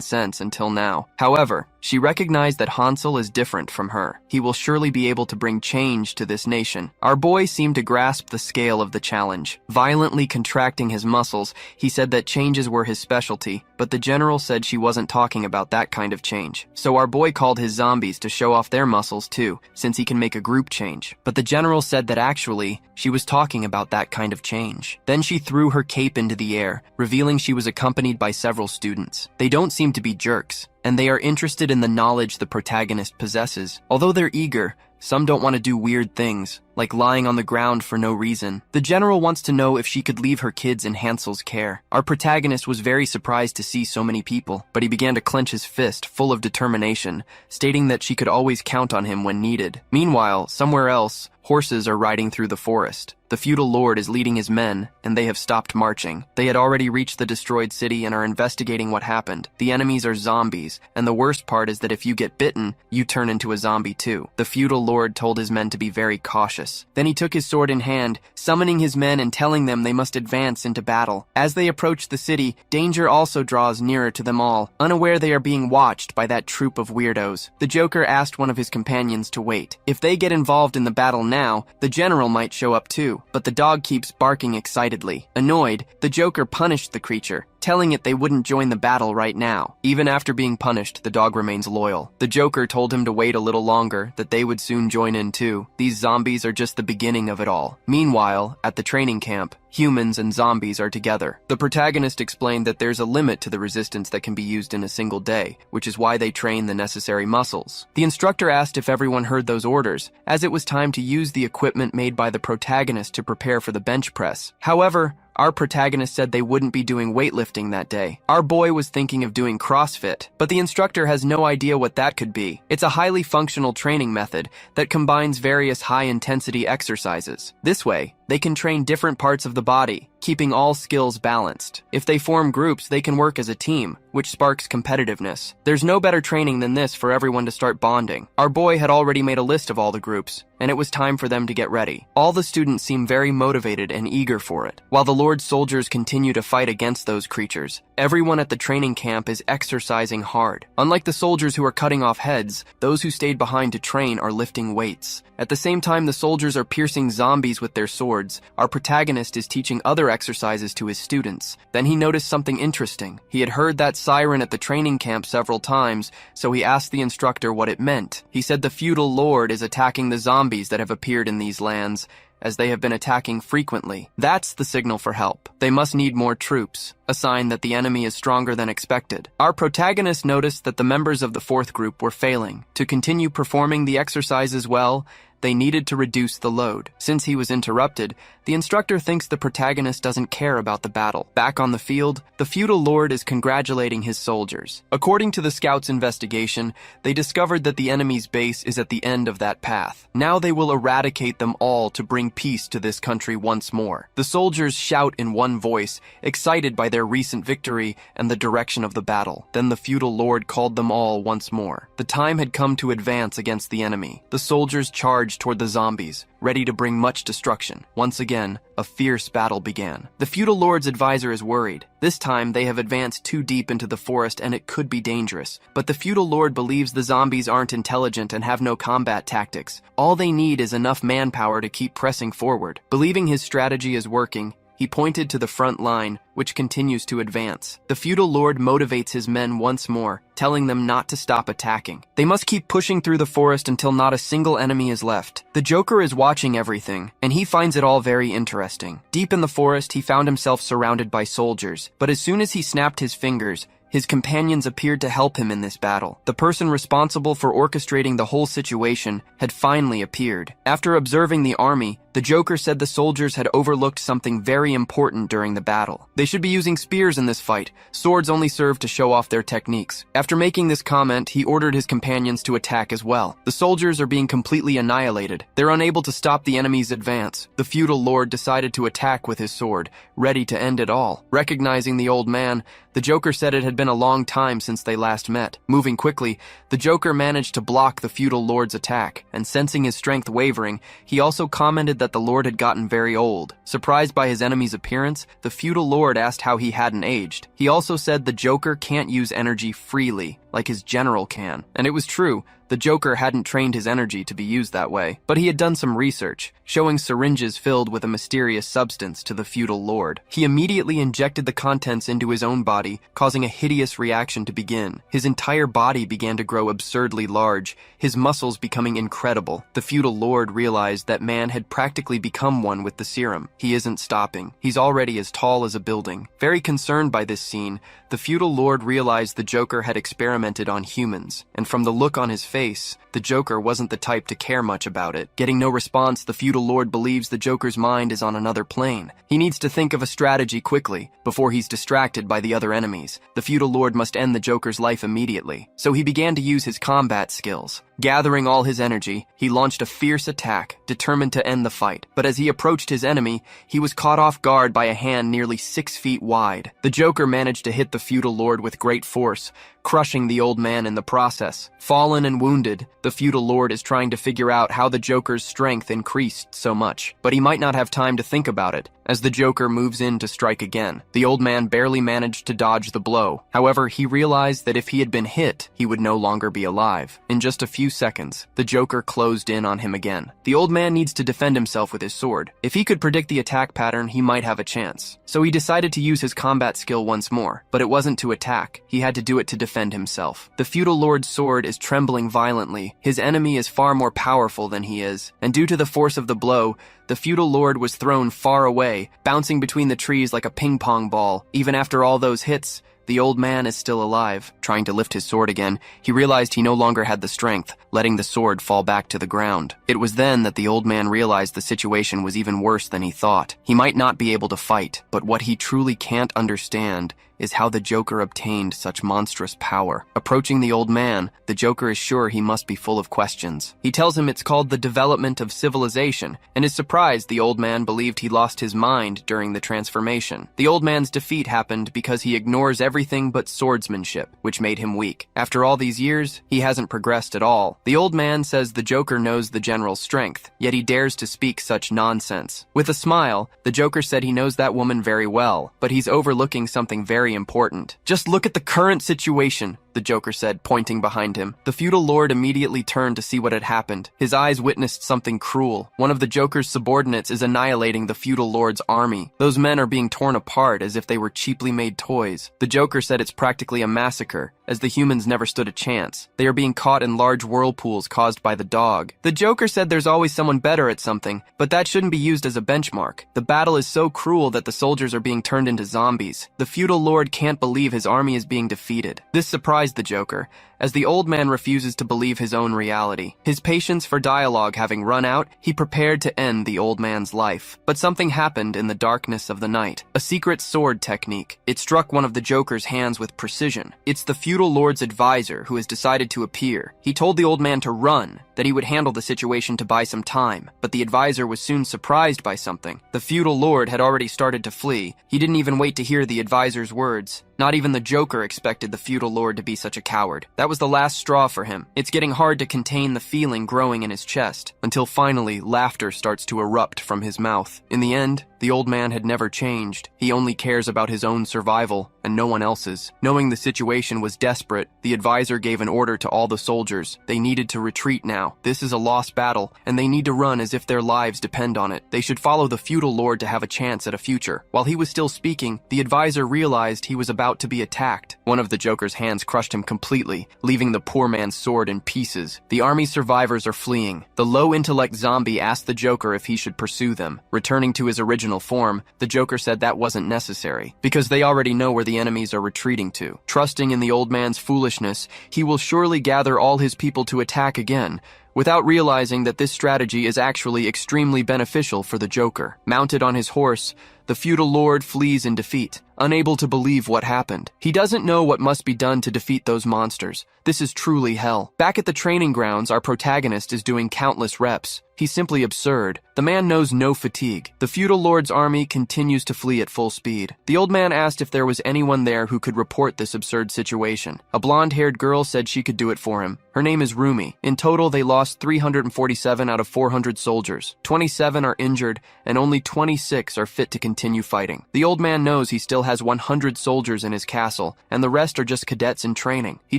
sense until now. However, She recognized that Hansel is different from her. He will surely be able to bring change to this nation. Our boy seemed to grasp the scale of the challenge. Violently contracting his muscles, he said that changes were his specialty, but the general said she wasn't talking about that kind of change. So our boy called his zombies to show off their muscles too, since he can make a group change. But the general said that actually, she was talking about that kind of change. Then she threw her cape into the air, revealing she was accompanied by several students. They don't seem to be jerks, and they are interested in the knowledge the protagonist possesses. Although they're eager, some don't want to do weird things, like lying on the ground for no reason. The general wants to know if she could leave her kids in Hansel's care. Our protagonist was very surprised to see so many people, but he began to clench his fist, full of determination, stating that she could always count on him when needed. Meanwhile, somewhere else, horses are riding through the forest. The feudal lord is leading his men, and they have stopped marching. They had already reached the destroyed city and are investigating what happened. The enemies are zombies, and the worst part is that if you get bitten, you turn into a zombie too. The feudal lord told his men to be very cautious. Then he took his sword in hand, summoning his men and telling them they must advance into battle. As they approach the city, danger also draws nearer to them all, unaware they are being watched by that troop of weirdos. The Joker asked one of his companions to wait. If they get involved in the battle now, the general might show up too. But the dog keeps barking excitedly. Annoyed, the Joker punished the creature, telling it they wouldn't join the battle right now. Even after being punished, the dog remains loyal. The Joker told him to wait a little longer, that they would soon join in too. These zombies are just the beginning of it all. Meanwhile, at the training camp, humans and zombies are together. The protagonist explained that there's a limit to the resistance that can be used in a single day, which is why they train the necessary muscles. The instructor asked if everyone heard those orders, as it was time to use the equipment made by the protagonist to prepare for the bench press. However, our protagonist said they wouldn't be doing weightlifting that day. Our boy was thinking of doing CrossFit, but the instructor has no idea what that could be. It's a highly functional training method that combines various high-intensity exercises. This way, they can train different parts of the body, keeping all skills balanced. If they form groups, they can work as a team, which sparks competitiveness. There's no better training than this for everyone to start bonding. Our boy had already made a list of all the groups, and it was time for them to get ready. All the students seem very motivated and eager for it. While the Lord's soldiers continue to fight against those creatures, everyone at the training camp is exercising hard. Unlike the soldiers who are cutting off heads, those who stayed behind to train are lifting weights. At the same time the soldiers are piercing zombies with their swords, our protagonist is teaching other exercises to his students. Then he noticed something interesting. He had heard that siren at the training camp several times, so he asked the instructor what it meant. He said the feudal lord is attacking the zombies that have appeared in these lands, as they have been attacking frequently. That's the signal for help. They must need more troops, a sign that the enemy is stronger than expected. Our protagonist noticed that the members of the fourth group were failing. To continue performing the exercises well, they needed to reduce the load. Since he was interrupted, the instructor thinks the protagonist doesn't care about the battle. Back on the field, the feudal lord is congratulating his soldiers. According to the scouts' investigation, they discovered that the enemy's base is at the end of that path. Now they will eradicate them all to bring peace to this country once more. The soldiers shout in one voice, excited by their recent victory and the direction of the battle. Then the feudal lord called them all once more. The time had come to advance against the enemy. The soldiers charged toward the zombies, ready to bring much destruction. Once again, a fierce battle began. The feudal lord's advisor is worried. This time, they have advanced too deep into the forest and it could be dangerous. But the feudal lord believes the zombies aren't intelligent and have no combat tactics. All they need is enough manpower to keep pressing forward. Believing his strategy is working, he pointed to the front line, which continues to advance. The feudal lord motivates his men once more, telling them not to stop attacking. They must keep pushing through the forest until not a single enemy is left. The Joker is watching everything, and he finds it all very interesting. Deep in the forest, he found himself surrounded by soldiers, but as soon as he snapped his fingers, his companions appeared to help him in this battle. The person responsible for orchestrating the whole situation had finally appeared. After observing the army, the Joker said the soldiers had overlooked something very important during the battle. They should be using spears in this fight. Swords only serve to show off their techniques. After making this comment, he ordered his companions to attack as well. The soldiers are being completely annihilated. They're unable to stop the enemy's advance. The feudal lord decided to attack with his sword, ready to end it all. Recognizing the old man, the Joker said it had been a long time since they last met. Moving quickly, the Joker managed to block the feudal lord's attack, and sensing his strength wavering, he also commented that that the Lord had gotten very old. Surprised by his enemy's appearance, the feudal lord asked how he hadn't aged. He also said the Joker can't use energy freely, like his general can. And it was true. The Joker hadn't trained his energy to be used that way, but he had done some research, showing syringes filled with a mysterious substance to the feudal lord. He immediately injected the contents into his own body, causing a hideous reaction to begin. His entire body began to grow absurdly large, his muscles becoming incredible. The feudal lord realized that man had practically become one with the serum. He isn't stopping. He's already as tall as a building. Very concerned by this scene, the feudal lord realized the Joker had experimented on humans, and from the look on his face, the Joker wasn't the type to care much about it. Getting no response, the feudal lord believes the Joker's mind is on another plane. He needs to think of a strategy quickly, before he's distracted by the other enemies. The feudal lord must end the Joker's life immediately, so he began to use his combat skills. Gathering all his energy, he launched a fierce attack, determined to end the fight. But as he approached his enemy, he was caught off guard by a hand nearly 6 feet wide. The Joker managed to hit the feudal lord with great force, crushing the old man in the process. Fallen and wounded, the feudal lord is trying to figure out how the Joker's strength increased so much. But he might not have time to think about it, as the Joker moves in to strike again. The old man barely managed to dodge the blow. However, he realized that if he had been hit, he would no longer be alive. In just a few seconds, the Joker closed in on him again. The old man needs to defend himself with his sword. If he could predict the attack pattern, he might have a chance. So he decided to use his combat skill once more, but it wasn't to attack. He had to do it to defend himself. The feudal lord's sword is trembling violently. His enemy is far more powerful than he is, and due to the force of the blow, the feudal lord was thrown far away, bouncing between the trees like a ping-pong ball. Even after all those hits, the old man is still alive. Trying to lift his sword again, he realized he no longer had the strength, letting the sword fall back to the ground. It was then that the old man realized the situation was even worse than he thought. He might not be able to fight, but what he truly can't understand is how the Joker obtained such monstrous power. Approaching the old man, the Joker is sure he must be full of questions. He tells him it's called the development of civilization, and is surprised the old man believed he lost his mind during the transformation. The old man's defeat happened because he ignores everything but swordsmanship, which made him weak. After all these years, he hasn't progressed at all. The old man says the Joker knows the general's strength, yet he dares to speak such nonsense. With a smile, the Joker said he knows that woman very well, but he's overlooking something very important. Just look at the current situation, the Joker said, pointing behind him. The feudal lord immediately turned to see what had happened. His eyes witnessed something cruel. One of the Joker's subordinates is annihilating the feudal lord's army. Those men are being torn apart as if they were cheaply made toys. The Joker said it's practically a massacre, as the humans never stood a chance. They are being caught in large whirlpools caused by the dog. The Joker said there's always someone better at something, but that shouldn't be used as a benchmark. The battle is so cruel that the soldiers are being turned into zombies. The feudal lord can't believe his army is being defeated. This surprised the Joker, as the old man refuses to believe his own reality. His patience for dialogue having run out, he prepared to end the old man's life. But something happened in the darkness of the night. A secret sword technique. It struck one of the Joker's hands with precision. It's the feudal lord's advisor who has decided to appear. He told the old man to run, that he would handle the situation to buy some time, but the advisor was soon surprised by something. The feudal lord had already started to flee. He didn't even wait to hear the advisor's words. Not even the Joker expected the feudal lord to be such a coward. That was the last straw for him. It's getting hard to contain the feeling growing in his chest, until finally laughter starts to erupt from his mouth. In the end, the old man had never changed. He only cares about his own survival, and no one else's. Knowing the situation was desperate, the advisor gave an order to all the soldiers. They needed to retreat now. This is a lost battle, and they need to run as if their lives depend on it. They should follow the feudal lord to have a chance at a future. While he was still speaking, the advisor realized he was about to be attacked. One of the Joker's hands crushed him completely, leaving the poor man's sword in pieces. The army's survivors are fleeing. The low-intellect zombie asked the Joker if he should pursue them. Returning to his original form, the Joker said that wasn't necessary, because they already know where the enemies are retreating to. Trusting in the old man's foolishness, he will surely gather all his people to attack again, without realizing that this strategy is actually extremely beneficial for the Joker. Mounted on his horse, the feudal lord flees in defeat, unable to believe what happened. He doesn't know what must be done to defeat those monsters. This is truly hell. Back at the training grounds, our protagonist is doing countless reps. He's simply absurd. The man knows no fatigue. The feudal lord's army continues to flee at full speed. The old man asked if there was anyone there who could report this absurd situation. A blonde-haired girl said she could do it for him. Her name is Rumi. In total, they lost lost 347 out of 400 soldiers. 27 are injured, and only 26 are fit to continue fighting. The old man knows he still has 100 soldiers in his castle, and the rest are just cadets in training. He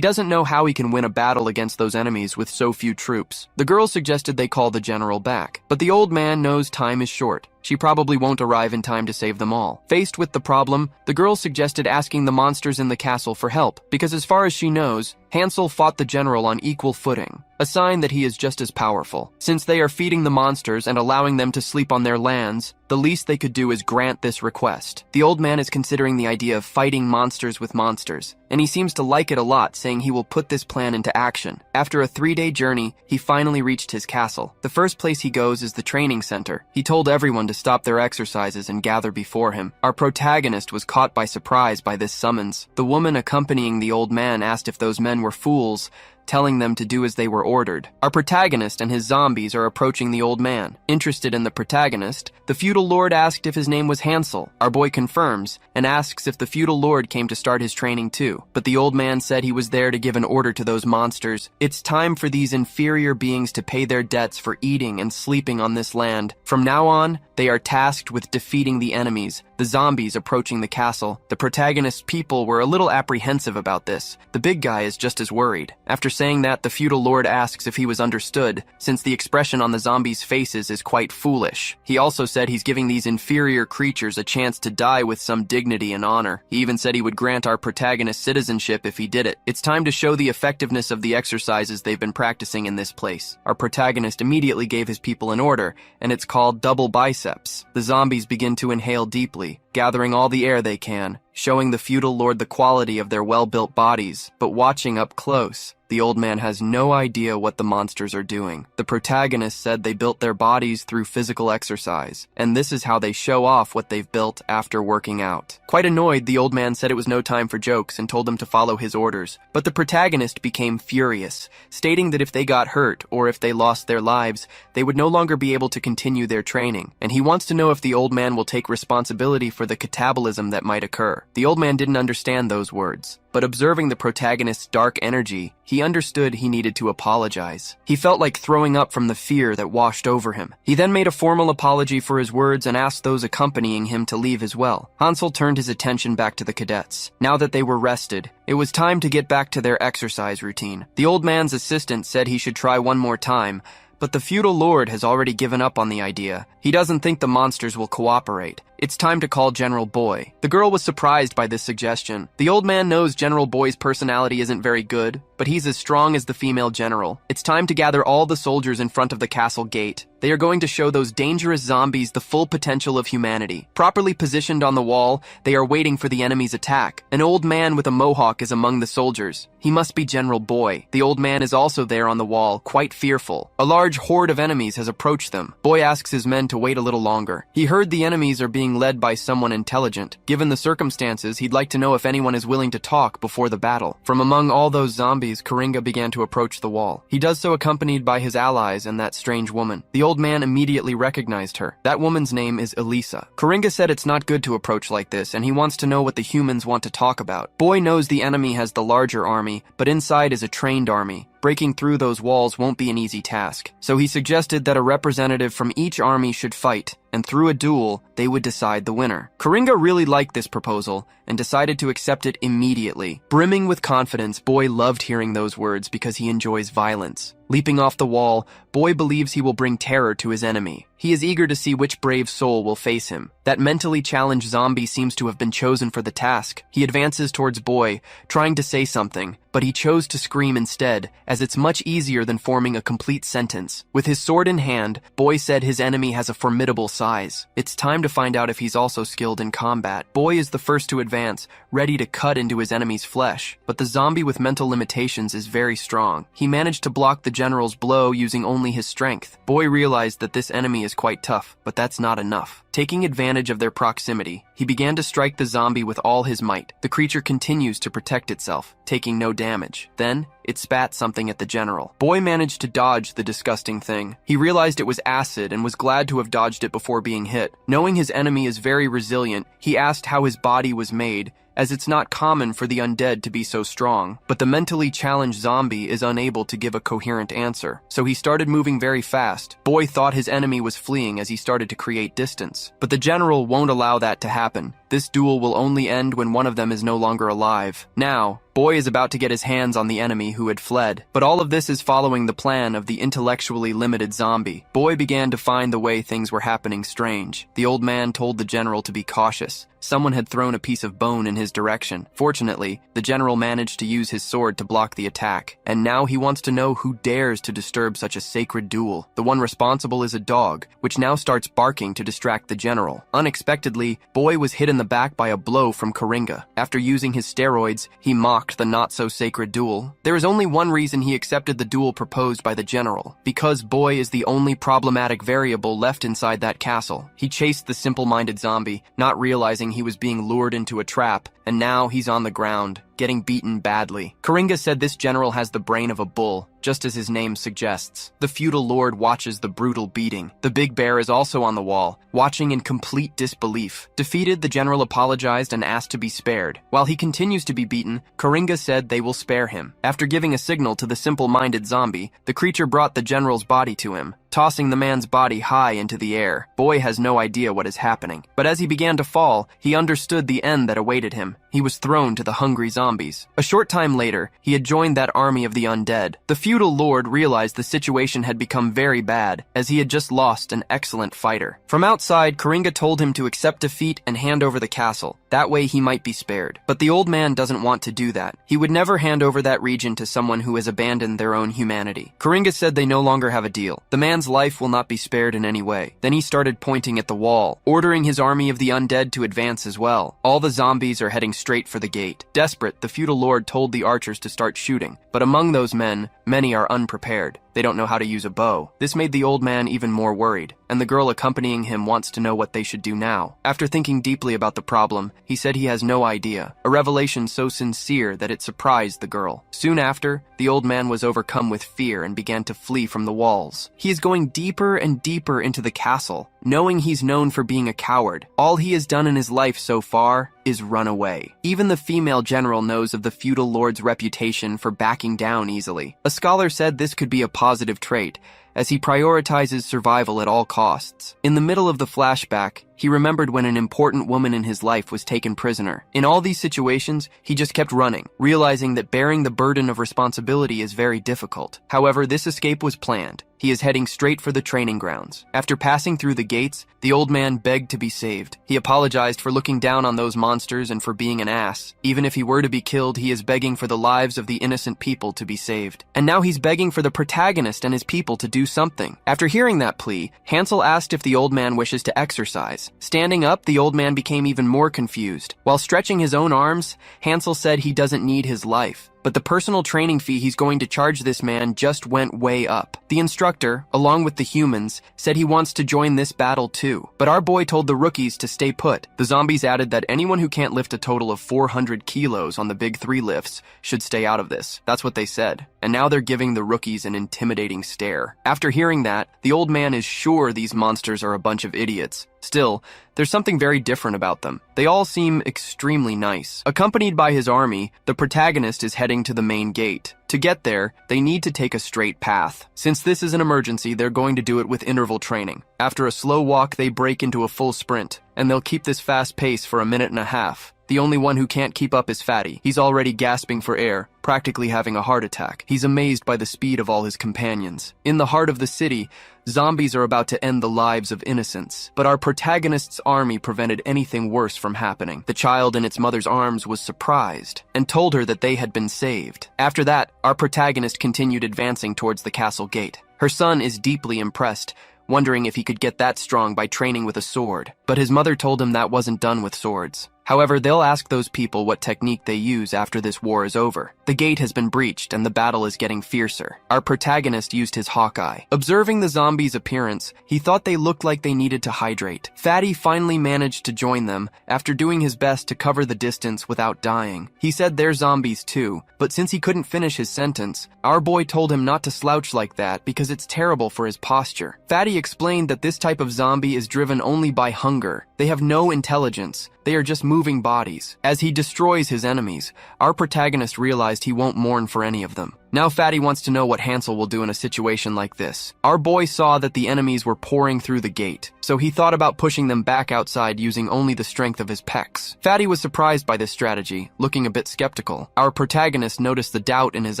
doesn't know how he can win a battle against those enemies with so few troops. The girl suggested they call the general back, but the old man knows time is short. She probably won't arrive in time to save them all. Faced with the problem, the girl suggested asking the monsters in the castle for help, because as far as she knows, Hansel fought the general on equal footing, a sign that he is just as powerful. Since they are feeding the monsters and allowing them to sleep on their lands, the least they could do is grant this request. The old man is considering the idea of fighting monsters with monsters, and he seems to like it a lot, saying he will put this plan into action. After a 3-day journey, he finally reached his castle. The first place he goes is the training center. He told everyone to stop their exercises and gather before him. Our protagonist was caught by surprise by this summons. The woman accompanying the old man asked if those men were fools, telling them to do as they were ordered. Our protagonist and his zombies are approaching the old man. Interested in the protagonist, the feudal lord asked if his name was Hansel. Our boy confirms and asks if the feudal lord came to start his training too. But the old man said he was there to give an order to those monsters. It's time for these inferior beings to pay their debts for eating and sleeping on this land. From now on, they are tasked with defeating the enemies, the zombies approaching the castle. The protagonist's people were a little apprehensive about this. The big guy is just as worried. After saying that, the feudal lord asks if he was understood, since the expression on the zombies' faces is quite foolish. He also said he's giving these inferior creatures a chance to die with some dignity and honor. He even said he would grant our protagonist citizenship if he did it. It's time to show the effectiveness of the exercises they've been practicing in this place. Our protagonist immediately gave his people an order, and it's called double biceps. The zombies begin to inhale deeply, gathering all the air they can, showing the feudal lord the quality of their well-built bodies. But watching up close, the old man has no idea what the monsters are doing. The protagonist said they built their bodies through physical exercise, and this is how they show off what they've built after working out. Quite annoyed, the old man said it was no time for jokes and told them to follow his orders. But the protagonist became furious, stating that if they got hurt or if they lost their lives, they would no longer be able to continue their training, and he wants to know if the old man will take responsibility for the catabolism that might occur. The old man didn't understand those words, but observing the protagonist's dark energy, he understood he needed to apologize. He felt like throwing up from the fear that washed over him. He then made a formal apology for his words and asked those accompanying him to leave as well. Hansel turned his attention back to the cadets. Now that they were rested, it was time to get back to their exercise routine. The old man's assistant said he should try one more time, but the feudal lord has already given up on the idea. He doesn't think the monsters will cooperate. It's time to call General Boy. The girl was surprised by this suggestion. The old man knows General Boy's personality isn't very good, but he's as strong as the female general. It's time to gather all the soldiers in front of the castle gate. They are going to show those dangerous zombies the full potential of humanity. Properly positioned on the wall, they are waiting for the enemy's attack. An old man with a mohawk is among the soldiers. He must be General Boy. The old man is also there on the wall, quite fearful. A large horde of enemies has approached them. Boy asks his men to wait a little longer. He heard the enemies are being led by someone intelligent. Given the circumstances, he'd like to know if anyone is willing to talk before the battle. From among all those zombies, Coringa began to approach the wall. He does so accompanied by his allies and that strange woman. The old man immediately recognized her. That woman's name is Elisa. Coringa said it's not good to approach like this, and he wants to know what the humans want to talk about. Boy knows the enemy has the larger army, but inside is a trained army. Breaking through those walls won't be an easy task. So he suggested that a representative from each army should fight, and through a duel, they would decide the winner. Coringa really liked this proposal and decided to accept it immediately. Brimming with confidence, Boy loved hearing those words because he enjoys violence. Leaping off the wall, Boy believes he will bring terror to his enemy. He is eager to see which brave soul will face him. That mentally challenged zombie seems to have been chosen for the task. He advances towards Boy, trying to say something, but he chose to scream instead, as it's much easier than forming a complete sentence. With his sword in hand, Boy said his enemy has a formidable size. It's time to find out if he's also skilled in combat. Boy is the first to advance, ready to cut into his enemy's flesh, but the zombie with mental limitations is very strong. He managed to block the general's blow using only his strength. Boy realized that this enemy is quite tough, but that's not enough. Taking advantage of their proximity, he began to strike the zombie with all his might. The creature continues to protect itself, taking no damage. Then, it spat something at the general. Boy managed to dodge the disgusting thing. He realized it was acid and was glad to have dodged it before being hit. Knowing his enemy is very resilient, he asked how his body was made, as it's not common for the undead to be so strong. But the mentally challenged zombie is unable to give a coherent answer, so he started moving very fast. Boy thought his enemy was fleeing as he started to create distance. But the general won't allow that to happen. This duel will only end when one of them is no longer alive. Now, Boy is about to get his hands on the enemy who had fled. But all of this is following the plan of the intellectually limited zombie. Boy began to find the way things were happening strange. The old man told the general to be cautious. Someone had thrown a piece of bone in his direction. Fortunately, the general managed to use his sword to block the attack. And now he wants to know who dares to disturb such a sacred duel. The one responsible is a dog, which now starts barking to distract the general. Unexpectedly, Boy was hit in the back by a blow from Karinga. After using his steroids, he mocked the not-so-sacred duel. There is only one reason he accepted the duel proposed by the general: because Boy is the only problematic variable left inside that castle. He chased the simple-minded zombie, not realizing he was being lured into a trap, and now he's on the ground, getting beaten badly. Karinga said this general has the brain of a bull, just as his name suggests. The feudal lord watches the brutal beating. The big bear is also on the wall, watching in complete disbelief. Defeated, the general apologized and asked to be spared. While he continues to be beaten, Karinga said they will spare him. After giving a signal to the simple-minded zombie, the creature brought the general's body to him, tossing the man's body high into the air. Boy has no idea what is happening. But as he began to fall, he understood the end that awaited him. He was thrown to the hungry zombies. A short time later, he had joined that army of the undead. The feudal lord realized the situation had become very bad, as he had just lost an excellent fighter. From outside, Karinga told him to accept defeat and hand over the castle. That way he might be spared. But the old man doesn't want to do that. He would never hand over that region to someone who has abandoned their own humanity. Karinga said they no longer have a deal. The man's life will not be spared in any way. Then he started pointing at the wall, ordering his army of the undead to advance as well. All the zombies are heading straight for the gate. Desperate, the feudal lord told the archers to start shooting. But among those men, many are unprepared. They don't know how to use a bow. This made the old man even more worried, and the girl accompanying him wants to know what they should do now. After thinking deeply about the problem, he said he has no idea, a revelation so sincere that it surprised the girl. Soon after, the old man was overcome with fear and began to flee from the walls. He is going deeper and deeper into the castle, knowing he's known for being a coward. All he has done in his life so far is run away. Even the female general knows of the feudal lord's reputation for backing down easily. A scholar said this could be a positive trait, as he prioritizes survival at all costs. In the middle of the flashback, he remembered when an important woman in his life was taken prisoner. In all these situations, he just kept running, realizing that bearing the burden of responsibility is very difficult. However, this escape was planned. He is heading straight for the training grounds. After passing through the gates, the old man begged to be saved. He apologized for looking down on those monsters and for being an ass. Even if he were to be killed, he is begging for the lives of the innocent people to be saved. And now he's begging for the protagonist and his people to do something. After hearing that plea, Hansel asked if the old man wishes to exercise. Standing up, the old man became even more confused. While stretching his own arms, Hansel said he doesn't need his life. But the personal training fee he's going to charge this man just went way up. The instructor, along with the humans, said he wants to join this battle too. But our boy told the rookies to stay put. The zombies added that anyone who can't lift a total of 400 kilos on the big 3 lifts should stay out of this. That's what they said. And now they're giving the rookies an intimidating stare. After hearing that, the old man is sure these monsters are a bunch of idiots. Still, there's something very different about them. They all seem extremely nice. Accompanied by his army, the protagonist is heading to the main gate. To get there, they need to take a straight path. Since this is an emergency, they're going to do it with interval training. After a slow walk, they break into a full sprint, and they'll keep this fast pace for 1.5 minutes. The only one who can't keep up is Fatty. He's already gasping for air, practically having a heart attack. He's amazed by the speed of all his companions. In the heart of the city, zombies are about to end the lives of innocents. But our protagonist's army prevented anything worse from happening. The child in its mother's arms was surprised and told her that they had been saved. After that, our protagonist continued advancing towards the castle gate. Her son is deeply impressed, wondering if he could get that strong by training with a sword. But his mother told him that wasn't done with swords. However, they'll ask those people what technique they use after this war is over. The gate has been breached and the battle is getting fiercer. Our protagonist used his Hawkeye. Observing the zombies' appearance, he thought they looked like they needed to hydrate. Fatty finally managed to join them after doing his best to cover the distance without dying. He said they're zombies too, but since he couldn't finish his sentence, our boy told him not to slouch like that because it's terrible for his posture. Fatty explained that this type of zombie is driven only by hunger. They have no intelligence. They are just moving moving bodies. As he destroys his enemies, our protagonist realized he won't mourn for any of them. Now Fatty wants to know what Hansel will do in a situation like this. Our boy saw that the enemies were pouring through the gate, so he thought about pushing them back outside using only the strength of his pecs. Fatty was surprised by this strategy, looking a bit skeptical. Our protagonist noticed the doubt in his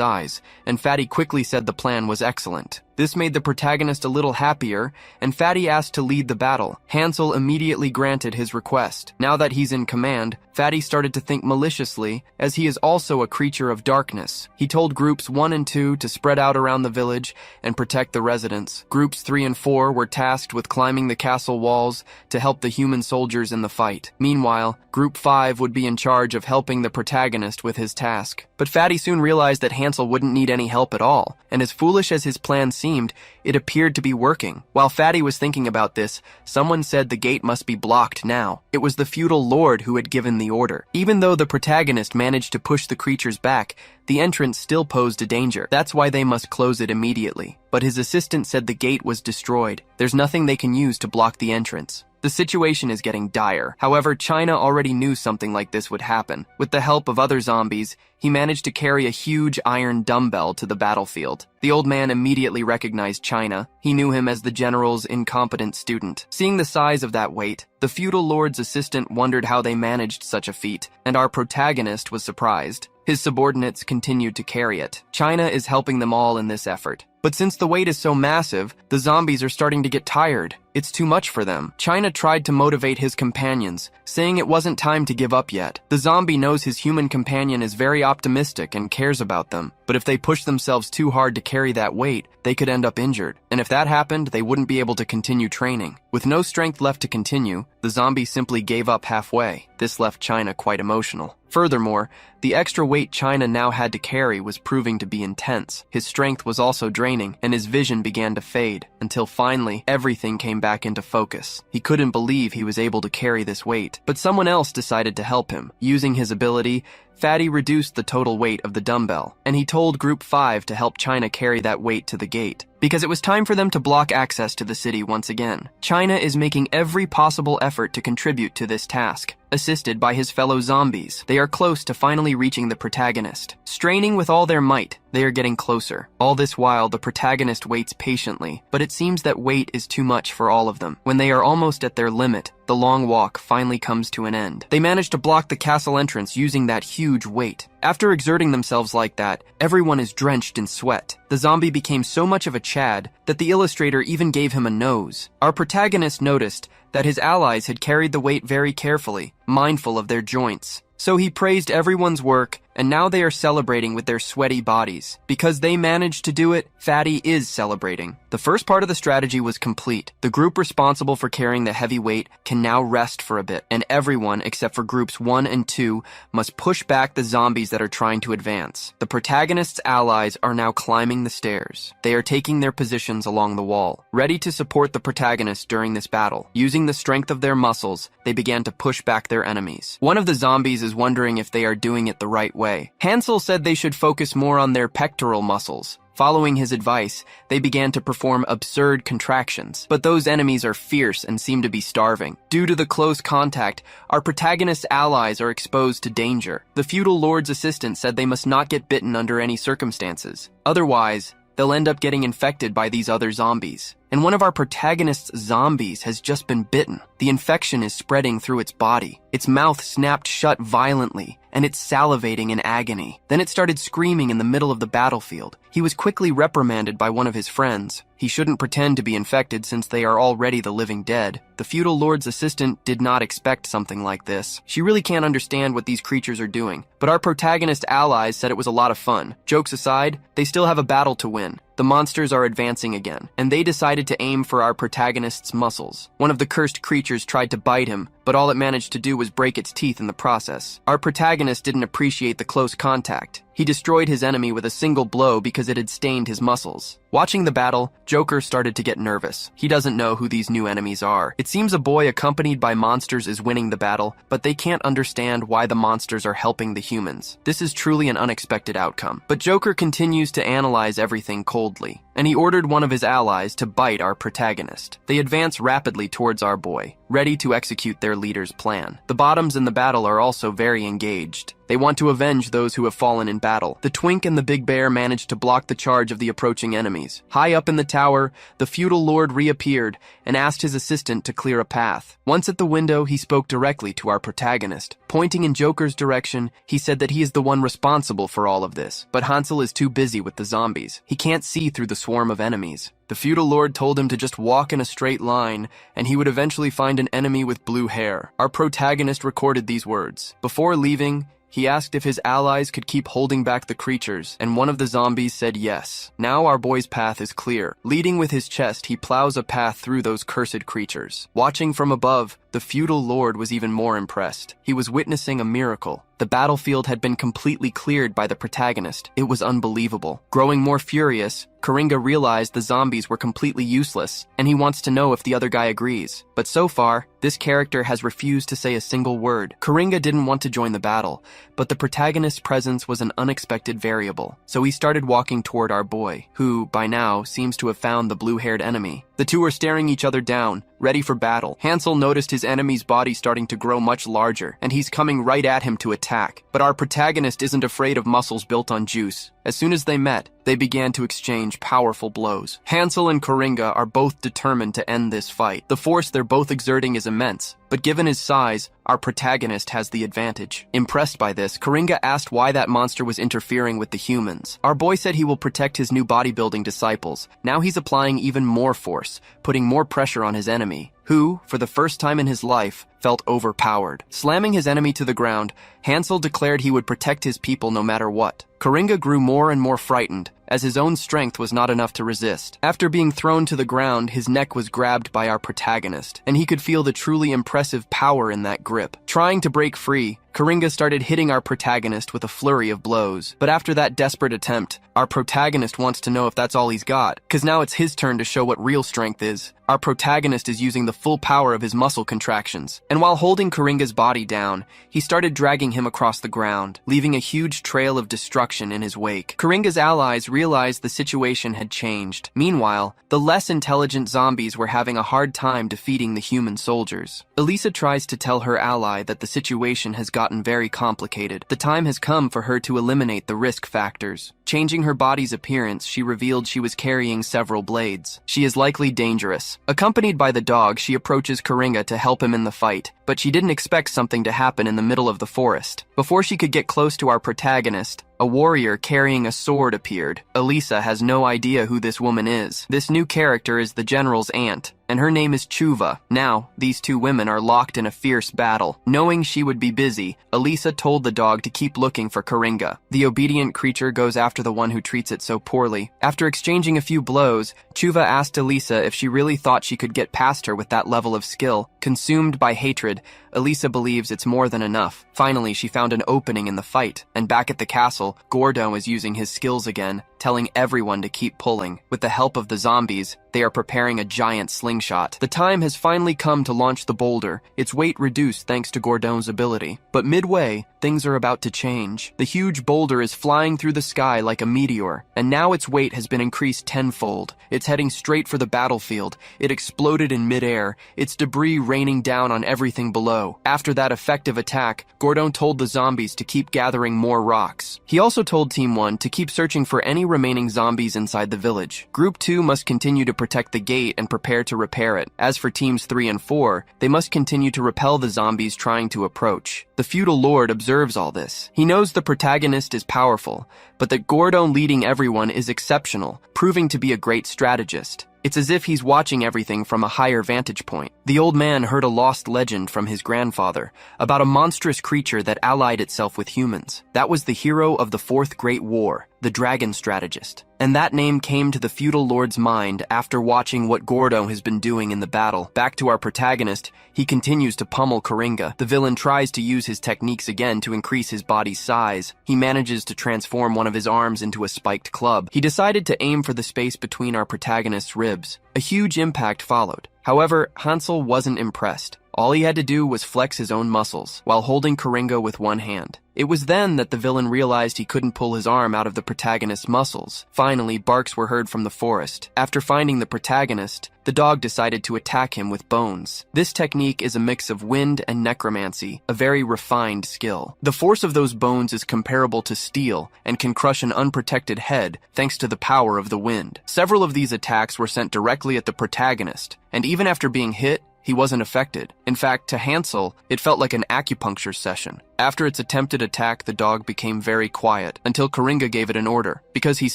eyes, and Fatty quickly said the plan was excellent. This made the protagonist a little happier, and Fatty asked to lead the battle. Hansel immediately granted his request. Now that he's in command, Fatty started to think maliciously, as he is also a creature of darkness. He told groups 1 and 2 to spread out around the village and protect the residents. Groups 3 and 4 were tasked with climbing the castle walls to help the human soldiers in the fight. Meanwhile, Group 5 would be in charge of helping the protagonist with his task. But Fatty soon realized that Hansel wouldn't need any help at all, and as foolish as his plan seemed, it appeared to be working. While Fatty was thinking about this, someone said the gate must be blocked now. It was the feudal lord who had given the order. Even though the protagonist managed to push the creatures back, the entrance still posed a danger. That's why they must close it immediately. But his assistant said the gate was destroyed. There's nothing they can use to block the entrance. The situation is getting dire. However, China already knew something like this would happen. With the help of other zombies, he managed to carry a huge iron dumbbell to the battlefield. The old man immediately recognized China. He knew him as the general's incompetent student. Seeing the size of that weight, the feudal lord's assistant wondered how they managed such a feat, and our protagonist was surprised. His subordinates continued to carry it. China is helping them all in this effort. But since the weight is so massive, the zombies are starting to get tired. It's too much for them. China tried to motivate his companions, saying it wasn't time to give up yet. The zombie knows his human companion is very optimistic and cares about them. But if they push themselves too hard to carry that weight, they could end up injured. And if that happened, they wouldn't be able to continue training. With no strength left to continue, the zombie simply gave up halfway. This left China quite emotional. Furthermore, the extra weight China now had to carry was proving to be intense. His strength was also draining, and his vision began to fade, until finally, everything came back into focus. He couldn't believe he was able to carry this weight, but someone else decided to help him. Using his ability, Fatty reduced the total weight of the dumbbell, and he told Group 5 to help China carry that weight to the gate, because it was time for them to block access to the city once again. China is making every possible effort to contribute to this task, assisted by his fellow zombies. They are close to finally reaching the protagonist. Straining with all their might, they are getting closer. All this while, the protagonist waits patiently, but it seems that wait is too much for all of them. When they are almost at their limit, the long walk finally comes to an end. They manage to block the castle entrance using that huge weight. After exerting themselves like that, everyone is drenched in sweat. The zombie became so much of a Chad that the illustrator even gave him a nose. Our protagonist noticed that his allies had carried the weight very carefully, mindful of their joints. So he praised everyone's work, and now they are celebrating with their sweaty bodies. Because they managed to do it, Fatty is celebrating. The first part of the strategy was complete. The group responsible for carrying the heavy weight can now rest for a bit, and everyone except for Groups 1 and 2 must push back the zombies that are trying to advance. The protagonist's allies are now climbing the stairs. They are taking their positions along the wall, ready to support the protagonist during this battle. Using the strength of their muscles, they began to push back their enemies. One of the zombies is wondering if they are doing it the right way. Hansel said they should focus more on their pectoral muscles. Following his advice, they began to perform absurd contractions. But those enemies are fierce and seem to be starving. Due to the close contact, our protagonist's allies are exposed to danger. The feudal lord's assistant said they must not get bitten under any circumstances. Otherwise, they'll end up getting infected by these other zombies. And one of our protagonist's zombies has just been bitten. The infection is spreading through its body. Its mouth snapped shut violently, and it's salivating in agony. Then it started screaming in the middle of the battlefield. He was quickly reprimanded by one of his friends. He shouldn't pretend to be infected since they are already the living dead. The feudal lord's assistant did not expect something like this. She really can't understand what these creatures are doing. But our protagonist allies said it was a lot of fun. Jokes aside, they still have a battle to win. The monsters are advancing again, and they decided to aim for our protagonist's muscles. One of the cursed creatures tried to bite him, but all it managed to do was break its teeth in the process. Our protagonist didn't appreciate the close contact. He destroyed his enemy with a single blow because it had stained his muscles. Watching the battle, Joker started to get nervous. He doesn't know who these new enemies are. It seems a boy accompanied by monsters is winning the battle, but they can't understand why the monsters are helping the humans. This is truly an unexpected outcome. But Joker continues to analyze everything coldly, and he ordered one of his allies to bite our protagonist. They advance rapidly towards our boy, ready to execute their leader's plan. The bottoms in the battle are also very engaged. They want to avenge those who have fallen in battle. The Twink and the Big Bear managed to block the charge of the approaching enemies. High up in the tower, the feudal lord reappeared and asked his assistant to clear a path. Once at the window, he spoke directly to our protagonist. Pointing in Joker's direction, he said that he is the one responsible for all of this, but Hansel is too busy with the zombies. He can't see through the swarm of enemies. The feudal lord told him to just walk in a straight line, and he would eventually find an enemy with blue hair. Our protagonist recorded these words. Before leaving, he asked if his allies could keep holding back the creatures, and one of the zombies said yes. Now our boy's path is clear. Leading with his chest, he plows a path through those cursed creatures. Watching from above, the feudal lord was even more impressed. He was witnessing a miracle. The battlefield had been completely cleared by the protagonist. It was unbelievable. Growing more furious, Coringa realized the zombies were completely useless, and he wants to know if the other guy agrees. But so far, this character has refused to say a single word. Coringa didn't want to join the battle, but the protagonist's presence was an unexpected variable. So he started walking toward our boy, who, by now, seems to have found the blue-haired enemy. The two are staring each other down, ready for battle. Hansel noticed his enemy's body starting to grow much larger, and he's coming right at him to attack. But our protagonist isn't afraid of muscles built on juice. As soon as they met, they began to exchange powerful blows. Hansel and Coringa are both determined to end this fight. The force they're both exerting is immense, but given his size, our protagonist has the advantage. Impressed by this, Coringa asked why that monster was interfering with the humans. Our boy said he will protect his new bodybuilding disciples. Now he's applying even more force, putting more pressure on his enemy, who, for the first time in his life, felt overpowered. Slamming his enemy to the ground, Hansel declared he would protect his people no matter what. Coringa grew more and more frightened, as his own strength was not enough to resist. After being thrown to the ground, his neck was grabbed by our protagonist, and he could feel the truly impressive power in that grip. Trying to break free, Coringa started hitting our protagonist with a flurry of blows. But after that desperate attempt, our protagonist wants to know if that's all he's got, because now it's his turn to show what real strength is. Our protagonist is using the full power of his muscle contractions, and while holding Coringa's body down, he started dragging him across the ground, leaving a huge trail of destruction in his wake. Coringa's allies realized the situation had changed. Meanwhile, the less intelligent zombies were having a hard time defeating the human soldiers. Elisa tries to tell her ally that the situation has gotten very complicated. The time has come for her to eliminate the risk factors. Changing her body's appearance, she revealed she was carrying several blades. She is likely dangerous. Accompanied by the dog, she approaches Coringa to help him in the fight, but she didn't expect something to happen in the middle of the forest. Before she could get close to our protagonist, a warrior carrying a sword appeared. Elisa has no idea who this woman is. This new character is the general's aunt, and her name is Chuva. Now, these two women are locked in a fierce battle. Knowing she would be busy, Elisa told the dog to keep looking for Coringa. The obedient creature goes after the one who treats it so poorly. After exchanging a few blows, Chuva asked Elisa if she really thought she could get past her with that level of skill. Consumed by hatred, Elisa believes it's more than enough. Finally, she found an opening in the fight, and back at the castle, Gordo is using his skills again, telling everyone to keep pulling. With the help of the zombies, they are preparing a giant slingshot. The time has finally come to launch the boulder, its weight reduced thanks to Gordon's ability. But midway, things are about to change. The huge boulder is flying through the sky like a meteor, and now its weight has been increased tenfold. It's heading straight for the battlefield. It exploded in midair, its debris raining down on everything below. After that effective attack, Gordon told the zombies to keep gathering more rocks. He also told Team 1 to keep searching for any remaining zombies inside the village. Group 2 must continue to protect the gate and prepare to repair it. As for Teams 3 and 4, they must continue to repel the zombies trying to approach. The feudal lord observes all this. He knows the protagonist is powerful, but that Gordon leading everyone is exceptional, proving to be a great strategist. It's as if he's watching everything from a higher vantage point. The old man heard a lost legend from his grandfather about a monstrous creature that allied itself with humans. That was the hero of the Fourth Great War, the dragon strategist. And that name came to the feudal lord's mind after watching what Gordo has been doing in the battle. Back to our protagonist, he continues to pummel Coringa. The villain tries to use his techniques again to increase his body's size. He manages to transform one of his arms into a spiked club. He decided to aim for the space between our protagonist's ribs. A huge impact followed. However, Hansel wasn't impressed. All he had to do was flex his own muscles, while holding Coringa with one hand. It was then that the villain realized he couldn't pull his arm out of the protagonist's muscles. Finally, barks were heard from the forest. After finding the protagonist, the dog decided to attack him with bones. This technique is a mix of wind and necromancy, a very refined skill. The force of those bones is comparable to steel and can crush an unprotected head thanks to the power of the wind. Several of these attacks were sent directly at the protagonist, and even after being hit, he wasn't affected. In fact, to Hansel, it felt like an acupuncture session. After its attempted attack, the dog became very quiet until Coringa gave it an order. Because he's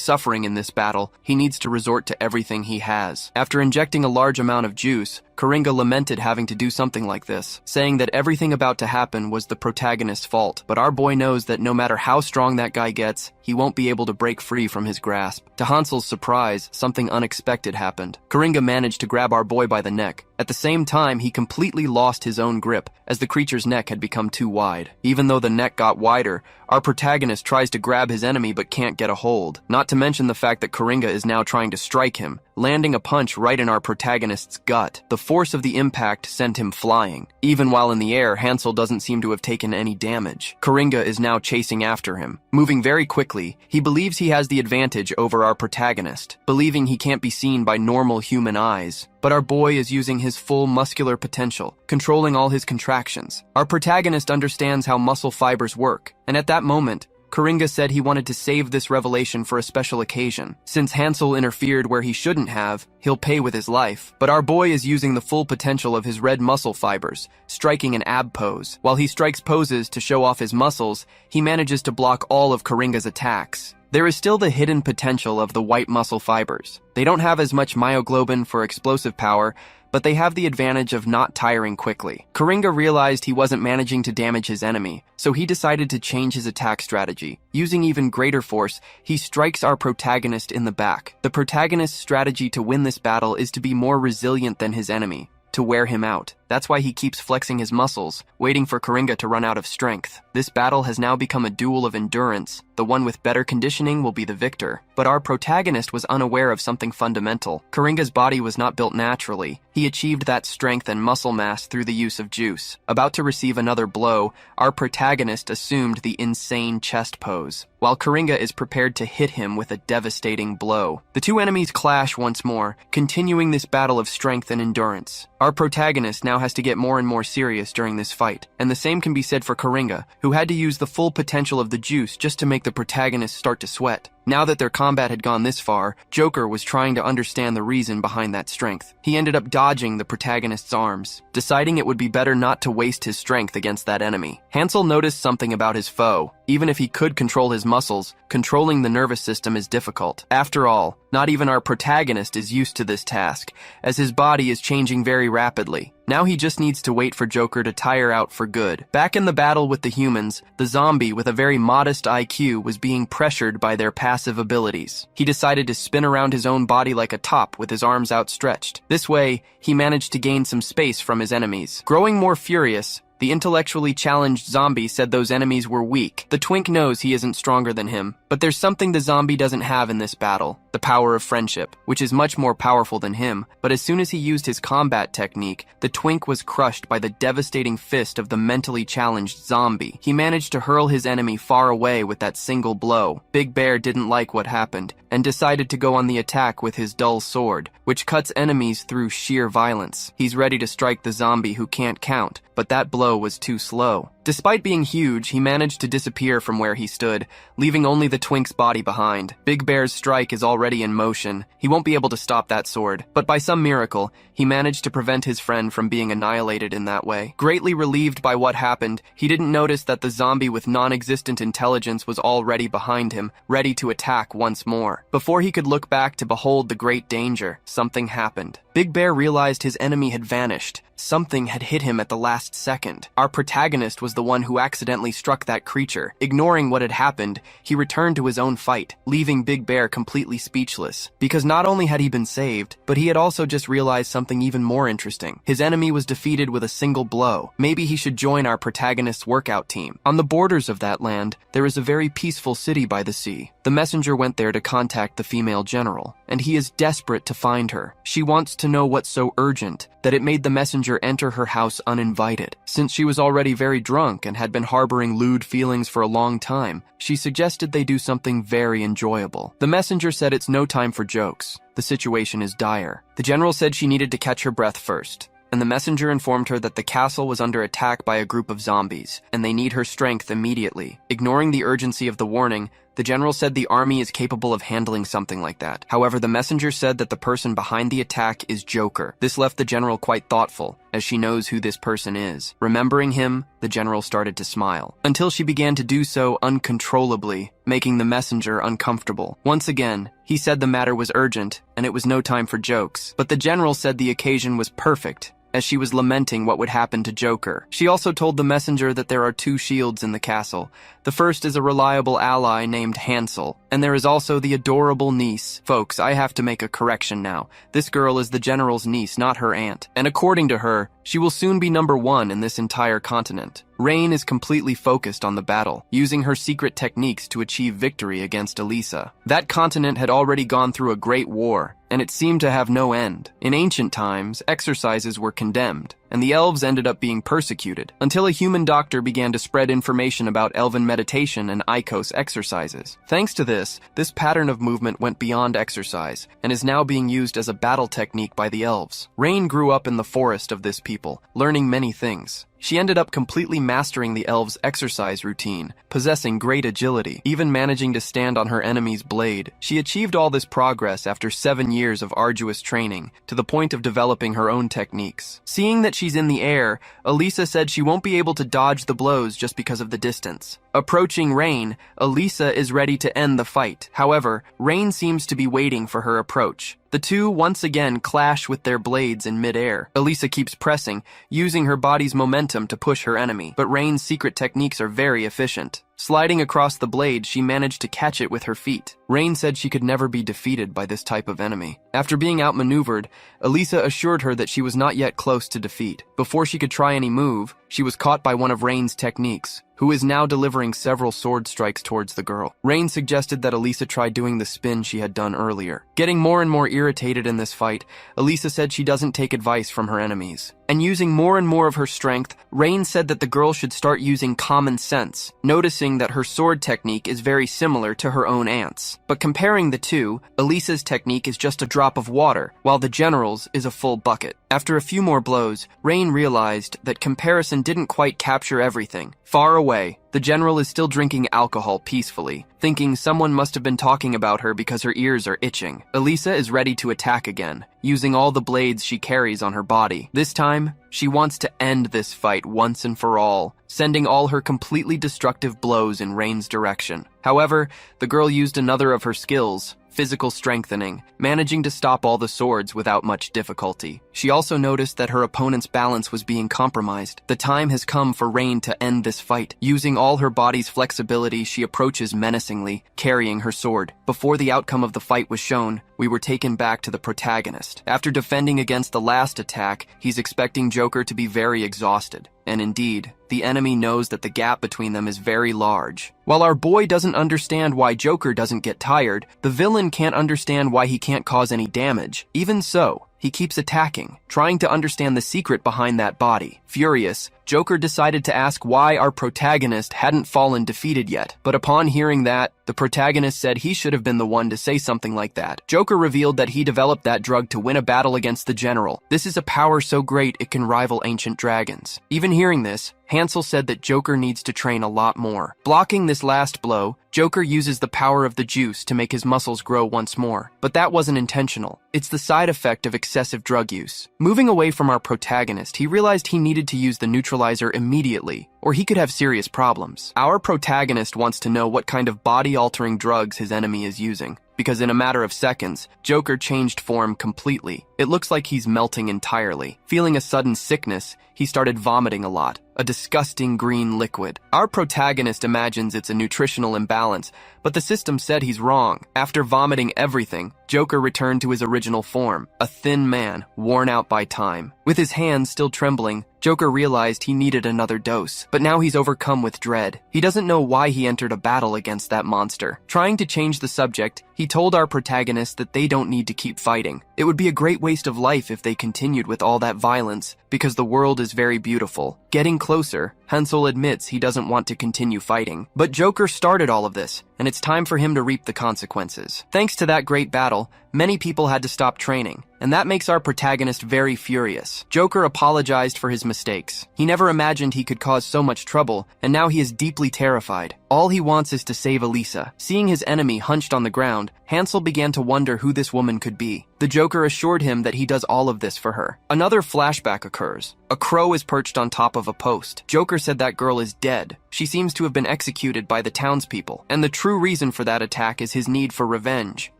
suffering in this battle, he needs to resort to everything he has. After injecting a large amount of juice, Coringa lamented having to do something like this, saying that everything about to happen was the protagonist's fault. But our boy knows that no matter how strong that guy gets, he won't be able to break free from his grasp. To Hansel's surprise, something unexpected happened. Coringa managed to grab our boy by the neck. At the same time, he completely lost his own grip, as the creature's neck had become too wide. Even though the neck got wider, our protagonist tries to grab his enemy but can't get a hold. Not to mention the fact that Coringa is now trying to strike him, landing a punch right in our protagonist's gut. The force of the impact sent him flying. Even while in the air, Hansel doesn't seem to have taken any damage. Coringa is now chasing after him. Moving very quickly, he believes he has the advantage over our protagonist, believing he can't be seen by normal human eyes. But our boy is using his full muscular potential, controlling all his contractions. Our protagonist understands how muscle fibers work, and at that moment, Coringa said he wanted to save this revelation for a special occasion. Since Hansel interfered where he shouldn't have, he'll pay with his life. But our boy is using the full potential of his red muscle fibers, striking an ab pose. While he strikes poses to show off his muscles, he manages to block all of Coringa's attacks. There is still the hidden potential of the white muscle fibers. They don't have as much myoglobin for explosive power, but they have the advantage of not tiring quickly. Coringa realized he wasn't managing to damage his enemy, so he decided to change his attack strategy. Using even greater force, he strikes our protagonist in the back. The protagonist's strategy to win this battle is to be more resilient than his enemy, to wear him out. That's why he keeps flexing his muscles, waiting for Coringa to run out of strength. This battle has now become a duel of endurance. The one with better conditioning will be the victor. But our protagonist was unaware of something fundamental. Coringa's body was not built naturally. He achieved that strength and muscle mass through the use of juice. About to receive another blow, our protagonist assumed the insane chest pose, while Coringa is prepared to hit him with a devastating blow. The two enemies clash once more, continuing this battle of strength and endurance. Our protagonist now has to get more and more serious during this fight, and the same can be said for Coringa, who had to use the full potential of the juice just to make the protagonist start to sweat. Now that their combat had gone this far, Joker was trying to understand the reason behind that strength. He ended up dodging the protagonist's arms, deciding it would be better not to waste his strength against that enemy. Hansel noticed something about his foe. Even if he could control his muscles, controlling the nervous system is difficult. After all, not even our protagonist is used to this task, as his body is changing very rapidly. Now he just needs to wait for Joker to tire out for good. Back in the battle with the humans, the zombie with a very modest IQ was being pressured by their passive abilities. He decided to spin around his own body like a top with his arms outstretched. This way, he managed to gain some space from his enemies. Growing more furious, the intellectually challenged zombie said those enemies were weak. The twink knows he isn't stronger than him, but there's something the zombie doesn't have in this battle, the power of friendship, which is much more powerful than him. But as soon as he used his combat technique, the twink was crushed by the devastating fist of the mentally challenged zombie. He managed to hurl his enemy far away with that single blow. Big Bear didn't like what happened, and decided to go on the attack with his dull sword, which cuts enemies through sheer violence. He's ready to strike the zombie who can't count, but that blow was too slow. Despite being huge, he managed to disappear from where he stood, leaving only the twink's body behind. Big Bear's strike is already in motion. He won't be able to stop that sword, but by some miracle, he managed to prevent his friend from being annihilated in that way. Greatly relieved by what happened, he didn't notice that the zombie with non-existent intelligence was already behind him, ready to attack once more. Before he could look back to behold the great danger, something happened. Big Bear realized his enemy had vanished, something had hit him at the last second. Our protagonist was the one who accidentally struck that creature. Ignoring what had happened, he returned to his own fight, leaving Big Bear completely speechless. Because not only had he been saved, but he had also just realized something even more interesting. His enemy was defeated with a single blow. Maybe he should join our protagonist's workout team. On the borders of that land, there is a very peaceful city by the sea. The messenger went there to contact the female general, and he is desperate to find her. She wants to know what's so urgent that it made the messenger enter her house uninvited. Since she was already very drunk and had been harboring lewd feelings for a long time, she suggested they do something very enjoyable. The messenger said it's no time for jokes. The situation is dire. The general said she needed to catch her breath first, and the messenger informed her that the castle was under attack by a group of zombies, and they need her strength immediately. Ignoring the urgency of the warning, the general said the army is capable of handling something like that. However, the messenger said that the person behind the attack is Joker. This left the general quite thoughtful, as she knows who this person is. Remembering him, the general started to smile, until she began to do so uncontrollably, making the messenger uncomfortable. Once again, he said the matter was urgent, and it was no time for jokes. But the general said the occasion was perfect, as she was lamenting what would happen to Joker. She also told the messenger that there are 2 shields in the castle. The first is a reliable ally named Hansel, and there is also the adorable niece. Folks, I have to make a correction now. This girl is the general's niece, not her aunt. And according to her, she will soon be #1 in this entire continent. Rain is completely focused on the battle, using her secret techniques to achieve victory against Elisa. That continent had already gone through a great war, and it seemed to have no end. In ancient times, exercises were condemned, and the elves ended up being persecuted, until a human doctor began to spread information about elven meditation and Ikos exercises. Thanks to this pattern of movement went beyond exercise, and is now being used as a battle technique by the elves. Rain grew up in the forest of this people, learning many things. She ended up completely mastering the elves' exercise routine, possessing great agility, even managing to stand on her enemy's blade. She achieved all this progress after 7 years of arduous training, to the point of developing her own techniques. Seeing that she's in the air, Elisa said she won't be able to dodge the blows just because of the distance. Approaching Rain, Elisa is ready to end the fight. However, Rain seems to be waiting for her approach. The two once again clash with their blades in midair. Elisa keeps pressing, using her body's momentum to push her enemy, but Rain's secret techniques are very efficient. Sliding across the blade, she managed to catch it with her feet. Rain said she could never be defeated by this type of enemy. After being outmaneuvered, Elisa assured her that she was not yet close to defeat. Before she could try any move, she was caught by one of Rain's techniques, who is now delivering several sword strikes towards the girl. Rain suggested that Elisa try doing the spin she had done earlier. Getting more and more irritated in this fight, Elisa said she doesn't take advice from her enemies. And using more and more of her strength, Rain said that the girl should start using common sense, noticing that her sword technique is very similar to her own aunt's. But comparing the two, Elisa's technique is just a drop of water, while the general's is a full bucket. After a few more blows, Rain realized that comparison didn't quite capture everything. Far away, the general is still drinking alcohol peacefully, thinking someone must have been talking about her because her ears are itching. Elisa is ready to attack again, using all the blades she carries on her body. This time, she wants to end this fight once and for all, sending all her completely destructive blows in Rain's direction. However, the girl used another of her skills, physical strengthening, managing to stop all the swords without much difficulty. She also noticed that her opponent's balance was being compromised. The time has come for Rain to end this fight. Using all her body's flexibility, she approaches menacingly, carrying her sword. Before the outcome of the fight was shown, we were taken back to the protagonist. After defending against the last attack, he's expecting Joker to be very exhausted. And indeed, the enemy knows that the gap between them is very large. While our boy doesn't understand why Joker doesn't get tired, the villain can't understand why he can't cause any damage. Even so, he keeps attacking, trying to understand the secret behind that body. Furious, Joker decided to ask why our protagonist hadn't fallen defeated yet. But upon hearing that, the protagonist said he should have been the one to say something like that. Joker revealed that he developed that drug to win a battle against the general. This is a power so great it can rival ancient dragons. Even hearing this, Hansel said that Joker needs to train a lot more. Blocking this last blow, Joker uses the power of the juice to make his muscles grow once more. But that wasn't intentional. It's the side effect of excessive drug use. Moving away from our protagonist, he realized he needed to use the neutral neutralize her immediately, or he could have serious problems. Our protagonist wants to know what kind of body-altering drugs his enemy is using, because in a matter of seconds, Joker changed form completely. It looks like he's melting entirely. Feeling a sudden sickness, he started vomiting a lot, a disgusting green liquid. Our protagonist imagines it's a nutritional imbalance, but the system said he's wrong. After vomiting everything, Joker returned to his original form, a thin man, worn out by time. With his hands still trembling, Joker realized he needed another dose, but now he's overcome with dread. He doesn't know why he entered a battle against that monster. Trying to change the subject, he told our protagonist that they don't need to keep fighting. It would be a great waste of life if they continued with all that violence, because the world is very beautiful. Getting closer, Hansel admits he doesn't want to continue fighting. But Joker started all of this, and it's time for him to reap the consequences. Thanks to that great battle, many people had to stop training, and that makes our protagonist very furious. Joker apologized for his mistakes. He never imagined he could cause so much trouble, and now he is deeply terrified. All he wants is to save Elisa. Seeing his enemy hunched on the ground, Hansel began to wonder who this woman could be. The Joker assured him that he does all of this for her. Another flashback occurs. A crow is perched on top of a post. Joker said that girl is dead. She seems to have been executed by the townspeople, and the true reason for that attack is his need for revenge.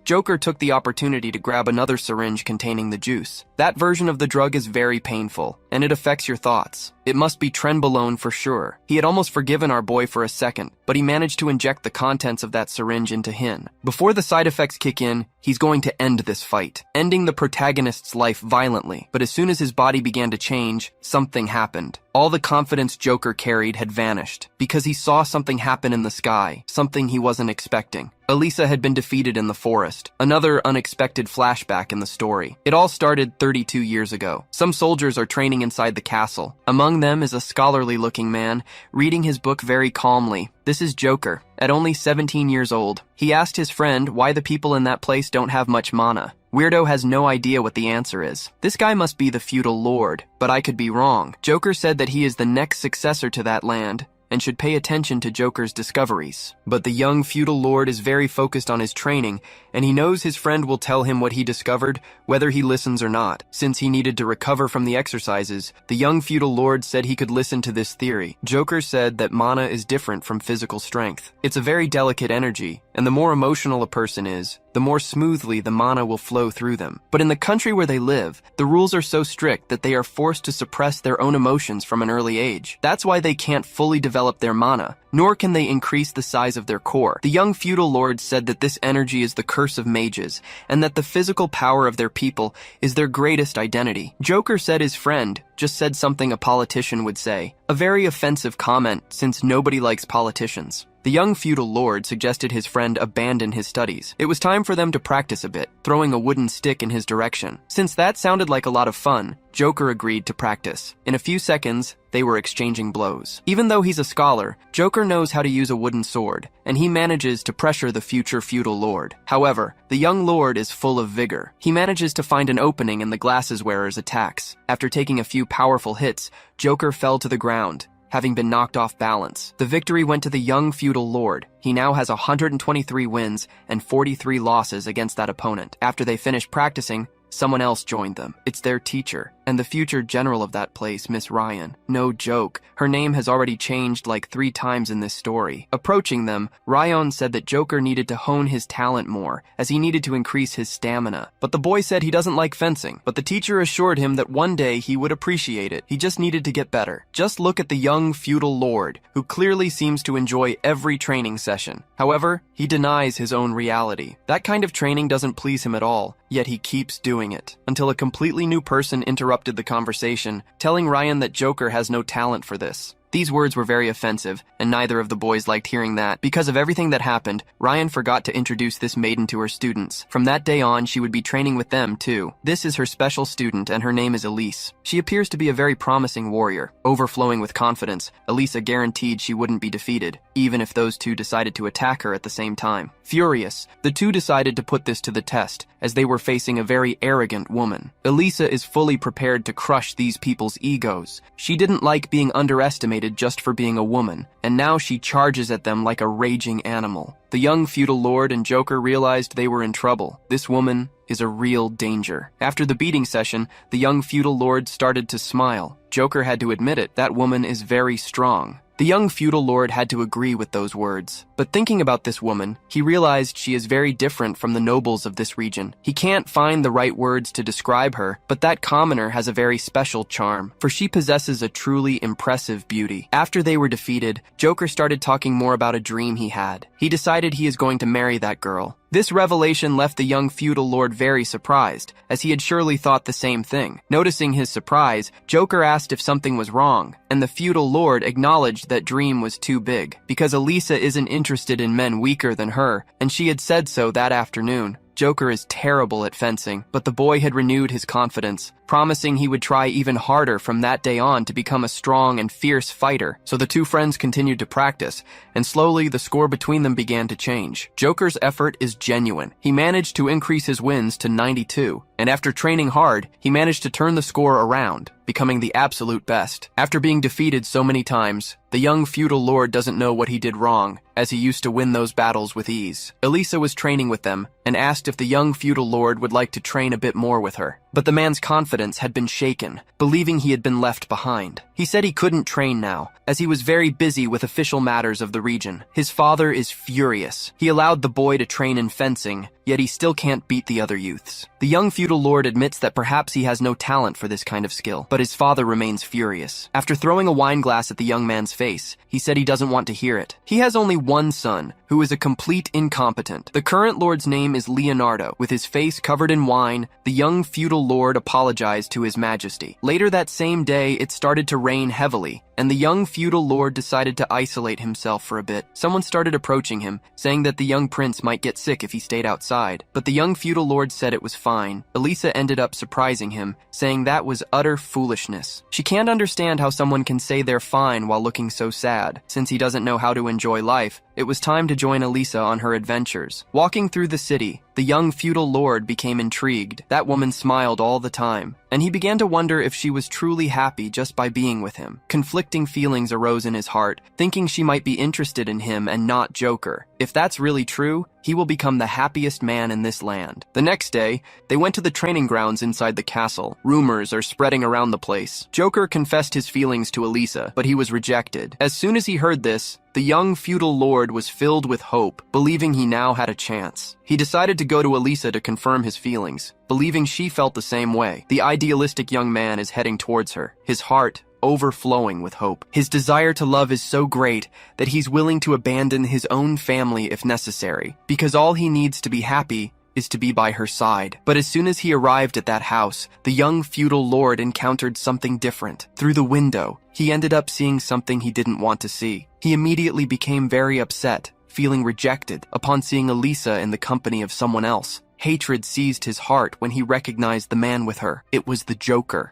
Joker took the opportunity to grab another syringe containing the juice. That version of the drug is very painful, and it affects your thoughts. It must be trenbolone for sure. He had almost forgiven our boy for a second, but he managed to inject the contents of that syringe into him. Before the side effects kick in, he's going to end this fight, ending the protagonist's life violently. But as soon as his body began to change, something happened. All the confidence Joker carried had vanished, because he saw something happen in the sky, something he wasn't expecting. Elisa had been defeated in the forest, another unexpected flashback in the story. It all started 32 years ago. Some soldiers are training inside the castle. Among them is a scholarly-looking man, reading his book very calmly. This is Joker, at only 17 years old. He asked his friend why the people in that place don't have much mana. Weirdo has no idea what the answer is. This guy must be the feudal lord, but I could be wrong. Joker said that he is the next successor to that land, and should pay attention to Joker's discoveries. But the young feudal lord is very focused on his training, and he knows his friend will tell him what he discovered, whether he listens or not. Since he needed to recover from the exercises, the young feudal lord said he could listen to this theory. Joker said that mana is different from physical strength. It's a very delicate energy, and the more emotional a person is, the more smoothly the mana will flow through them. But in the country where they live, the rules are so strict that they are forced to suppress their own emotions from an early age. That's why they can't fully develop their mana, nor can they increase the size of their core. The young feudal lord said that this energy is the curse of mages, and that the physical power of their people is their greatest identity. Joker said his friend just said something a politician would say, a very offensive comment since nobody likes politicians. The young feudal lord suggested his friend abandon his studies. It was time for them to practice a bit, throwing a wooden stick in his direction. Since that sounded like a lot of fun, Joker agreed to practice. In a few seconds, they were exchanging blows. Even though he's a scholar, Joker knows how to use a wooden sword, and he manages to pressure the future feudal lord. However, the young lord is full of vigor. He manages to find an opening in the glasses wearer's attacks. After taking a few powerful hits, Joker fell to the ground, having been knocked off balance. The victory went to the young feudal lord. He now has 123 wins and 43 losses against that opponent. After they finished practicing, someone else joined them. It's their teacher, and the future general of that place, Miss Ryan. No joke, her name has already changed like 3 times in this story. Approaching them, Ryan said that Joker needed to hone his talent more, as he needed to increase his stamina. But the boy said he doesn't like fencing, but the teacher assured him that one day he would appreciate it. He just needed to get better. Just look at the young feudal lord, who clearly seems to enjoy every training session. However, he denies his own reality. That kind of training doesn't please him at all, yet he keeps doing it, until a completely new person interrupted the conversation, telling Ryan that Joker has no talent for this. These words were very offensive, and neither of the boys liked hearing that. Because of everything that happened, Ryan forgot to introduce this maiden to her students. From that day on, she would be training with them, too. This is her special student, and her name is Elise. She appears to be a very promising warrior. Overflowing with confidence, Elisa guaranteed she wouldn't be defeated, even if those two decided to attack her at the same time. Furious, the two decided to put this to the test, as they were facing a very arrogant woman. Elisa is fully prepared to crush these people's egos. She didn't like being underestimated reincarnated just for being a woman, and now she charges at them like a raging animal. The young feudal lord and Joker realized they were in trouble. This woman is a real danger. After the beating session, the young feudal lord started to smile. Joker had to admit it, that woman is very strong. The young feudal lord had to agree with those words. But thinking about this woman, he realized she is very different from the nobles of this region. He can't find the right words to describe her, but that commoner has a very special charm, for she possesses a truly impressive beauty. After they were defeated, Joker started talking more about a dream he had. He decided he is going to marry that girl. This revelation left the young feudal lord very surprised, as he had surely thought the same thing. Noticing his surprise, Joker asked if something was wrong, and the feudal lord acknowledged that dream was too big, because Elisa isn't interested in men weaker than her, and she had said so that afternoon. Joker is terrible at fencing, but the boy had renewed his confidence, promising he would try even harder from that day on to become a strong and fierce fighter. So the two friends continued to practice, and slowly the score between them began to change. Joker's effort is genuine. He managed to increase his wins to 92, and after training hard, he managed to turn the score around, becoming the absolute best. After being defeated so many times, the young feudal lord doesn't know what he did wrong, as he used to win those battles with ease. Elisa was training with them, and asked if the young feudal lord would like to train a bit more with her. But the man's confidence had been shaken, believing he had been left behind. He said he couldn't train now, as he was very busy with official matters of the region. His father is furious. He allowed the boy to train in fencing, yet he still can't beat the other youths. The young feudal lord admits that perhaps he has no talent for this kind of skill, but his father remains furious. After throwing a wine glass at the young man's face, he said he doesn't want to hear it. He has only one son, who is a complete incompetent. The current lord's name is Leonardo. With his face covered in wine, the young feudal lord apologized to his majesty. Later that same day, it started to rain heavily, and the young feudal lord decided to isolate himself for a bit. Someone started approaching him, saying that the young prince might get sick if he stayed outside, but the young feudal lord said it was fine. Elisa ended up surprising him, saying that was utter foolishness. She can't understand how someone can say they're fine while looking so sad. Since he doesn't know how to enjoy life, it was time to join Elisa on her adventures. Walking through the city, the young feudal lord became intrigued. That woman smiled all the time, and he began to wonder if she was truly happy just by being with him. Conflicting feelings arose in his heart, thinking she might be interested in him and not Joker. If that's really true, he will become the happiest man in this land. The next day, they went to the training grounds inside the castle. Rumors are spreading around the place. Joker confessed his feelings to Elisa, but he was rejected. As soon as he heard this, the young feudal lord was filled with hope, believing he now had a chance. He decided to go to Elisa to confirm his feelings, believing she felt the same way. The idealistic young man is heading towards her, his heart overflowing with hope. His desire to love is so great that he's willing to abandon his own family if necessary, because all he needs to be happy is to be by her side. But as soon as he arrived at that house, the young feudal lord encountered something different. Through the window, he ended up seeing something he didn't want to see. He immediately became very upset, feeling rejected upon seeing Elisa in the company of someone else. Hatred seized his heart when he recognized the man with her. It was the Joker.